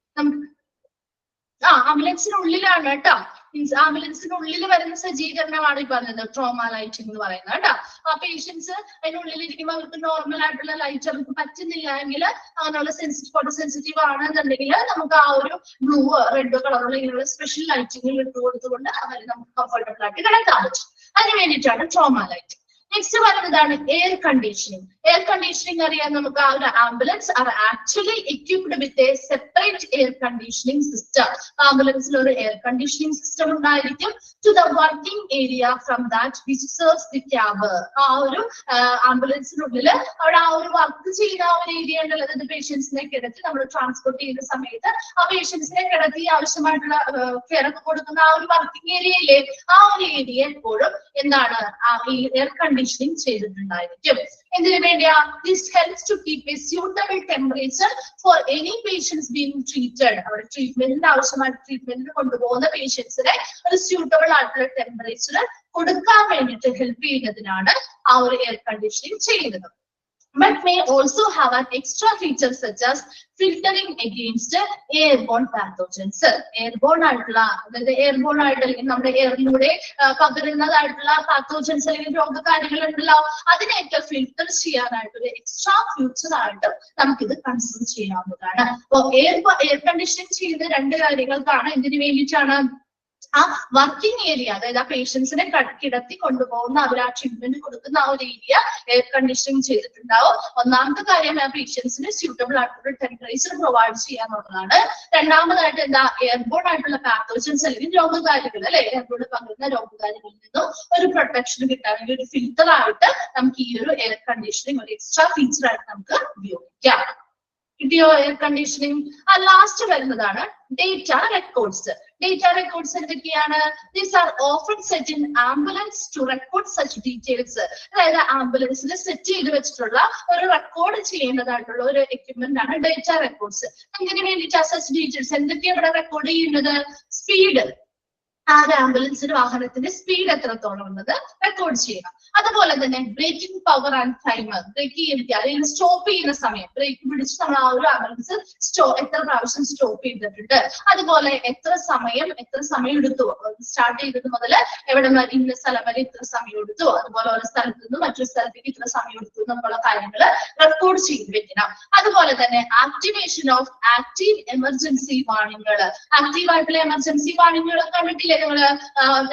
ആംബുലൻസിനുള്ളിലാണ് കേട്ടോ. മീൻസ് ആംബുലൻസിനുള്ളിൽ വരുന്ന സജ്ജീകരണമാണ് ഈ പറഞ്ഞത് ട്രോമ ലൈറ്റിംഗ് എന്ന് പറയുന്നത് കേട്ടോ. ആ പേഷ്യൻസ് അതിനുള്ളിലിരിക്കുമ്പോൾ അവർക്ക് നോർമൽ ആയിട്ടുള്ള ലൈറ്റ് അവർക്ക് പറ്റുന്നില്ല എങ്കിൽ, അങ്ങനെയുള്ള ഫോട്ടോ സെൻസിറ്റീവ് ആണെന്നുണ്ടെങ്കിൽ നമുക്ക് ആ ഒരു ബ്ലൂ റെഡ് കളറുള്ള ഇങ്ങനെയുള്ള സ്പെഷ്യൽ ലൈറ്റിംഗ് ഇട്ട് കൊടുത്തുകൊണ്ട് അവർ നമുക്ക് കംഫർട്ടബിൾ ആയിട്ട് കിടക്കാൻ പറ്റും. അതിന് വേണ്ടിയിട്ടാണ് ട്രോമ ലൈറ്റിംഗ്. നെക്സ്റ്റ് പറയുന്നതാണ് എയർ കണ്ടീഷനിങ്. എയർ കണ്ടീഷനിങ് അറിയാൻ നമുക്ക് ആ ഒരു ambulance are actually equipped with a separate air conditioning system. ആംബുലൻസിൽ ഒരു എയർ കണ്ടീഷനിങ് സിസ്റ്റം ഉണ്ടായിരിക്കും to the working area from that which serves the cab. ആ ഒരു ആംബുലൻസിനുള്ളിൽ അവിടെ ആ ഒരു വർക്ക് ചെയ്യുന്ന ആ ഒരു ഏരിയ ഉണ്ടല്ലോ, അതായത് പേഷ്യൻസിനെ കിടത്തി നമ്മൾ ട്രാൻസ്പോർട്ട് ചെയ്യുന്ന സമയത്ത് ആ പേഷ്യൻസിനെ കിടത്തി ആവശ്യമായിട്ടുള്ള കെയർ ഒക്കെ കൊടുക്കുന്ന ആ ഒരു വർക്കിംഗ് ഏരിയയിലെ ആ ഒരു ഏരിയ എപ്പോഴും എന്താണ് ഈ എയർ കണ്ടീഷനിങ് ചെയ്തിട്ടുണ്ടായിരിക്കും. എന്തിനു വേണ്ടിയാ? This helps to keep a suitable temperature for any patients being treated. അവിടെ ട്രീറ്റ്മെന്റിന് ആവശ്യമായിട്ട് ട്രീറ്റ്മെന്റിന് കൊണ്ടുപോകുന്ന പേഷ്യൻസിനെ ഒരു സ്യൂട്ടബിൾ ആയിട്ടുള്ള ടെമ്പറേച്ചർ കൊടുക്കാൻ വേണ്ടിയിട്ട് ഹെൽപ്പ് ചെയ്യുന്നതിനാണ് ആ ഒരു എയർ കണ്ടീഷനിങ് ചെയ്യുന്നത്. But may also have an extra feature such as filtering against airborne pathogens. Airborne ആയിട്ടുള്ള, അതായത് എയർബോൺ ആയിട്ട് അല്ലെങ്കിൽ നമ്മുടെ എയറിലൂടെ പകരുന്നതായിട്ടുള്ള പാത്തോജൻസ് അല്ലെങ്കിൽ രോഗകാരികൾ ഉണ്ടല്ലോ, അതിനെയൊക്കെ ഫിൽട്ടർ ചെയ്യാനായിട്ട് ഒരു എക്സ്ട്രാ ഫ്യൂച്ചർ ആയിട്ട് നമുക്കിത് കൺസിഡർ ചെയ്യാവുന്നതാണ്. അപ്പോൾ എയർ കണ്ടീഷനിങ് ചെയ്യുന്ന രണ്ട് കാര്യങ്ങൾക്കാണ്. എന്തിനു വേണ്ടിയിട്ടാണ്? ആ വർക്കിംഗ് ഏരിയ, അതായത് ആ പേഷ്യൻസിനെ കിടത്തി കൊണ്ടുപോകുന്ന അവർ ആ ട്രീറ്റ്മെന്റ് കൊടുക്കുന്ന ആ ഒരു ഏരിയ എയർ കണ്ടീഷനിങ് ചെയ്തിട്ടുണ്ടാവും. ഒന്നാമത്തെ കാര്യം ആ പേഷ്യൻസിന് സ്യൂട്ടബിൾ ആയിട്ടുള്ള ടെമ്പറേച്ചർ പ്രൊവൈഡ് ചെയ്യാന്നുള്ളതാണ്. രണ്ടാമതായിട്ട് എന്താ? എയർബോൺ ആയിട്ടുള്ള പാത്തോജൻസ് അല്ലെങ്കിൽ രോഗകാരികൾ അല്ലെ, എയർബോൺ പകരുന്ന രോഗകാരികളിൽ നിന്നും ഒരു പ്രൊട്ടക്ഷൻ കിട്ടാൻ വേണ്ടി ഒരു ഫിൽറ്റർ ആയിട്ട് നമുക്ക് ഈ ഒരു എയർ കണ്ടീഷനിങ് ഒരു എക്സ്ട്രാ ഫീച്ചർ ആയിട്ട് നമുക്ക് ഉപയോഗിക്കാം. കിട്ടിയോ എയർ കണ്ടീഷനിങ്? ആ ലാസ്റ്റ് വരുന്നതാണ് ഡേറ്റ റെക്കോർഡ്സ്. ഡേറ്റ റെക്കോർഡ്സ് എന്തൊക്കെയാണ്? These are often set in ambulance to record such details. അതായത് ആംബുലൻസിൽ സെറ്റ് ചെയ്ത് വെച്ചിട്ടുള്ള ഒരു റെക്കോർഡ് ചെയ്യേണ്ടതായിട്ടുള്ള ഒരു എക്യുപ്മെന്റ് ആണ് ഡേറ്റ റെക്കോർഡ്സ്. അതിന് വേണ്ടിയിട്ട് സച്ച് ഡീറ്റെയിൽസ് എന്തൊക്കെയാണ് ഇവിടെ റെക്കോർഡ് ചെയ്യുന്നത്? സ്പീഡ്, ആ ഒരു ആംബുലൻസിന്റെ വാഹനത്തിന്റെ സ്പീഡ് എത്രത്തോളം ഉള്ളത് റെക്കോർഡ് ചെയ്യണം. അതുപോലെ തന്നെ braking power and timer, brake ചെയ്തിരിക്കുക അല്ലെങ്കിൽ സ്റ്റോപ്പ് ചെയ്യുന്ന സമയം, ബ്രേക്ക് പിടിച്ച് നമ്മൾ ആ ഒരു ആംബുലൻസ് എത്ര പ്രാവശ്യം സ്റ്റോപ്പ് ചെയ്തിട്ടുണ്ട്, അതുപോലെ എത്ര സമയം എടുത്തു, സ്റ്റാർട്ട് ചെയ്തത് മുതൽ എവിടെ ഇന്ന സ്ഥലം വരെ ഇത്ര സമയം എടുത്തു, അതുപോലെ ഒരു സ്ഥലത്ത് നിന്ന് മറ്റൊരു സ്ഥലത്തേക്ക് ഇത്ര സമയം എടുത്തു എന്നുള്ള കാര്യങ്ങൾ റെക്കോർഡ് ചെയ്ത് വെക്കണം. അതുപോലെ തന്നെ ആക്ടിവേഷൻ ഓഫ് ആക്റ്റീവ് എമർജൻസി വാണിങ്ങുകൾ. ആക്റ്റീവ് ആയിട്ടുള്ള എമർജൻസി വാണിങ്ങുകൾ കണ്ടിട്ടില്ലേ നിങ്ങള്?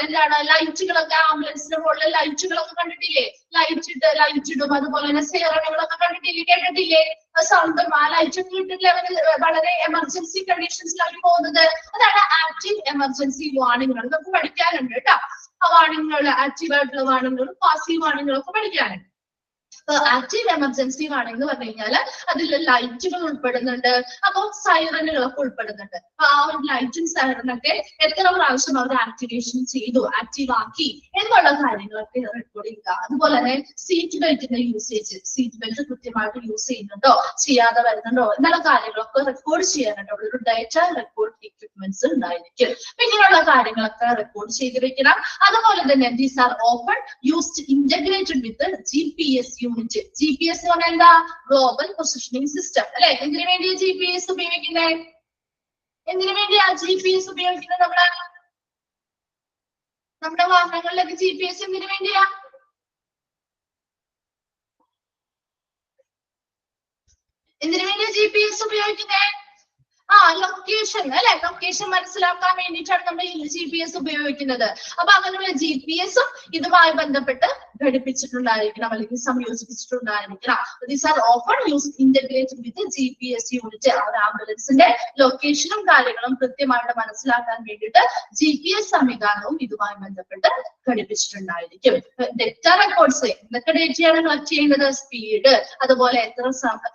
എന്താണ് ലൈറ്റുകളൊക്കെ, ആംബുലൻസിന്റെ മുകളിൽ ലൈറ്റുകളൊക്കെ കണ്ടിട്ടില്ലേ? ലൈറ്റ് ഇടും. അതുപോലെ തന്നെ സേറനുകളൊക്കെ കണ്ടിട്ടില്ലേ, കേട്ടിട്ടില്ലേ? സൗണ്ടും ആ ലൈറ്റൊക്കെ ഇട്ടിട്ടില്ലേ അവര് വളരെ എമർജൻസി കണ്ടീഷൻസിലാണ് പോകുന്നത്. അതാണ് ആക്റ്റീവ് എമർജൻസി വാണിങ്ങുകൾ. നമുക്ക് പഠിക്കാനുണ്ട് കേട്ടോ. ആ വാണിങ്ങുകൾ, ആക്റ്റീവ് ആയിട്ടുള്ള വാണിങ്ങുകളും പാസീവ് വാണിങ്ങുകളൊക്കെ പഠിക്കാനുണ്ട്. ആക്റ്റീവ് എമർജൻസി വാണിംഗ് എന്ന് പറഞ്ഞു കഴിഞ്ഞാൽ അതിൽ ലൈറ്റുകൾ ഉൾപ്പെടുന്നുണ്ട്, അപ്പോൾ സൈറനുകളൊക്കെ ഉൾപ്പെടുന്നുണ്ട്. അപ്പൊ ആ ഒരു ലൈറ്റും സൈറനൊക്കെ എത്ര പ്രാവശ്യം അവർ ആക്ടിവേഷൻ ചെയ്തു, ആക്റ്റീവ് ആക്കി എന്നുള്ള കാര്യങ്ങളൊക്കെ റെക്കോർഡ് ചെയ്യുക. അതുപോലെ തന്നെ സീറ്റ് ബെൽറ്റിന്റെ യൂസേജ്, സീറ്റ് ബെൽറ്റ് കൃത്യമായിട്ട് യൂസ് ചെയ്യുന്നുണ്ടോ, ചെയ്യാതെ വരുന്നുണ്ടോ എന്നുള്ള കാര്യങ്ങളൊക്കെ റെക്കോർഡ് ചെയ്യാനുണ്ട്. അവിടെ ഒരു ഡേറ്റ റെക്കോർഡ് എക്വിപ്മെന്റ്സ് ഉണ്ടായിരിക്കും. ഇങ്ങനെയുള്ള കാര്യങ്ങളൊക്കെ റെക്കോർഡ് ചെയ്ത് വെക്കണം. അതുപോലെ തന്നെ these are often used integrated with GPS unit. GPS എന്ന് പറഞ്ഞാൽ എന്താ? ഗ്ലോബൽ പൊസിഷനിങ് സിസ്റ്റം അല്ലെ. എന്തിനു വേണ്ടിയാ GPS ഉപയോഗിക്കുന്നത്? എന്തിനു വേണ്ടിയാ GPS ഉപയോഗിക്കുന്നത്? നമ്മുടെ വാഹനങ്ങളിലൊക്കെ GPS എന്തിനു വേണ്ടിയാ? എന്തിനു വേണ്ടിയാ GPS ഉപയോഗിക്കുന്നത്? ലൊക്കേഷൻ അല്ലെ, ലൊക്കേഷൻ മനസ്സിലാക്കാൻ വേണ്ടിയിട്ടാണ് നമ്മൾ GPS ഉപയോഗിക്കുന്നത്. അപ്പൊ അങ്ങനെയുള്ള GPSും ഇതുമായി ബന്ധപ്പെട്ട് ഘടിപ്പിച്ചിട്ടുണ്ടായിരിക്കണം അല്ലെങ്കിൽ സംയോജിപ്പിച്ചിട്ടുണ്ടായിരിക്കണം. These are often used integrated with GPS unit. ആംബുലൻസിന്റെ ലൊക്കേഷനും കാര്യങ്ങളും കൃത്യമായിട്ട് മനസ്സിലാക്കാൻ വേണ്ടിയിട്ട് GPS സംവിധാനവും ഇതുമായി ബന്ധപ്പെട്ട് ഘടിപ്പിച്ചിട്ടുണ്ടായിരിക്കും. ഡേറ്റ റെക്കോർഡ്സ് എന്തൊക്കെ ഡേറ്റയാണ് കളക്ട് ചെയ്യുന്നത്? സ്പീഡ്, അതുപോലെ എത്ര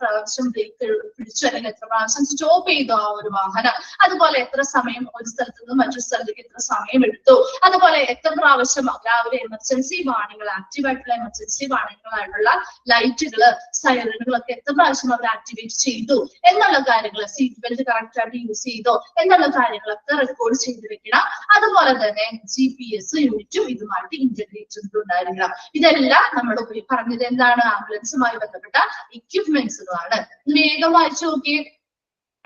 പ്രാവശ്യം ബ്രേക്ക് പിടിച്ചു അല്ലെങ്കിൽ എത്ര പ്രാവശ്യം സ്റ്റോപ്പ് ചെയ്തോ ഒരു വാഹനം, അതുപോലെ എത്ര സമയം ഒരു സ്ഥലത്ത് നിന്ന് മറ്റൊരു സ്ഥലത്തേക്ക് എത്ര സമയം എടുത്തു, അതുപോലെ എത്ര പ്രാവശ്യം രാവിലെ എമർജൻസി വാണിങ്ങൾ, ആക്റ്റീവ് ആയിട്ടുള്ള എമർജൻസി വാണിങ്ങളായിട്ടുള്ള ലൈറ്റുകള്, സൈറനുകളൊക്കെ എത്ര പ്രാവശ്യം അവർ ആക്ടിവേറ്റ് ചെയ്തു എന്നുള്ള കാര്യങ്ങൾ, സീറ്റ് ബെൽറ്റ് കറക്റ്റ് ആയിട്ട് യൂസ് ചെയ്തോ എന്നുള്ള കാര്യങ്ങളൊക്കെ റെക്കോർഡ് ചെയ്ത് വെക്കണം. അതുപോലെ തന്നെ GPS യൂണിറ്റും ഇതുമായിട്ട് ഇന്റഗ്രേറ്റ് ചെയ്തിട്ടുണ്ടായിരിക്കണം. ഇതെല്ലാം നമ്മൾ പറഞ്ഞത് എന്താണ്, ആംബുലൻസുമായി ബന്ധപ്പെട്ട എക്യുപ്മെന്റ്സുകളാണ്. വേഗം വായിച്ചു നോക്കിയേ.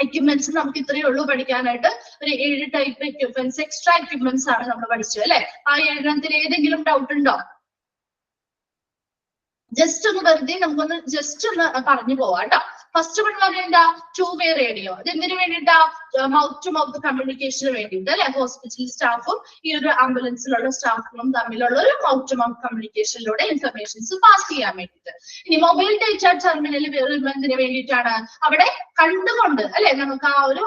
എക്യുപ്മെന്റ്സ് നമുക്ക് ഇത്രയേ ഉള്ളൂ പഠിക്കാനായിട്ട്. ഒരു 7 ടൈപ്പ് എക്യുപ്മെന്റ്സ്, എക്സ്ട്രാ എക്യുപ്മെന്റ്സ് ആണ് നമ്മൾ പഠിച്ചത് അല്ലെ. ആ 7 ഏതെങ്കിലും ഡൗട്ട് ഉണ്ടോ? ജസ്റ്റ് ഒന്ന് വെറുതെ നമുക്കൊന്ന് ജസ്റ്റ് ഒന്ന് പറഞ്ഞു പോവാം കേട്ടോ. ഫസ്റ്റ് വൺ പറയണ്ട 2-way റേഡിയോ. അതെന്തിനു വേണ്ടിയിട്ടാ? മൗത്ത് ടു മൗത്ത് കമ്മ്യൂണിക്കേഷന് വേണ്ടിയിട്ട് അല്ലെ. ഹോസ്പിറ്റൽ സ്റ്റാഫും ഈ ഒരു ആംബുലൻസിലുള്ള സ്റ്റാഫുകളും തമ്മിലുള്ള ഒരു മൗത്ത് ടു മൗത്ത് കമ്മ്യൂണിക്കേഷനിലൂടെ ഇൻഫർമേഷൻസ് പാസ് ചെയ്യാൻ വേണ്ടിയിട്ട്. ഇനി മൊബൈൽ ഡേറ്റ ടെർമിനൽ വരുന്നതിന് വേണ്ടിയിട്ടാണ്. അവിടെ കണ്ടുകൊണ്ട് അല്ലെ നമുക്ക് ആ ഒരു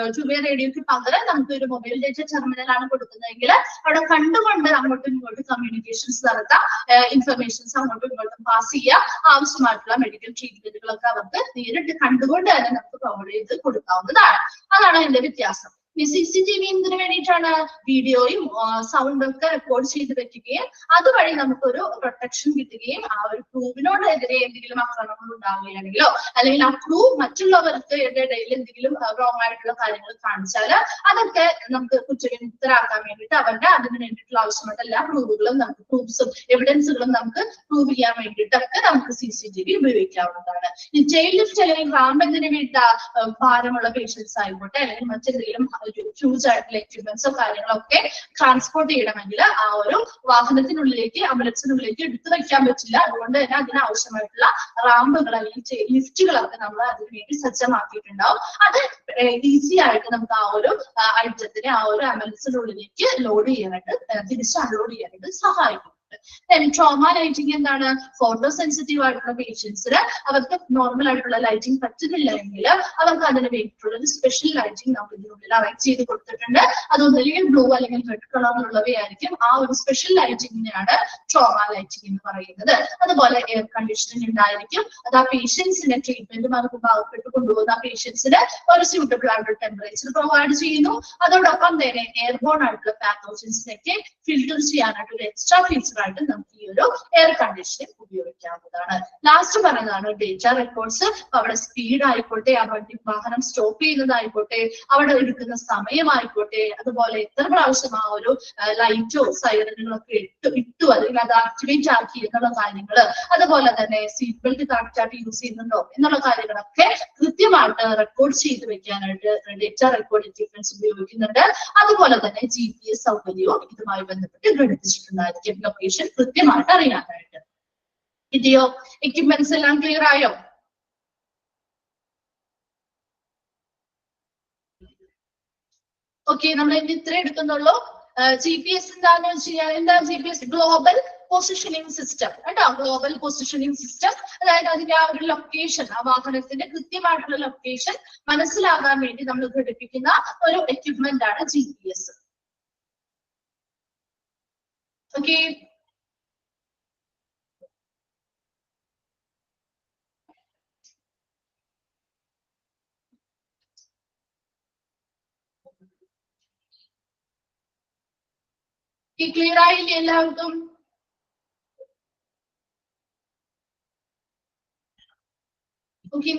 2-way റേഡിയോക്ക് പകരം നമുക്ക് ഒരു മൊബൈൽ ഡേറ്റ ടെർമിനൽ ആണ് കൊടുക്കുന്നതെങ്കിൽ അവിടെ കണ്ടുകൊണ്ട് അങ്ങോട്ടും ഇങ്ങോട്ടും കമ്മ്യൂണിക്കേഷൻസ് നടത്താം, ഇൻഫർമേഷൻസ് അങ്ങോട്ടും ഇങ്ങോട്ടും പാസ് ചെയ്യാം. ആവശ്യമായിട്ടുള്ള മെഡിക്കൽ ട്രീറ്റ്മെന്റുകളൊക്കെ അവർക്ക് നേരിട്ട് കണ്ടുകൊണ്ട് തന്നെ നമുക്ക് പ്രൊവൈഡ് ചെയ്ത് കൊടുക്കാവുന്നതാണ്. അതാണ് അതിന്റെ വ്യത്യാസം. CCTV എന്തിനു വേണ്ടിയിട്ടാണ്? വീഡിയോയും സൗണ്ടും ഒക്കെ റെക്കോർഡ് ചെയ്ത് വെക്കുകയും അതുവഴി നമുക്കൊരു പ്രൊട്ടക്ഷൻ കിട്ടുകയും ആ ഒരു ക്രൂവിനോടെതിരെ എന്തെങ്കിലും ആക്രമണങ്ങൾ ഉണ്ടാവുകയാണെങ്കിലോ അല്ലെങ്കിൽ ആ ക്രൂ മറ്റുള്ളവർക്ക് ഇടയിൽ എന്തെങ്കിലും റോങ് ആയിട്ടുള്ള കാര്യങ്ങൾ കാണിച്ചാൽ അതൊക്കെ നമുക്ക് കുറ്റവിമുക്തരാക്കാൻ വേണ്ടിയിട്ട് അവരുടെ അതിന് വേണ്ടിയിട്ടുള്ള ആവശ്യമായിട്ട് എല്ലാ പ്രൂവുകളും നമുക്ക് പ്രൂഫ്സും എവിഡൻസുകളും നമുക്ക് പ്രൂവ് ചെയ്യാൻ വേണ്ടിയിട്ടൊക്കെ നമുക്ക് CCTV ഉപയോഗിക്കാവുന്നതാണ്. ഈ ചെയിൻ ലിഫ്റ്റ് അല്ലെങ്കിൽ റാമ്പ് എന്തിനു വേണ്ടിയിട്ടാ? ഭാരമുള്ള പേഷ്യൻസ് ആയിക്കോട്ടെ അല്ലെങ്കിൽ മറ്റെന്തെങ്കിലും ഹ്യൂജ് ആയിട്ടുള്ള എക്യുപ്മെന്റ്സോ കാര്യങ്ങളൊക്കെ ട്രാൻസ്പോർട്ട് ചെയ്യണമെങ്കിൽ ആ ഒരു വാഹനത്തിനുള്ളിലേക്ക് ആംബുലൻസിനുള്ളിലേക്ക് എടുത്തു വയ്ക്കാൻ പറ്റില്ല. അതുകൊണ്ട് തന്നെ അതിനാവശ്യമായിട്ടുള്ള റാമ്പുകൾ അല്ലെങ്കിൽ ലിഫ്റ്റുകളൊക്കെ നമ്മൾ അതിനുവേണ്ടി സജ്ജമാക്കിയിട്ടുണ്ടാവും. അത് ഈസി ആയിട്ട് നമുക്ക് ആ ഒരു ഐറ്റത്തിനെ ആ ഒരു ആംബുലൻസിനുള്ളിലേക്ക് ലോഡ് ചെയ്യാനായിട്ട് തിരിച്ച് അൺലോഡ് ചെയ്യാനായിട്ട് സഹായിക്കും. ട്രോമ ലൈറ്റിംഗ് എന്താണ്? ഫോട്ടോ സെൻസിറ്റീവ് ആയിട്ടുള്ള പേഷ്യൻസിന് അവർക്ക് നോർമൽ ആയിട്ടുള്ള ലൈറ്റിംഗ് പറ്റുന്നില്ല എങ്കിൽ അവർക്ക് അതിന് വേണ്ടിയിട്ടുള്ള ഒരു സ്പെഷ്യൽ ലൈറ്റിംഗ് നമുക്ക് ഇതിനുള്ളിൽ അറേഞ്ച് ചെയ്ത് കൊടുത്തിട്ടുണ്ട്. അതൊന്നല്ലെങ്കിൽ ബ്ലൂ അല്ലെങ്കിൽ റെഡ് കളറിലുള്ളവയായിരിക്കും. ആ ഒരു സ്പെഷ്യൽ ലൈറ്റിംഗിനെയാണ് ട്രോമ ലൈറ്റിംഗ് എന്ന് പറയുന്നത്. അതുപോലെ എയർ കണ്ടീഷനിങ് ഉണ്ടായിരിക്കും. അത് ആ പേഷ്യൻസിന്റെ ട്രീറ്റ്മെന്റുമാർക്ക് ഭാഗപ്പെട്ട് കൊണ്ടുപോകുന്ന ആ പേഷ്യൻസിന് ഒരു സ്യൂട്ടബിൾ ആയിട്ടുള്ള ടെമ്പറേച്ചർ പ്രൊവൈഡ് ചെയ്യുന്നു. അതോടൊപ്പം തന്നെ എയർബോൺ ആയിട്ടുള്ള പാത്തോജൻസിനൊക്കെ ഫിൽട്ടർ ചെയ്യാനായിട്ട് ഒരു എക്സ്ട്രാ ഫീച്ചർ ആയിട്ട് നമുക്ക് ഈ ഒരു എയർ കണ്ടീഷനിങ് ഉപയോഗിക്കാവുന്നതാണ്. ലാസ്റ്റ് പറഞ്ഞതാണ് ഡേറ്റ റെക്കോർഡ്സ്. അവിടെ സ്പീഡ് ആയിക്കോട്ടെ, ആ വണ്ടി വാഹനം സ്റ്റോപ്പ് ചെയ്യുന്നതായിക്കോട്ടെ, അവിടെ എടുക്കുന്ന സമയമായിക്കോട്ടെ, അതുപോലെ എത്ര പ്രാവശ്യം ആ ഒരു ലൈറ്റോ സൈറനുകളൊക്കെ ഇട്ടു അല്ലെങ്കിൽ അത് ആക്ടിവേറ്റ് ആക്കി എന്നുള്ള കാര്യങ്ങൾ, അതുപോലെ തന്നെ സീറ്റ് ബെൽറ്റ് കറക്റ്റ് ആയിട്ട് യൂസ് ചെയ്യുന്നുണ്ടോ എന്നുള്ള കാര്യങ്ങളൊക്കെ കൃത്യമായിട്ട് റെക്കോർഡ് ചെയ്ത് വെക്കാനായിട്ട് ഡേറ്റ റെക്കോർഡ് എക്യുപ്മെന്റ്സ് ഉപയോഗിക്കുന്നുണ്ട്. അതുപോലെ തന്നെ GPS സൗകര്യവും ഇതുമായി ബന്ധപ്പെട്ട് ഘടിപ്പിച്ചിട്ടുണ്ടായിരിക്കും, ലൊക്കേഷൻ കൃത്യമായിട്ട് അറിയാനായിട്ട്. ഇതെയോ എക്യുപ്മെന്റ്സ് എല്ലാം ക്ലിയർ ആയോ? ഓക്കെ, നമ്മൾ ഇനി ഇത്ര എടുക്കുന്നുള്ളൂ. GPS എന്താന്ന് വെച്ച് കഴിഞ്ഞാൽ എന്താ GPS? ഗ്ലോബൽ പൊസിഷനിങ് സിസ്റ്റം കേട്ടോ. ഗ്ലോബൽ പൊസിഷനിങ് സിസ്റ്റം, അതായത് അതിന്റെ ആ ഒരു ലൊക്കേഷൻ, ആ വാഹനത്തിന്റെ കൃത്യമായിട്ടുള്ള ലൊക്കേഷൻ മനസ്സിലാകാൻ വേണ്ടി നമ്മൾ ഘടിപ്പിക്കുന്ന ഒരു എക്യുപ്മെന്റ് ആണ് GPS. ഓക്കെ, ക്ലിയർ ആയില്ലേ എല്ലാവർക്കും? ഓക്കെ,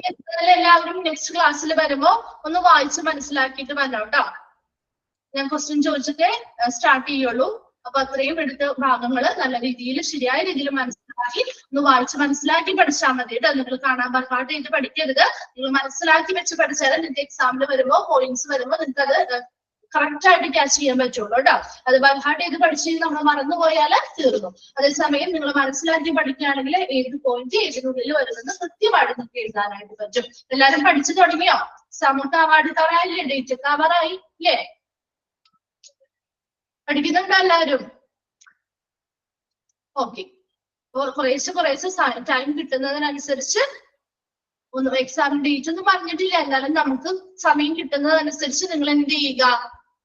എല്ലാവരും നെക്സ്റ്റ് ക്ലാസ്സിൽ വരുമ്പോ ഒന്ന് വായിച്ച് മനസ്സിലാക്കിയിട്ട് വരണം കേട്ടോ. ഞാൻ ക്വസ്റ്റ്യൻ ചോദിച്ചിട്ടേ സ്റ്റാർട്ട് ചെയ്യുള്ളൂ. അപ്പൊ അത്രയും എടുത്ത ഭാഗങ്ങൾ നല്ല രീതിയിൽ ശരിയായ രീതിയിൽ മനസ്സിലാക്കി ഒന്ന് വായിച്ച് മനസ്സിലാക്കി പഠിച്ചാൽ മതി കേട്ടോ. നിങ്ങൾ കാണാൻ പാട്ട് ചെയ്ത് പഠിക്കരുത്. നിങ്ങൾ മനസ്സിലാക്കി വെച്ച് പഠിച്ചാൽ നിങ്ങൾക്ക് എക്സാമിന് വരുമ്പോ പോയിന്റ്സ് വരുമ്പോ നിങ്ങൾക്ക് അത് കറക്റ്റ് ആയിട്ട് ക്യാച്ച് ചെയ്യാൻ പറ്റുള്ളൂ കേട്ടോ. അത് ബൈഹാർട്ട് ചെയ്ത് പഠിച്ച് നമ്മൾ മറന്നുപോയാൽ തീർന്നു. അതേസമയം നിങ്ങൾ മനസ്സിലാക്കി പഠിക്കുകയാണെങ്കിൽ ഏത് പോയിന്റ് ഏതിനുള്ളിൽ വരുമെന്ന് കൃത്യമായിട്ട് നിങ്ങൾക്ക് എഴുതാനായിട്ട് പറ്റും. എല്ലാരും പഠിച്ചു തുടങ്ങിയോ? സമൂഹ അവാർഡ് കവറായില്ലേ? ഡേറ്റ് കവറായി ഇല്ലേ? പഠിക്കുന്നുണ്ടോ എല്ലാവരും? ഓക്കെ, കുറേശ്ശെ ടൈം കിട്ടുന്നതിനനുസരിച്ച് ഒന്നും എക്സാം ഡേറ്റ് ഒന്നും പറഞ്ഞിട്ടില്ല. എന്നാലും നമുക്ക് സമയം കിട്ടുന്നതനുസരിച്ച് നിങ്ങൾ എന്ത് ചെയ്യുക?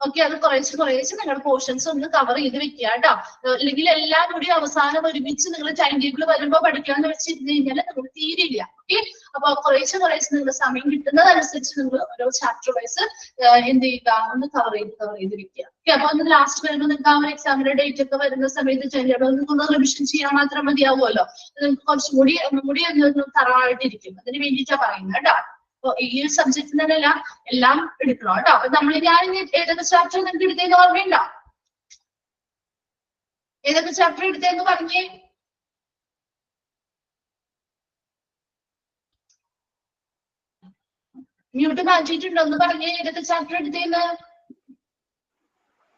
ഓക്കെ, അത് കുറേശ്ശെ നിങ്ങളുടെ പോർഷൻസ് ഒന്ന് കവർ ചെയ്ത് വെക്കുക കേട്ടോ. അല്ലെങ്കിൽ എല്ലാം കൂടി അവസാനം ഒരുമിച്ച് നിങ്ങൾ ടൈം ടേബിൾ വരുമ്പോൾ പഠിക്കാന്ന് വെച്ചിരുന്നു കഴിഞ്ഞാൽ നിങ്ങൾ തീരില്ല. ഓക്കെ, അപ്പൊ കുറേശ്ശെ നിങ്ങൾ സമയം കിട്ടുന്നതനുസരിച്ച് നിങ്ങൾ ഓരോ ചാപ്റ്റർ വൈസ് എന്ത് ചെയ്യുക, ഒന്ന് കവർ ചെയ്ത് വെക്കുക. ഓക്കെ, അപ്പൊ ഒന്ന് ലാസ്റ്റ് വരുമ്പോൾ നിങ്ങൾക്ക് ആ ഒരു എക്സാമിന്റെ ഡേറ്റ് ഒക്കെ വരുന്ന സമയത്ത് ഒന്ന് റിവിഷൻ ചെയ്യാൻ മാത്രം മതിയാവുമല്ലോ. നിങ്ങൾക്ക് കുറച്ചുകൂടി ഒന്നുകൂടി തറവായിട്ടിരിക്കും. അതിന് വേണ്ടിയിട്ടാണ് പറയുന്നത് കേട്ടോ. അപ്പൊ ഈ ഒരു സബ്ജക്റ്റിന് തന്നെ എല്ലാം എടുക്കണം കേട്ടോ. അപ്പൊ നമ്മൾ ഞാൻ ഏതൊക്കെ ചാപ്റ്റർ നിങ്ങൾക്ക് എടുത്തതെന്ന് ഓർമ്മയുണ്ടോ? ഏതൊക്കെ ചാപ്റ്റർ എടുത്തതെന്ന് പറഞ്ഞേ. മ്യൂട്ട് മാറ്റിയിട്ടുണ്ടോ എന്ന് പറഞ്ഞേ. ഏതൊക്കെ ചാപ്റ്റർ എടുത്തേന്ന്?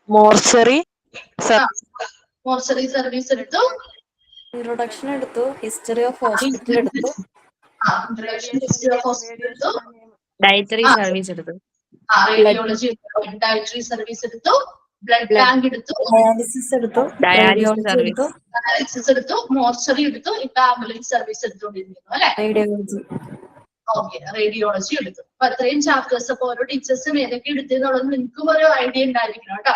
മോർച്ചറി സർവീസ് എടുത്തു, ഇൻട്രൊഡക്ഷൻ എടുത്തു, ഹിസ്റ്ററി ഓഫ് ഹോസ്പിറ്റൽ എടുത്തു, ഡയറ്ററി സർവീസ് എടുത്തു, റേഡിയോളജി ഡയറ്ററി സർവീസ് എടുത്തു, ബ്ലഡ് ബാങ്ക് എടുത്തു, ഡയാലിസിസ് എടുത്തു, ഡയാലിസിസ് എടുത്തു, മോർച്ചറി എടുത്തു, ഇപ്പൊ ആംബുലൻസ് സർവീസ് എടുത്തുകൊണ്ടിരിക്കുന്നു അല്ലെ. റേഡിയോളജി. ഓക്കെ, റേഡിയോളജി എടുത്തു. അപ്പൊ അത്രയും ചാപ്റ്റേഴ്സ്. അപ്പൊ ഓരോ ടീച്ചേഴ്സും ഏതൊക്കെ എടുത്തെന്നുള്ളത് നിങ്ങൾക്കും ഒരു ഐഡിയ ഉണ്ടായിരിക്കണം കേട്ടോ.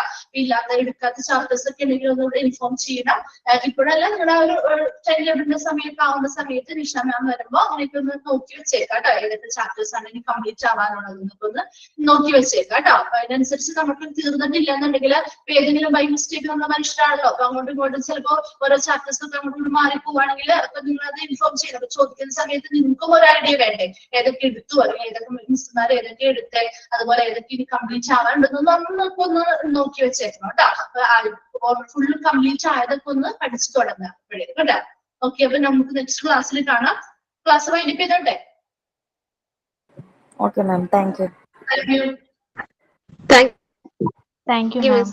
എടുക്കാത്ത ചാപ്റ്റേഴ്സ് ഒക്കെ ഉണ്ടെങ്കിൽ ഒന്നുകൂടെ ഇൻഫോം ചെയ്യണം. ഇപ്പോഴല്ല, നിങ്ങളുടെ ആ ഒരു ടൈം ടേബിളിന്റെ സമയത്ത് ആവുന്ന സമയത്ത് നിഷ മാം വരുമ്പോ അങ്ങനെയൊക്കെ ഒന്ന് നോക്കി വെച്ചേക്കാം കേട്ടോ. ഏതൊക്കെ ചാപ്റ്റേഴ്സ് ആണെങ്കിൽ കംപ്ലീറ്റ് ആവാനുള്ളത് ഒന്ന് നോക്കി വെച്ചേക്കാം കേട്ടോ. അപ്പൊ അതിനനുസരിച്ച് നമുക്ക് തീർന്നിട്ടില്ല എന്നുണ്ടെങ്കിൽ ഏതെങ്കിലും ബൈ മിസ്റ്റേക്ക് നമ്മുടെ മനുഷ്യരാണല്ലോ. അപ്പൊ അങ്ങോട്ടും ഇങ്ങോട്ടും ചിലപ്പോ ഓരോ ചാപ്റ്റേഴ്സ് ഒക്കെ അങ്ങോട്ടും മാറി പോവാണെങ്കിൽ അപ്പൊ നിങ്ങൾ അത് ഇൻഫോം ചെയ്യണം. അപ്പൊ ചോദിക്കുന്ന സമയത്ത് നിങ്ങൾക്കും ഒരു ഐഡിയ വേണ്ടേ, ഏതൊക്കെ എടുത്തു, അല്ലെങ്കിൽ ഏതൊക്കെ മിസ്സുമാർ ഏതൊക്കെ എടുത്തേ, അതുപോലെ ഏതൊക്കെ ഇനി കംപ്ലീറ്റ് ആവാനുണ്ടെന്ന് ഒന്ന് നോക്കി വെച്ചേക്കണം കേട്ടോ. അപ്പൊ ഫുള്ള് കംപ്ലീറ്റ് ആയതൊക്കെ ഒന്ന് പഠിച്ചു തുടങ്ങാം കേട്ടോ. ഓക്കെ, അപ്പൊ നമുക്ക് നെക്സ്റ്റ് ക്ലാസ്സിൽ കാണാം. ക്ലാസ് വൈൻഡപ്പ് ചെയ്തോട്ടെ. Okay ma'am, thank you. Thank you. Thank you, ma'am. Miss.